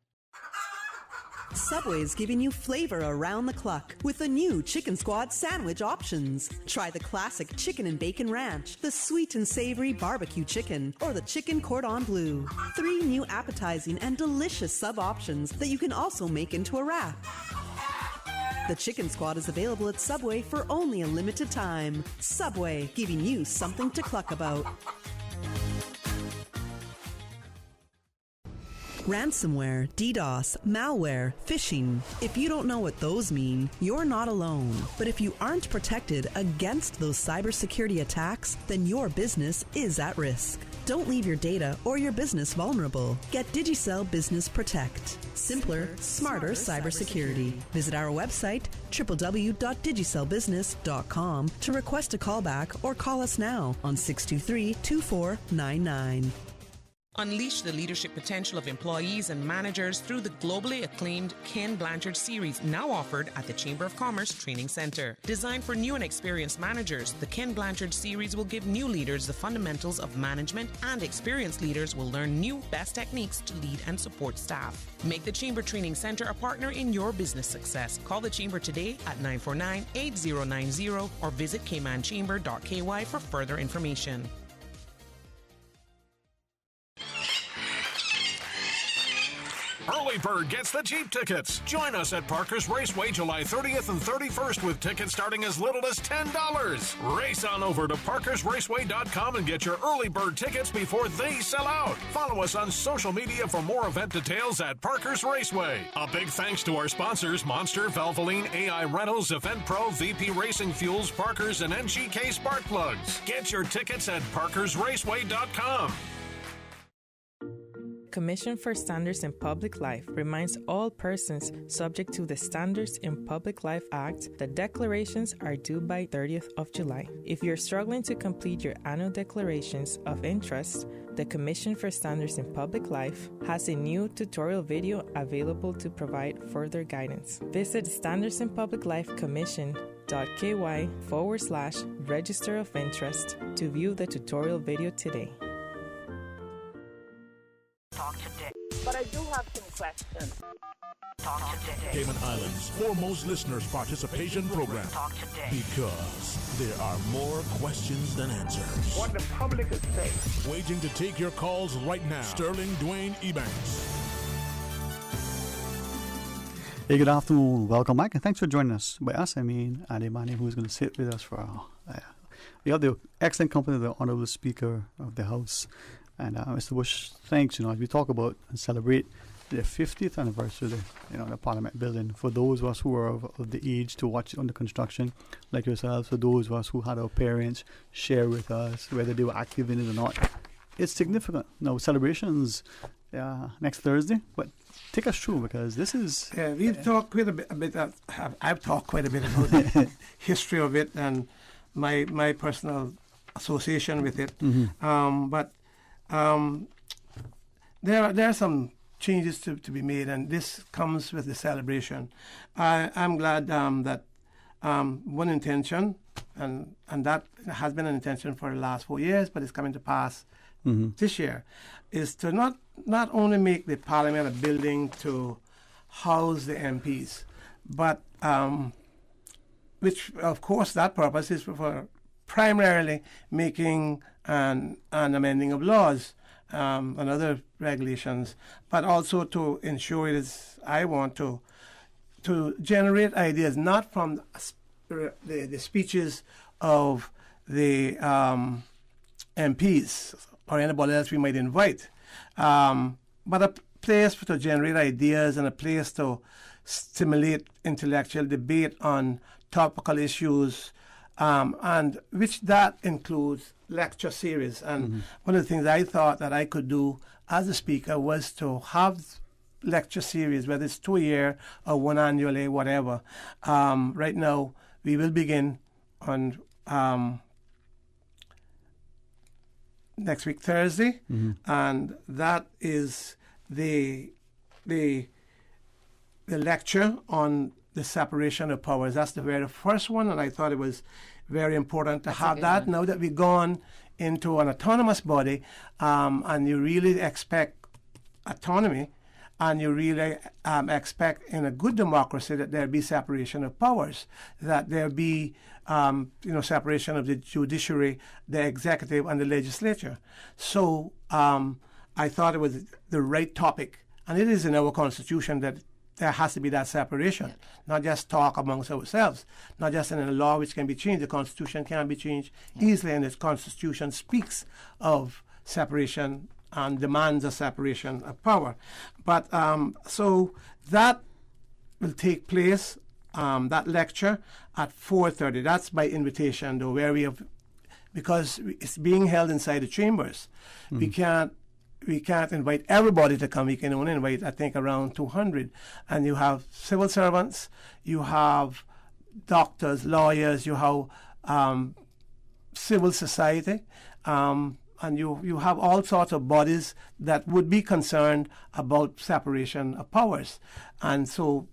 Subway's giving you flavor around the clock with the new Chicken Squad sandwich options. Try the classic chicken and bacon ranch, the sweet and savory barbecue chicken, or the chicken cordon bleu. 3 new appetizing and delicious sub options that you can also make into a wrap. The Chicken Squad is available at Subway for only a limited time. Subway, giving you something to cluck about. Ransomware, DDoS, malware, phishing. If you don't know what those mean, you're not alone. But if you aren't protected against those cybersecurity attacks, then your business is at risk. Don't leave your data or your business vulnerable. Get Digicel Business Protect. Simpler, smarter cybersecurity. Visit our website, www.digicelbusiness.com, to request a callback or call us now on 623-2499. Unleash the leadership potential of employees and managers through the globally acclaimed Ken Blanchard Series, now offered at the Chamber of Commerce Training Center. Designed for new and experienced managers, the Ken Blanchard Series will give new leaders the fundamentals of management, and experienced leaders will learn new best techniques to lead and support staff. Make the Chamber Training Center a partner in your business success. Call the Chamber today at 949-8090 or visit caymanchamber.ky for further information. early bird gets the cheap tickets. Join us at Parker's Raceway July 30th and 31st with tickets starting as little as $10. Race on over to parkersraceway.com and get your early bird tickets before they sell out. Follow us on social media for more event details at Parker's Raceway. A big thanks to our sponsors, Monster, Valvoline, AI Rentals, Event Pro, VP Racing Fuels, Parker's, and NGK Spark Plugs. Get your tickets at parkersraceway.com. Commission for Standards in Public Life reminds all persons subject to the Standards in Public Life Act that declarations are due by 30th of July. If you're struggling to complete your annual declarations of interest, the Commission for Standards in Public Life has a new tutorial video available to provide further guidance. Visit Standards in Public Life Commission.ky/register of interest to view the tutorial video today. Talk today. But I do have some questions. Talk today. Cayman Islands' foremost listeners' participation program. Talk today. Because there are more questions than answers. What the public is saying. Waiting to take your calls right now. Sterling Dwayne Ebanks. Hey, good afternoon. Welcome back, and thanks for joining us. By us, I mean Adi Mani, who's going to sit with us for we have the excellent company of the Honorable Speaker of the House. And Mr. Bush, thanks. As we talk about and celebrate the 50th anniversary of the Parliament building, for those of us who are of the age to watch it under construction, like yourselves, for those of us who had our parents share with us, whether they were active in it or not, it's significant. Now, celebrations next Thursday, but take us through, because this is... Yeah, we've talked quite a bit I've talked quite a bit about the history of it and my personal association with it. Mm-hmm. But there are some changes to be made, and this comes with the celebration. I'm glad that one intention, and that has been an intention for the last 4 years, but it's coming to pass this year, is to not only make the Parliament a building to house the MPs, but which, of course, that purpose is for primarily making an amending of laws and other regulations, but also to ensure I want to generate ideas not from the speeches of the MPs or anybody else we might invite, but a place to generate ideas and a place to stimulate intellectual debate on topical issues, and which that includes lecture series. And one of the things I thought that I could do as a speaker was to have lecture series, whether it's 2 a year or one annually, whatever. Right now, we will begin on next week, Thursday, and that is the lecture on the separation of powers. That's the very first one, and I thought it was very important to have that. Now that we've gone into an autonomous body, and you really expect autonomy, and you really expect in a good democracy that there be separation of powers, that there be separation of the judiciary, the executive, and the legislature. So I thought it was the right topic, and it is in our Constitution that there has to be that separation, not just talk amongst ourselves, not just in a law which can be changed. The Constitution can be changed easily, and the Constitution speaks of separation and demands a separation of power. But so that will take place, that lecture, at 4:30. That's by invitation, though, where we have, because it's being held inside the chambers. We can't invite everybody to come. We can only invite, I think, around 200. And you have civil servants, you have doctors, lawyers, you have civil society, and you have all sorts of bodies that would be concerned about separation of powers. And so,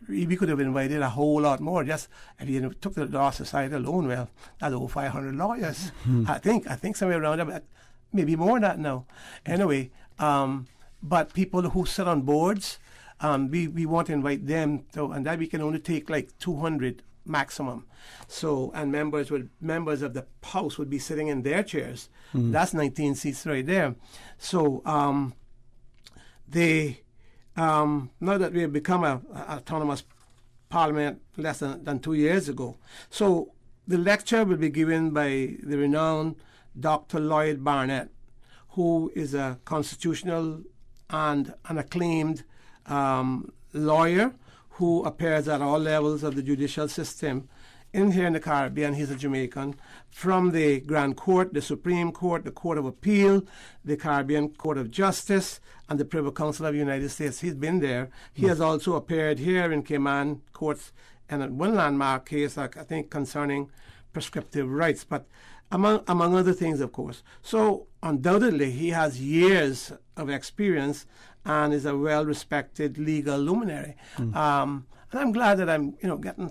we could have invited a whole lot more. Just if you took the Law Society alone, well, that's over 500 lawyers. I think somewhere around there, but maybe more than that now. Anyway, but people who sit on boards, we want to invite them, and that we can only take like 200 maximum. So, and members of the House would be sitting in their chairs. That's 19 seats right there. So, now that we have become a autonomous parliament less than 2 years ago. So the lecture will be given by the renowned Dr. Lloyd Barnett, who is a constitutional and an acclaimed lawyer who appears at all levels of the judicial system here in the Caribbean. He's a Jamaican, from the Grand Court, the Supreme Court, the Court of Appeal, the Caribbean Court of Justice, and the Privy Council of the United States. He's been there. He has also appeared here in Cayman courts and one landmark case, I think, concerning prescriptive rights, but among other things, of course. So undoubtedly, he has years of experience and is a well-respected legal luminary. And I'm glad that I'm, getting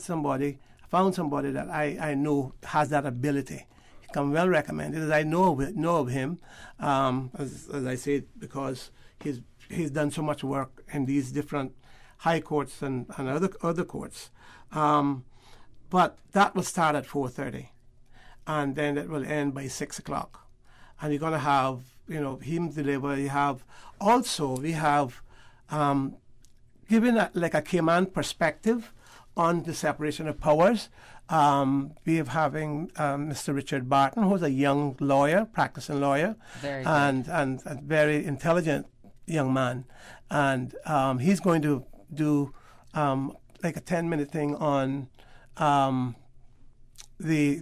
found somebody that I know has that ability. He can well recommended, as I know of him, as I say, because he's done so much work in these different high courts and other courts. But that will start at 4:30, and then it will end by 6 o'clock. And you're going to have, him deliver. We have given a Cayman perspective on the separation of powers. We are having Mr. Richard Barton, who's a young lawyer, practicing lawyer, and a very intelligent young man. And he's going to do like a 10-minute thing on the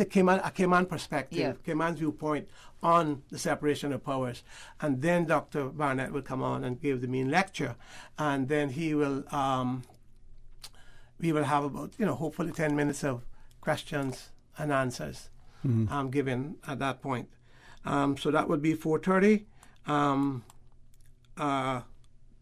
Cayman perspective, Cayman's viewpoint on the separation of powers. And then Dr. Barnett will come on and give the main lecture. And then we will have about, hopefully 10 minutes of questions and answers given at that point. So that would be 4:30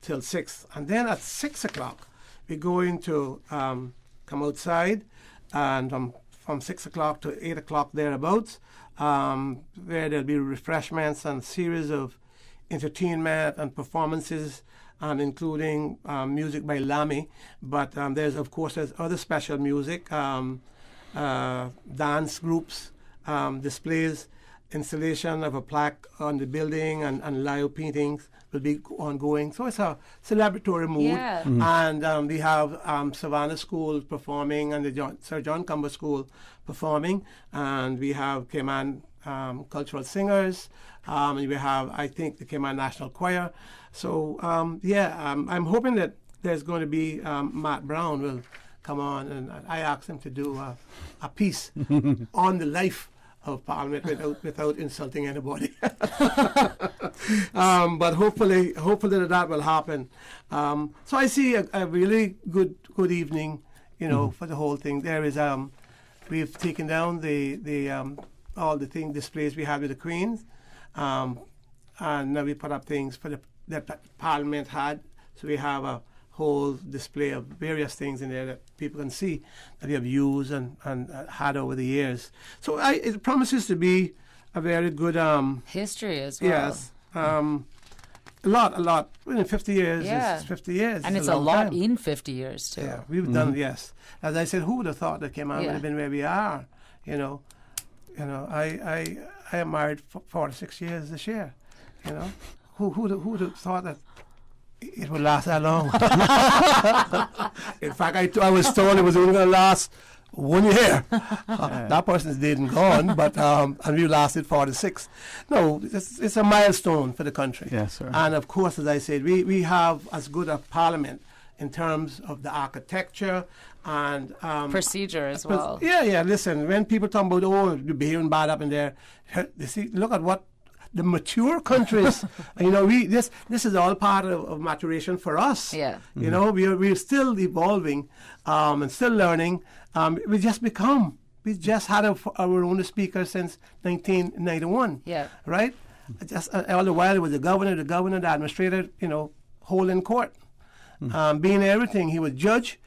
till 6. And then at 6 o'clock, we're going to come outside, and from 6 o'clock to 8 o'clock thereabouts, where there'll be refreshments and a series of entertainment and performances, including music by Lamy. But there's other special music, dance groups, displays, installation of a plaque on the building, and live paintings will be ongoing. So it's a celebratory mood. Yeah. And we have Savannah School performing, and the Sir John Cumber School performing, and we have Cayman cultural singers, and we have, I think, the Cayman National Choir. So I'm hoping that there's going to be Matt Brown will come on, and I asked him to do a piece on the life of Parliament without insulting anybody. But hopefully that will happen. So I see a really good evening, for the whole thing. There is we've taken down the all the displays we had with the Queens, and now we put up things that Parliament had. So we have a whole display of various things in there that people can see that we have used and had over the years. So it promises to be a very good history as well. Yes, a lot. In 50 years, yeah. It's 50 years, and it's a lot time. In 50 years too. Yeah, we've done. Yes, as I said, who would have thought that Cayman would have been where we are? I am married for 46 years this year. Who would have thought that it would last that long? In fact, I was told it was only going to last 1 year. That person's dead and gone, but and we lasted 46. No, it's a milestone for the country. Yes, sir. And of course, as I said, we have as good a parliament in terms of the architecture and procedure as well. Yeah. Listen, when people talk about you're behaving bad up in there, look at what the mature countries. This is all part of maturation for us. Yeah. We're still evolving and still learning. We just had our own speaker since 1991. Yeah. Right. Just all the while it was the governor, the administrator, holding court, being everything. He was judge,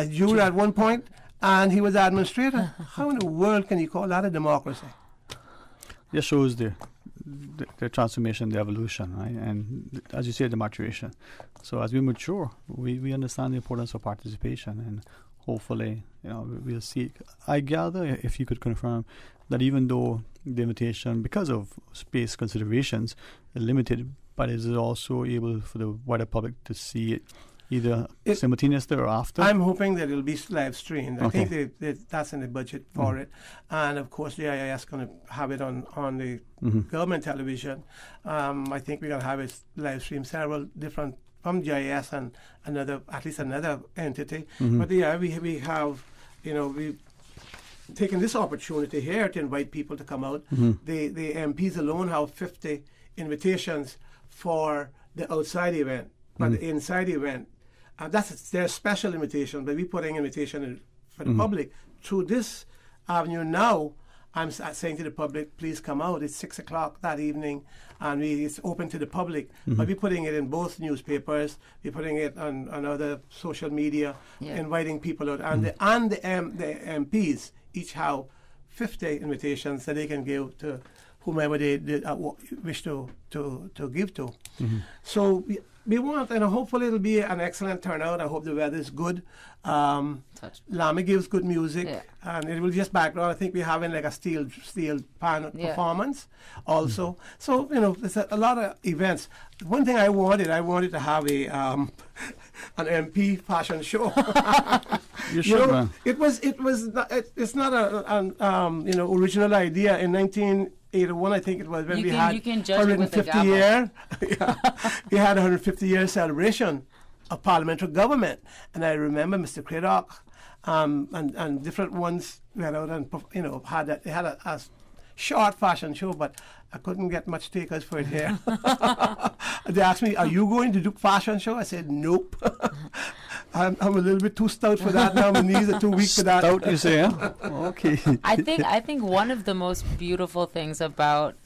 jury at one point, and he was administrator. How in the world can you call that a democracy? Just shows the transformation, the evolution, right? And as you say, the maturation. So as we mature, we understand the importance of participation, and hopefully, we'll see. I gather, if you could confirm, that even though the invitation, because of space considerations, is limited, but is it also able for the wider public to see it either simultaneously or after? I'm hoping that it'll be live streamed. I think that's in the budget for it. And of course, the IIS going to have it on the government television. I think we're going to have it live streamed several different from GIS and at least another entity. But yeah, we have, we've taken this opportunity here to invite people to come out. The MPs alone have 50 invitations for the outside event, but the inside event, that's their special invitation, but we're putting invitation for the public. Through this avenue now, I'm saying to the public, please come out. It's 6 o'clock that evening, and it's open to the public. But we're putting it in both newspapers. We're putting it on other social media, inviting people out. And the MPs each have 50 invitations that they can give to whomever they wish to give to. So we want, and hopefully it'll be an excellent turnout. I hope the weather is good. Lama gives good music, and it will just background. I think we're having like a steel pan performance also. So there's a lot of events. One thing I wanted to have an MP fashion show. You should, man. It's not an original idea. In 1981, I think it was, when we had 150 year. We had 150 year celebration of parliamentary government, and I remember Mr. Craddock and different ones went out and had a short fashion show, but I couldn't get much takers for it here. They asked me, "Are you going to do fashion show?" I said, "Nope." I'm a little bit too stout for that now. My knees are too weak for that. Stout, you say? Huh? Okay. I think one of the most beautiful things about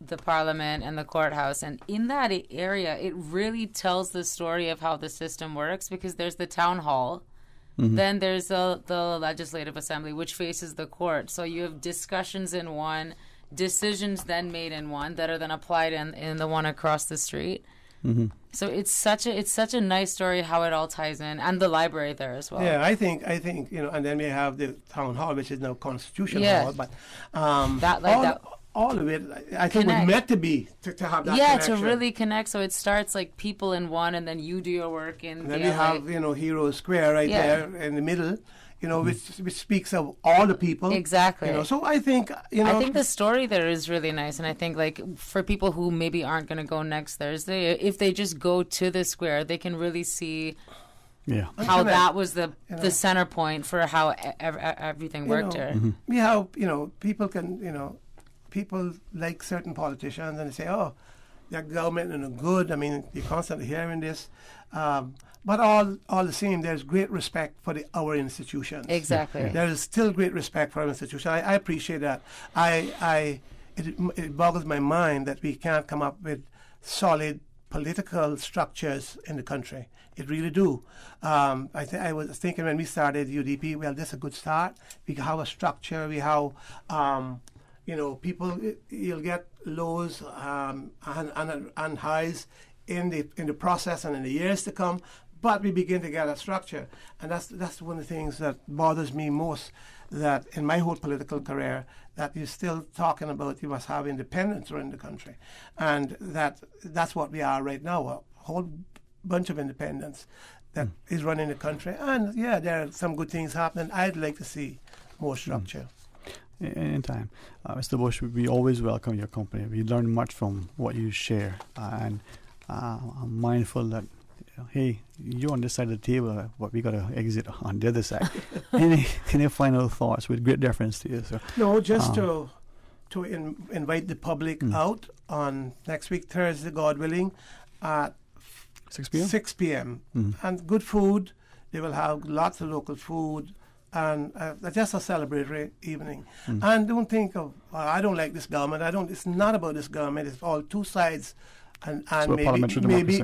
the Parliament and the courthouse, and in that area, it really tells the story of how the system works, because there's the town hall, then there's the Legislative Assembly, which faces the court. So you have discussions in one, decisions then made in one that are then applied in the one across the street. So it's such a nice story how it all ties in, and the library there as well. Yeah, I think and then we have the town hall, which is now Constitution Hall, but all of it, I think, was meant to be to have that connection. To really connect. So it starts like people in one, and then you do your work in. And then we have Hero Square right there in the middle. Which speaks of all the people. Exactly. So I think, I think the story there is really nice. And I think, like, for people who maybe aren't going to go next Thursday, if they just go to the square, they can really see how that was the center point for how everything worked here. We have, people can, people like certain politicians, and they say, oh, their government is good. I mean, you're constantly hearing this. But all the same, there's great respect for our institutions. Exactly. There is still great respect for our institutions. I appreciate that. It boggles my mind that we can't come up with solid political structures in the country. It really do. I was thinking when we started UDP, well, this is a good start. We have a structure. We have, people. You'll get lows and highs in the process and in the years to come. But we begin to get a structure, and that's one of the things that bothers me most. That in my whole political career, that you're still talking about you must have independence in the country, and that's what we are right now. A whole bunch of independence that is running the country, and there are some good things happening. I'd like to see more structure. Anytime, Mr. Bush, we always welcome your company. We learn much from what you share, and I'm mindful that. Hey, you're on this side of the table, but we got to exit on the other side. Any final thoughts with great deference to you, sir? No, just to invite the public out on next week, Thursday, God willing, at 6 p.m. 6 p.m. And good food. They will have lots of local food, and just a celebratory evening. And don't think of, I don't like this government. It's not about this government. It's all two sides. And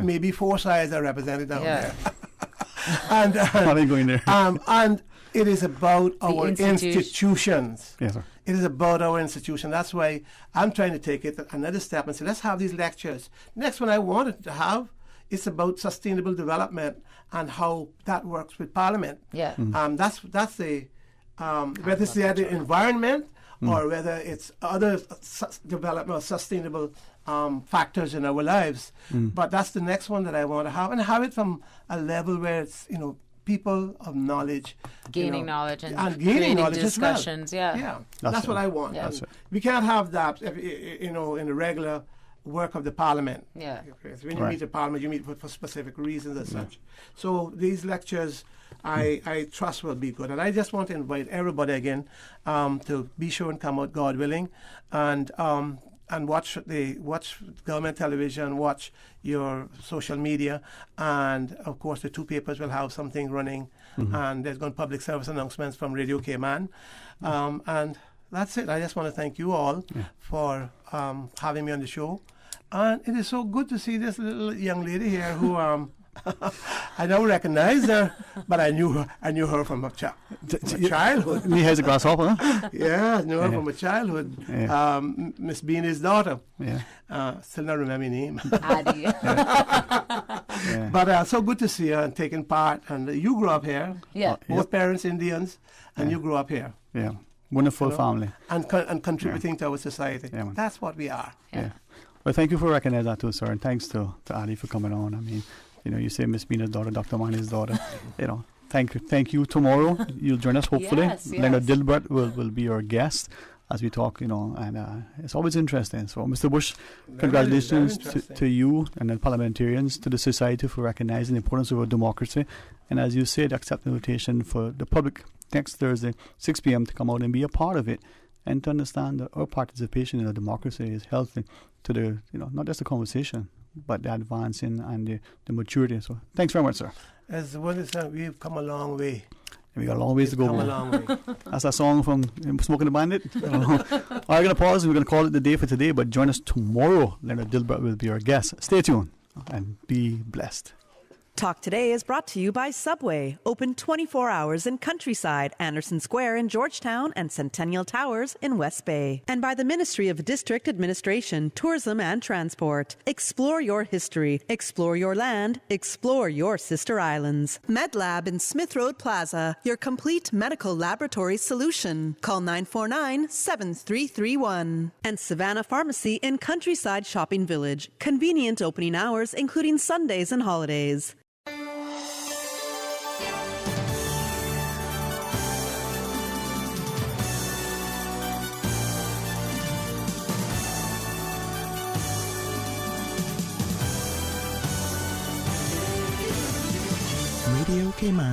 maybe four sides are represented down there. and going there. And it is about our institutions. Yes, sir. It is about our institution. That's why I'm trying to take it another step and say, let's have these lectures. Next one I wanted to have is about sustainable development and how that works with Parliament. Yeah. That's the whether it's the environment or whether it's other development or sustainable factors in our lives. But that's the next one that I want to have, and have it from a level where it's, people of knowledge. Gaining knowledge and gaining knowledge discussions, as well. Yeah. That's what I want. Yeah. We can't have that, in the regular work of the parliament. Yeah. When you meet the parliament, you meet for specific reasons as such. So these lectures, I trust will be good. And I just want to invite everybody again to be sure and come out, God willing, and watch government television, watch your social media, and of course the two papers will have something running, and there's going to be public service announcements from Radio Cayman, and that's it. I just want to thank you all for having me on the show, and it is so good to see this little young lady here who I don't recognize her, but I knew her from a childhood. Me has a grasshopper, huh? Yeah, I knew her from a childhood. Yeah. Miss Beanie's daughter. Yeah. Still not remember her name. Addie. But so good to see her and taking part. And you grew up here. Yeah. Both parents Indians, and you grew up here. Yeah. Wonderful family. And contributing to our society. Yeah, that's what we are. Yeah. Well, thank you for recognizing that too, sir. And thanks to Addie for coming on. I mean, you say Miss Beanie's daughter, Dr. Mani's daughter. Thank you. Tomorrow you'll join us, hopefully. Yes. Leonard Dilbert will be your guest as we talk, and it's always interesting. So, Mr. Bush, congratulations to you and the parliamentarians, to the society for recognizing the importance of our democracy. And as you said, accept the invitation for the public next Thursday, 6 p.m. to come out and be a part of it, and to understand that our participation in our democracy is healthy to the, not just the conversation, but the advancing and the maturity. So thanks very much, sir. As what is that? We've come a long way. We got a long ways to go. Come a long way. That's a song from Smoking the Bandit. I'm going to pause. We're going to call it the day for today, but join us tomorrow. Leonard Dilbert will be our guest. Stay tuned and be blessed. Talk Today is brought to you by Subway, open 24 hours in Countryside, Anderson Square in Georgetown, and Centennial Towers in West Bay. And by the Ministry of District Administration, Tourism and Transport. Explore your history, explore your land, explore your sister islands. MedLab in Smith Road Plaza, your complete medical laboratory solution. Call 949-7331. And Savannah Pharmacy in Countryside Shopping Village, convenient opening hours including Sundays and holidays. Radio Cayman